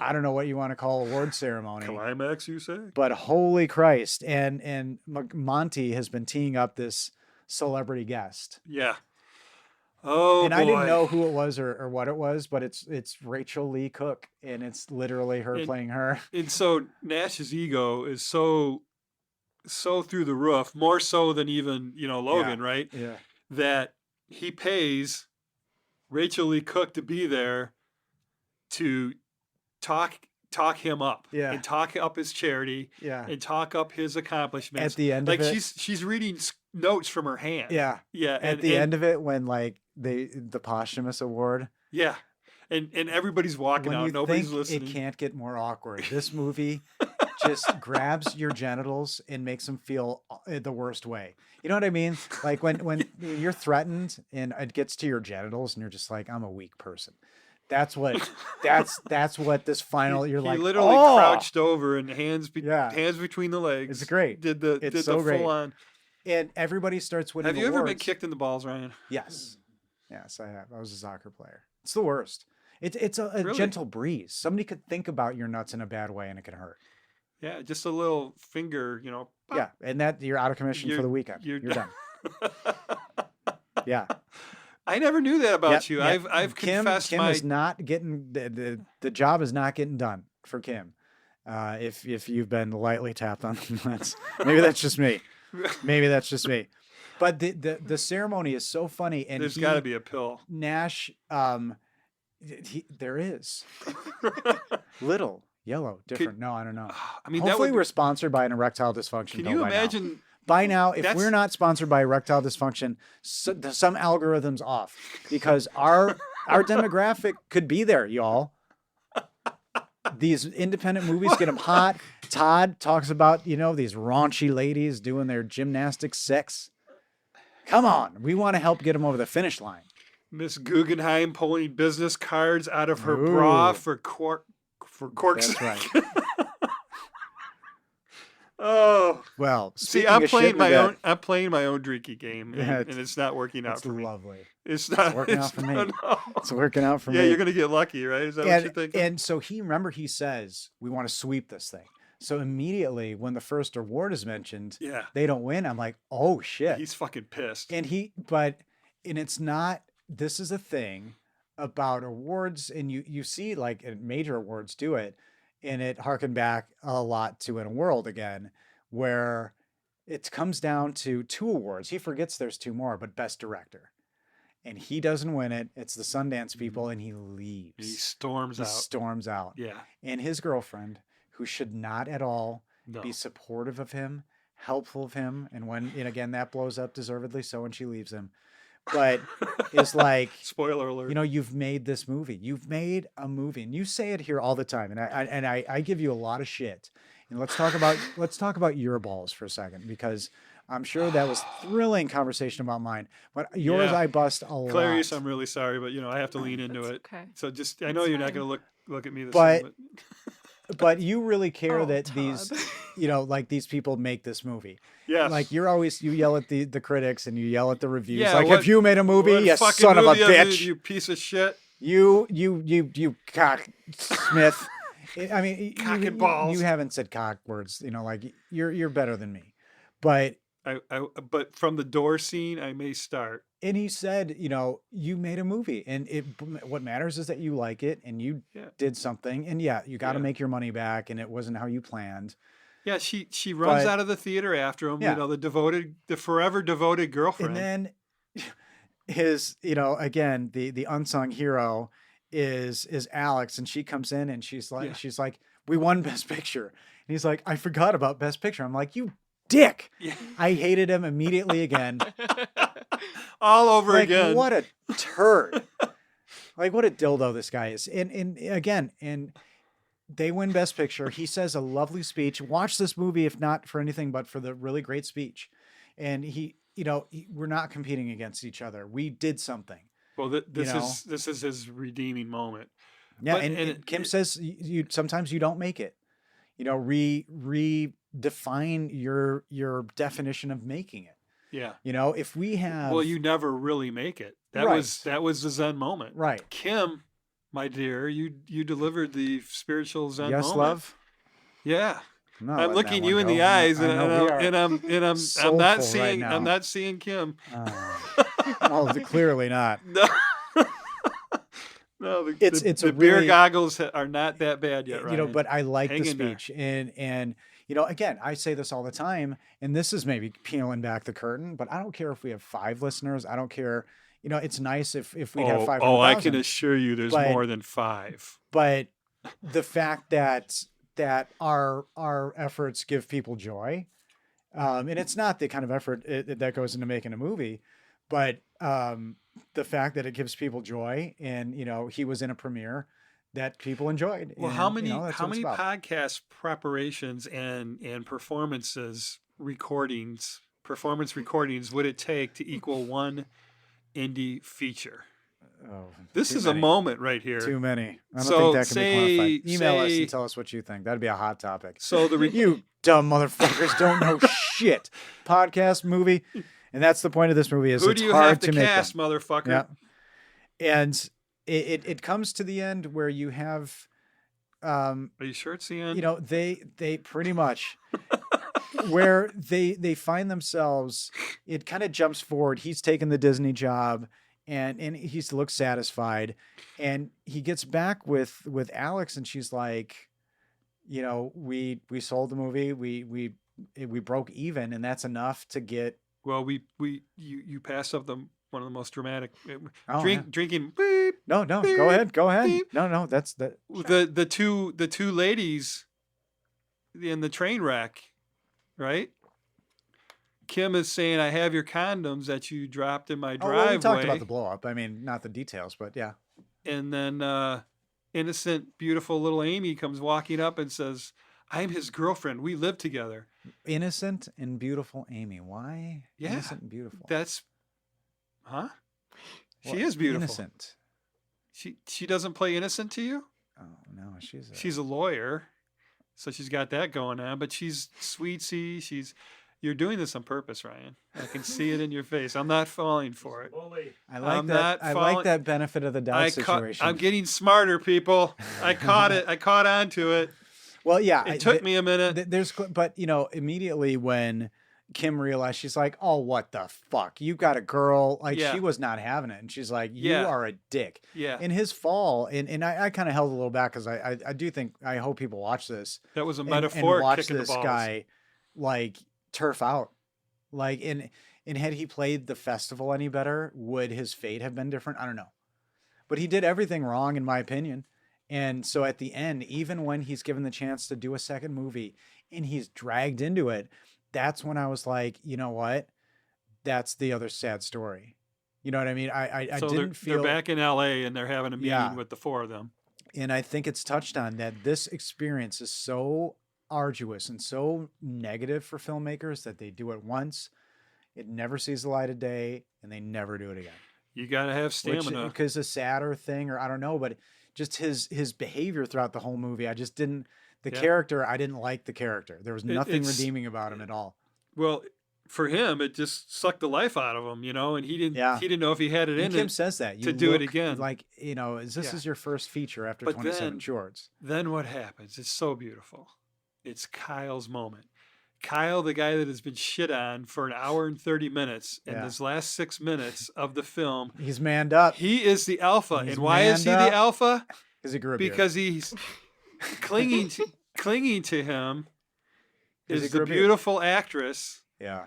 I don't know what you want to call award ceremony. Climax, you say? But holy Christ. And Monty has been teeing up this celebrity guest. Yeah. Oh, And boy. I didn't know who it was or what it was, but it's Rachel Lee Cook. And it's literally her And- playing her. And so Nash's ego is so through the roof, more so than even Logan, right? Yeah. That he pays Rachel Lee Cook to be there to talk him up, Yeah. and talk up his charity, Yeah. and talk up his accomplishments. At the end like of it. she's reading notes from her hand. Yeah. Yeah. At the end of it, when like the posthumous award, Yeah. And everybody's walking when out. you Nobody's think listening. it can't get more awkward, this movie just grabs your genitals and makes them feel the worst way. You know what I mean? Like when you're threatened and it gets to your genitals and you're just like, I'm a weak person. That's what this final. You're he like, literally oh! crouched over and hands Yeah. hands between the legs. It's great. Did the It's did so the great. full on. And everybody starts winning. Have you ever been awards. kicked in the balls, Ryan? Yes, yes, I have. I was a soccer player. It's the worst. It's a Really? gentle breeze. Somebody could think about your nuts in a bad way and it can hurt. Yeah, just a little finger, pop. Yeah, and that you're out of commission for You're- the weekend. you're You're done. Yeah. I never knew that about Yep, you. yep. I've Kim confessed Kim my is not getting the job is not getting done for Kim. If you've been lightly tapped on the nuts, maybe that's just me. Maybe that's just me. But the ceremony is so funny, and There's got to be a pill. Nash. There is little yellow different. No, I don't know. I mean, Hopefully, that would. we're sponsored by an erectile dysfunction. Can pill you by now. imagine? By now, if That's- we're not sponsored by erectile dysfunction, some algorithms off because our demographic could be there, y'all. These independent movies get them hot. Todd talks about these raunchy ladies doing their gymnastic sex. Come on, we want to help get them over the finish line. Miss Guggenheim pulling business cards out of her bra Ooh. for corks. That's right. Oh, Well, see, speaking I'm of playing shit my in the own. bed, I'm playing my own drinky game, and, Yeah, and it's not working out It's for me. lovely. It's not working out for me. No. It's working out for Yeah, me. you're gonna get lucky, right? Is that what you're thinking? And so he says, we want to sweep this thing. So immediately when the first award is mentioned, Yeah, they don't win. I'm like, oh shit. he's fucking pissed. And it's not, this is a thing about awards. And you see like major awards do it. And it harkened back a lot to In a World again, where it comes down to 2 awards. He forgets there's 2 more, but Best Director. And he doesn't win it. It's the Sundance people, and he leaves. He storms He out. storms out. Yeah, And his girlfriend, who should not at all no. be supportive of him, helpful of him, and again that blows up deservedly so when she leaves him, but is like, Spoiler alert. you've made this movie. You've made a movie, and you say it here all the time, and I give you a lot of shit. And let's talk about your balls for a second, because I'm sure that was thrilling conversation about mine, but yours Yeah. I bust a lot. Clarice, I'm really sorry, but I have to lean into That's it. okay. So just, I know It's you're not fine. gonna look at me the But- same. But you really care Oh, that Todd. these, like these people make this movie. Yes. Like you yell at the critics and you yell at the reviews. Yeah, like, what- have you made a movie? What You fucking son of a movie have bitch. you piece of shit. You cock Smith. I mean, Cock you, and balls. You haven't said cock words. Like you're better than me. But But from the door scene, I may start. and he said, you made a movie, and what matters is that you like it and you Yeah. did something. And yeah, you got to Yeah. make your money back, and it wasn't how you planned. Yeah, she runs But- out of the theater after him. Yeah. You know, the forever devoted girlfriend. And then his, again, the unsung hero is Alex, and she comes in and she's like, we won Best Picture. And he's like, I forgot about Best Picture. I'm like, you dick. Yeah. I hated him immediately again. All over Like, again. what a turd. Like, what a dildo this guy is. And again, they win Best Picture. He says a lovely speech. Watch this movie, if not for anything, but for the really great speech. And we're not competing against each other. We did something. Well, know? this is his redeeming moment. Yeah. But- And Kim says you sometimes you don't make it. Redefine your definition of making it. Yeah. If we have, Well, you never really make it. That Right. was the Zen moment. right. Kim, my dear, you delivered the spiritual Zen Yes, moment. love. Yeah. I'm, not I'm letting that looking one you in go. the eyes, I know we are and I'm soulful not right seeing now. I'm not seeing Kim. Well, clearly not. No. No, It's the a beer really- goggles are not that bad yet, right? But I like Hang the in there. speech, and again, I say this all the time, and this is maybe peeling back the curtain, but I don't care if we have 5 listeners. I don't care. It's nice if we have 500,000. Oh, I can assure you, there's But- more than 5. But the fact that our efforts give people joy, and it's not the kind of effort that goes into making a movie, but the fact that it gives people joy, and he was in a premiere that people enjoyed. Well, and, how many that's how what it's many about. podcast preparations and performances performance recordings would it take to equal one indie feature? Oh, This too is many. a moment right here. Too many. I don't So think that can be quantified. Email us say- and tell us what you think. That'd be a hot topic. So the You dumb motherfuckers don't know shit. Podcast, movie, and that's the point of this movie. Is who it's do you hard have to make cast, them. motherfucker? Yeah, and it comes to the end where you have, Are you sure it's the end? they pretty much where they find themselves. It kind of jumps forward. He's taken the Disney job. And he looks satisfied, and he gets back with Alex, and she's like, we sold the movie, we broke even, and that's enough to get. Well, you passed up one of the most dramatic Oh, drinking. Beep, yeah. No, beep, go ahead. beep. No, that's that. the two ladies in the train wreck, right? Kim is saying, "I have your condoms that you dropped in my Oh, driveway." well, we talked about the blow up. I mean, not the details, but yeah. And then innocent, beautiful little Amy comes walking up and says, "I'm his girlfriend. We live together." Innocent and beautiful Amy. Why? Yeah, Innocent and beautiful. That's, huh? She Well, is beautiful. Innocent. She doesn't play innocent to you. Oh no, She's a lawyer, so she's got that going on. But she's sweetsy. You're doing this on purpose, Ryan. I can see it in your face. I'm not falling for it. Bully. I like I'm that. not I following- like that benefit of the doubt situation. I'm getting smarter, people. I caught it. I caught on to it. well, yeah. It took me a minute. But immediately when Kim realized, she's like, "Oh, what the fuck? You got a girl?" Like Yeah. she was not having it, and she's like, "You Yeah. are a dick." Yeah, In his fall, and I kind of held a little back because I do think I hope people watch this that was a and metaphor. watch kicking this the balls. guy like turf out. Like and had he played the festival any better, would his fate have been different? I don't know. But he did everything wrong in my opinion. And so at the end, even when he's given the chance to do a second movie and he's dragged into it, that's when I was like, you know what? That's the other sad story. You know what I mean? I So didn't feel they're back in L.A. and they're having a meeting Yeah. with the 4 of them. and I think it's touched on that this experience is so arduous and so negative for filmmakers that they do it once, it never sees the light of day, and they never do it again. You got to have stamina. Because a sadder thing, or I don't know, but just his behavior throughout the whole movie, I just didn't. The Yeah. character, I didn't like the character. There was nothing it's- redeeming about him at all. Well, for him, it just sucked the life out of him, and he didn't. Yeah. He didn't know if he had it And in Kim it. says that to do it look again. like is this Yeah. is your first feature after But 27 then- shorts? Then what happens? It's so beautiful. It's Kyle's moment. Kyle, the guy that has been shit on for an hour and 30 minutes, in Yeah. this last 6 minutes of the film, He's manned up he is the alpha. He's And why is he manned the up. alpha? because he grew a beard. Because he's clinging to him Is he is the groupie? beautiful actress Yeah.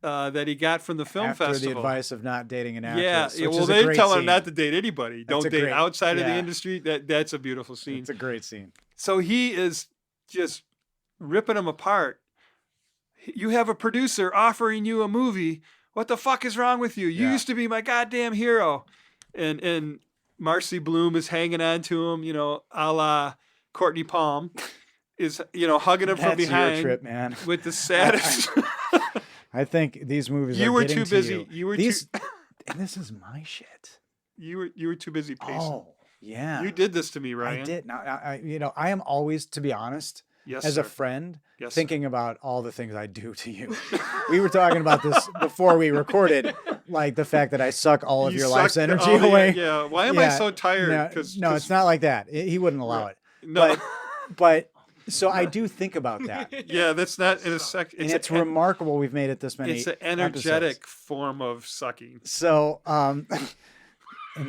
that he got from the film After festival. the advice of not dating an actress. Yeah, which well, is a they great tell him scene. not to date anybody. That's Don't a date great- outside of the yeah. industry. That's a beautiful scene. It's a great scene. So he is just ripping him apart. You have a producer offering you a movie. What the fuck is wrong with you? You Yeah. used to be my goddamn hero. And Marcy Bloom is hanging on to him, you know, a la Courtney Palm, is, you know, hugging him from That's behind your trip, man. with the saddest. I think these movies You are were getting too to busy. You, You were these, and this is my shit. you were too busy pacing. Oh, yeah. You did this to me, Ryan. I did. Now, I am always, to be honest, Yes, as sir. a friend, Yes, sir. thinking about all the things I do to you. We were talking about this before we recorded, like the fact that I suck all of You your life's sucked energy all the- away. Yeah. Why am I Yeah, so tired? No, 'Cause- no, 'cause- it's not like that. He wouldn't allow it. No. But so I do think about that. Yeah, that's not in a sec. And it's remarkable we've made it this many. It's an energetic episodes. form of sucking. So, and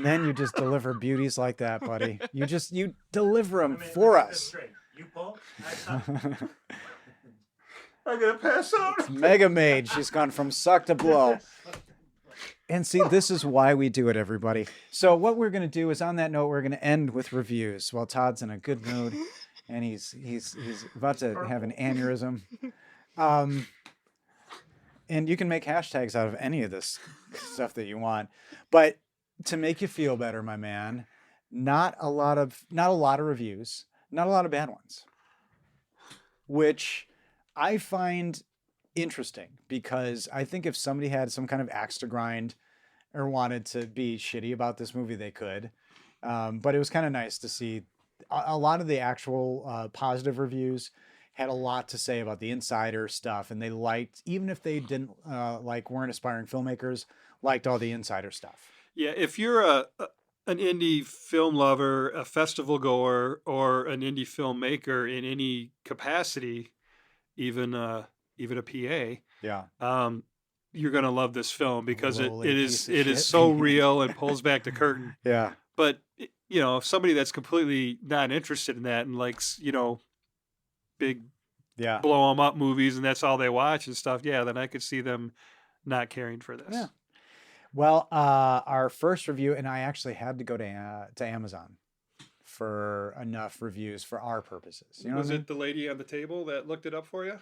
then you just deliver beauties like that, buddy. You deliver them for Let's us. straight. You pull, I suck. I'm gonna pass out. Mega Maid, she's gone from suck to blow. And see, this is why we do it, everybody. So what we're going to do is, on that note, we're going to end with reviews. While Todd's in a good mood, and he's about to have an aneurysm. And you can make hashtags out of any of this stuff that you want. But to make you feel better, my man, not a lot of reviews, not a lot of bad ones, which I find interesting, because I think if somebody had some kind of axe to grind or wanted to be shitty about this movie, they could. But it was kind of nice to see a lot of the actual positive reviews had a lot to say about the insider stuff, and they liked, even if they didn't weren't aspiring filmmakers, liked all the insider stuff. Yeah, if you're an indie film lover, a festival goer, or an indie filmmaker in any capacity, even a PA, Yeah. you're gonna love this film because it Lowly is piece of it is shit. so real and pulls back the curtain. Yeah. But you know, if somebody that's completely not interested in that and likes, you know, big Yeah. blow 'em up movies and that's all they watch and stuff, yeah, then I could see them not caring for this. Yeah. Well, our first review, and I actually had to go to Amazon for enough reviews for our purposes. You know Was what I mean? it the lady on the table that looked it up for you?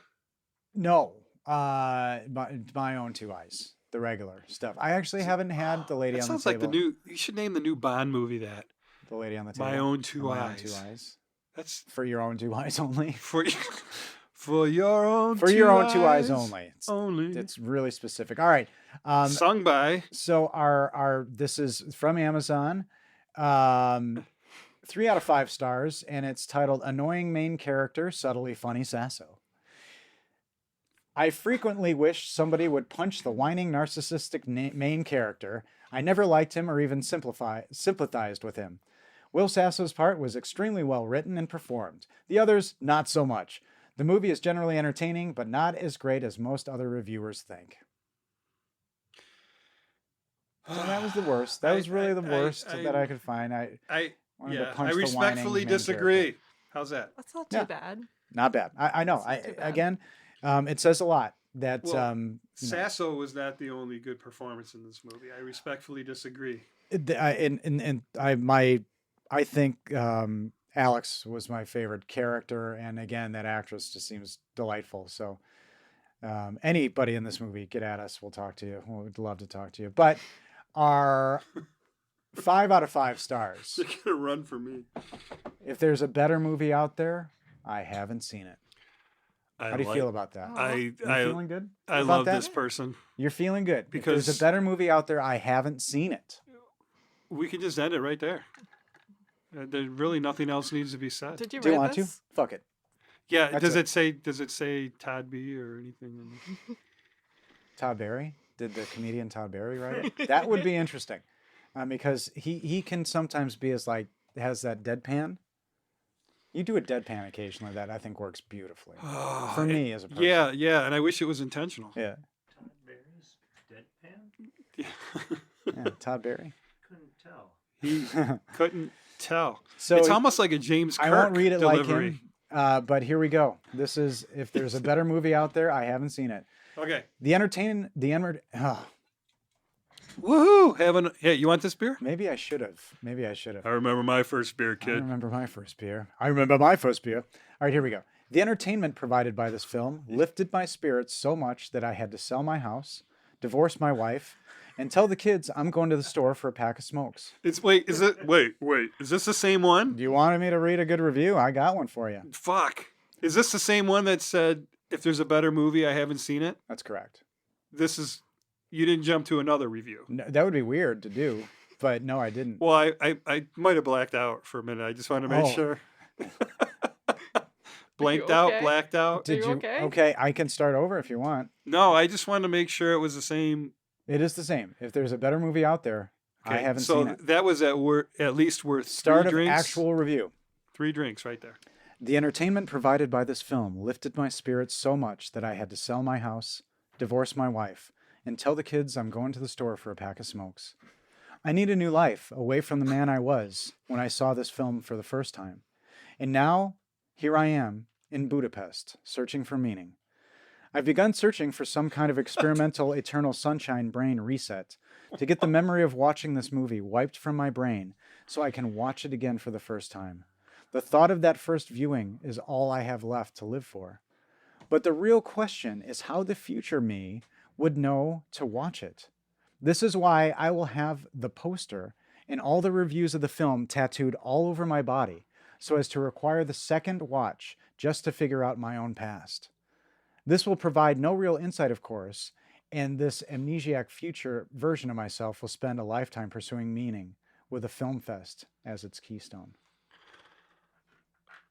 No, my own two eyes, the regular stuff. I actually haven't had the lady That on sounds the like table. the new. You should name the new Bond movie that. The lady on the table. My Own Two My own Eyes. two eyes. That's For your own two eyes only. for for your own For your own two eyes only. Only. It's really specific. All right. Sung by So our this is from Amazon. 3 out of 5 stars, and it's titled "Annoying Main Character, Subtly Funny Sasso." I frequently wish somebody would punch the whining narcissistic main character. I never liked him or even sympathized with him. Will Sasso's part was extremely well written and performed. The others, not so much. The movie is generally entertaining, but not as great as most other reviewers think. So that was the worst. That was really the worst that I could find. I wanted to yeah. punch I the whining respectfully main disagree. character. How's that? That's not too Yeah. bad. Not bad. I know. It's not too bad. Again, it says a lot that Well, you know, Sasso was not the only good performance in this movie. I respectfully disagree. I think Alex was my favorite character, and again, that actress just seems delightful. So anybody in this movie, get at us. We'll talk to you. We'd love to talk to you. But our 5 out of 5 stars. They're gonna run for me. If there's a better movie out there, I haven't seen it. I How do you feel about that? I You I feeling good? I about love that? this person. You're feeling good. If there's Because- a better movie out there, I haven't seen it. We can just end it right there. There's really nothing else needs to be said. Did you Do you read want this? to? Fuck it. Yeah. That's Does it say Todd B or anything? Todd Barry? Did the comedian Todd Barry write it? That would be interesting, because he can sometimes be has that deadpan. You do a deadpan occasionally that I think works beautifully for me as a person. Yeah, and I wish it was intentional. Yeah. Todd Barry's deadpan? Yeah. Todd Barry. Couldn't tell. He couldn't tell. So It's almost like a James Kirk I won't read it delivery. like him. But here we go. This is, if there's a better movie out there, I haven't seen it. Okay. Woohoo! Hey, you want this beer? Maybe I should have. I remember my first beer, I kid. remember my first beer. All right, here we go. The entertainment provided by this film lifted my spirits so much that I had to sell my house, divorce my wife, and tell the kids I'm going to the store for a pack of smokes. Wait, is this the same one? Do you want me to read a good review? I got one for you. Fuck. Is this the same one that said, if there's a better movie, I haven't seen it? That's correct. You didn't jump to another review. No, that would be weird to do, but no, I didn't. Well, I might have blacked out for a minute. I just wanted to make Oh. sure. Blanked you out, okay? blacked out. Did you you? okay? Okay, I can start over if you want. No, I just wanted to make sure it was the same. It is the same. If there's a better movie out there, I Okay, haven't so seen it. that was at least worth Start three of drinks. actual review. 3 drinks right there. The entertainment provided by this film lifted my spirits so much that I had to sell my house, divorce my wife, and tell the kids I'm going to the store for a pack of smokes. I need a new life away from the man I was when I saw this film for the first time. And now, here I am in Budapest, searching for meaning. I've begun searching for some kind of experimental eternal sunshine brain reset to get the memory of watching this movie wiped from my brain so I can watch it again for the first time. The thought of that first viewing is all I have left to live for. But the real question is how the future me would know to watch it. This is why I will have the poster and all the reviews of the film tattooed all over my body, so as to require the second watch just to figure out my own past. This will provide no real insight, of course, and this amnesiac future version of myself will spend a lifetime pursuing meaning with a film fest as its keystone.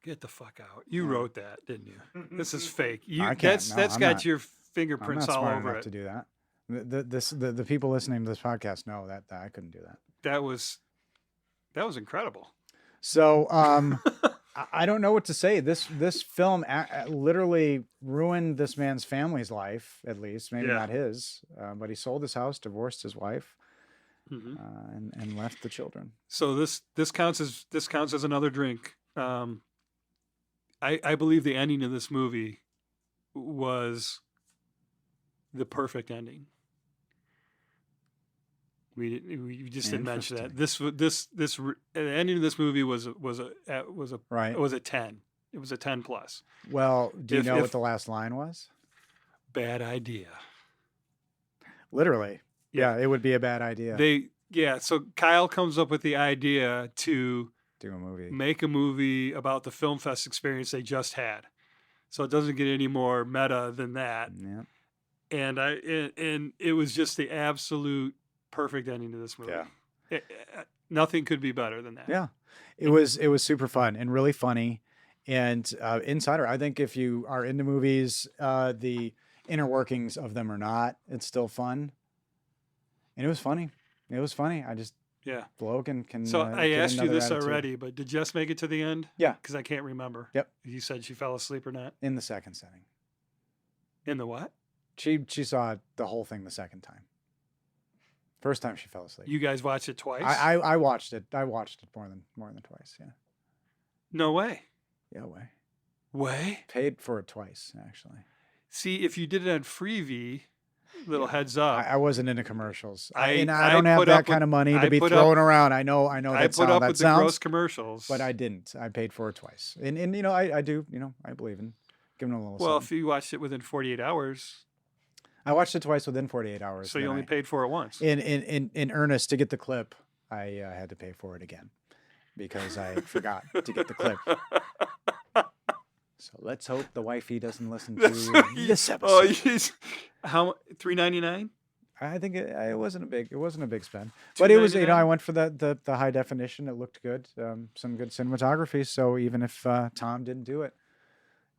Get the fuck out. You wrote that, didn't you? This is fake. I can't. No, That's I'm got not. your I'm fingerprints not all smart over enough it. to do that. The people listening to this podcast know that I couldn't do that. That was incredible. So I don't know what to say. This film literally ruined this man's family's life, at least maybe Yeah. not his. But he sold his house, divorced his wife, hmm and left the children. So this counts as another drink. I believe the ending of this movie was the perfect ending. We just didn't mention that. The ending of this movie was a Right. It was a 10. It was a 10 plus. Well, do you If- know if- what the last line was? Bad idea. Literally. Yeah. Yeah, it would be a bad idea. So Kyle comes up with the idea to do a movie. make a movie about the film fest experience they just had. So it doesn't get any more meta than that. Yeah. And it was just the absolute perfect ending to this movie. Yeah. Nothing could be better than that. Yeah. It was super fun and really funny. And Insider, I think if you are into movies, the inner workings of them or not, it's still fun. And it was funny. I just Yeah. bloke and can. So I get asked you another this attitude. already, but did Jess make it to the end? Yeah. Because I can't remember. Yep. You said she fell asleep or not. In the second setting. In the what? She saw the whole thing the second time. First time she fell asleep. You guys watched it twice? I watched it. I watched it more than twice. Yeah. No way. Yeah, way. Way? Paid for it twice, actually. See, if you did it on Freevee, little heads up. I wasn't into commercials. I I don't have put that up kind with- of money to I be put throwing up- around. I know I that put up that with the sounds, gross commercials. but I didn't. I paid for it twice. And I do, I believe in giving a little well, something. if you watched it within 48 hours, I watched it twice within 48 hours. so you then only paid for it once. in earnest to get the clip. I had to pay for it again because I forgot to get the clip. So let's hope the wifey doesn't listen to this episode. Oh, how $3.99? I think it wasn't a big spend, but it was. $2.99? I went for the high definition. It looked good. Some good cinematography. So even if Tom didn't do it,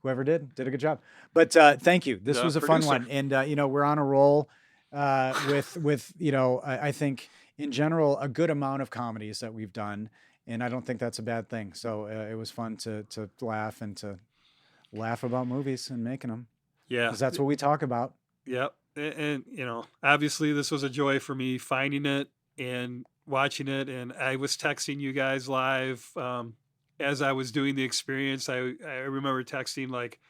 whoever did a good job. But thank you. This The was a fun producer. one, and we're on a roll with I think in general a good amount of comedies that we've done, and I don't think that's a bad thing. So it was fun to laugh and to laugh about movies and making them, Yeah. because that's what we talk about. Yep. And obviously this was a joy for me finding it and watching it. And I was texting you guys live as I was doing the experience, I remember texting like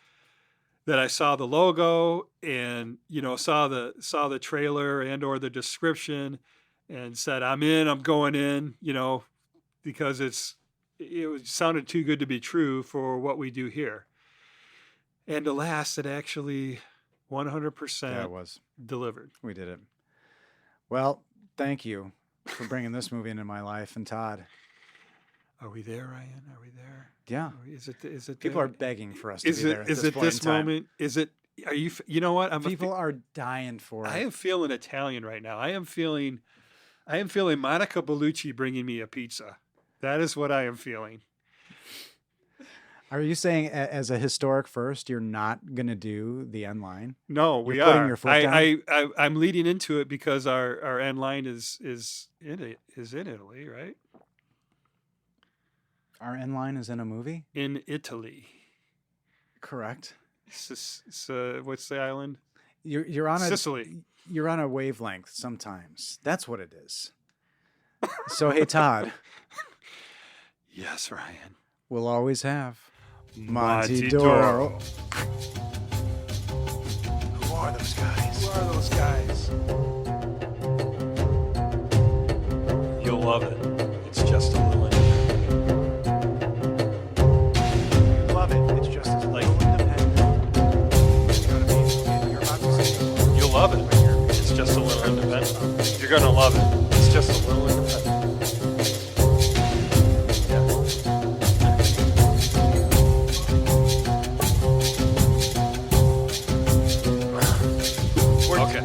that I saw the logo and saw the trailer and or the description and said I'm in, I'm going in, because sounded too good to be true for what we do here. And alas, it actually 100% Yeah, it was. delivered. We did it. Well, thank you for bringing this movie into my life. And Todd, Are we there, Ryan? Are we there? yeah, Is it people there? are begging for us to Is be there. it is at it point this in time. moment? Is it? Are you? You know what? People are dying for it. I am feeling Italian right now. I am feeling Monica Bellucci bringing me a pizza. That is what I am feeling. Are you saying as a historic first, you're not going to do the end line? No, we You're putting are. your foot down? I'm leading into it because our end line is in Italy, right? Our end line is in a movie? In Italy. Correct. What's the island? You're on a Sicily. You're on a wavelength sometimes. That's what it is. So hey Todd, Yes, Ryan. we'll always have Monty Doro. Who are those guys? Who are those guys? You'll love it. It's just a little Love it. It's just as like independent. You know what I mean? You're about to say You'll love it. It's just a little independent. You're gonna love it. It's just a little independent. Okay.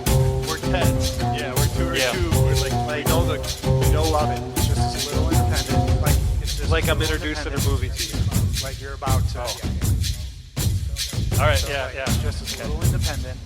we're tense. Yeah, we're Yeah. We're like we know love it. It's just as little independent. Like it's just Like I'm a little introducing a independent. movie to you. Like you're about to. Oh. Yeah. All right. So, Yeah. like, Yeah. Just as little independent.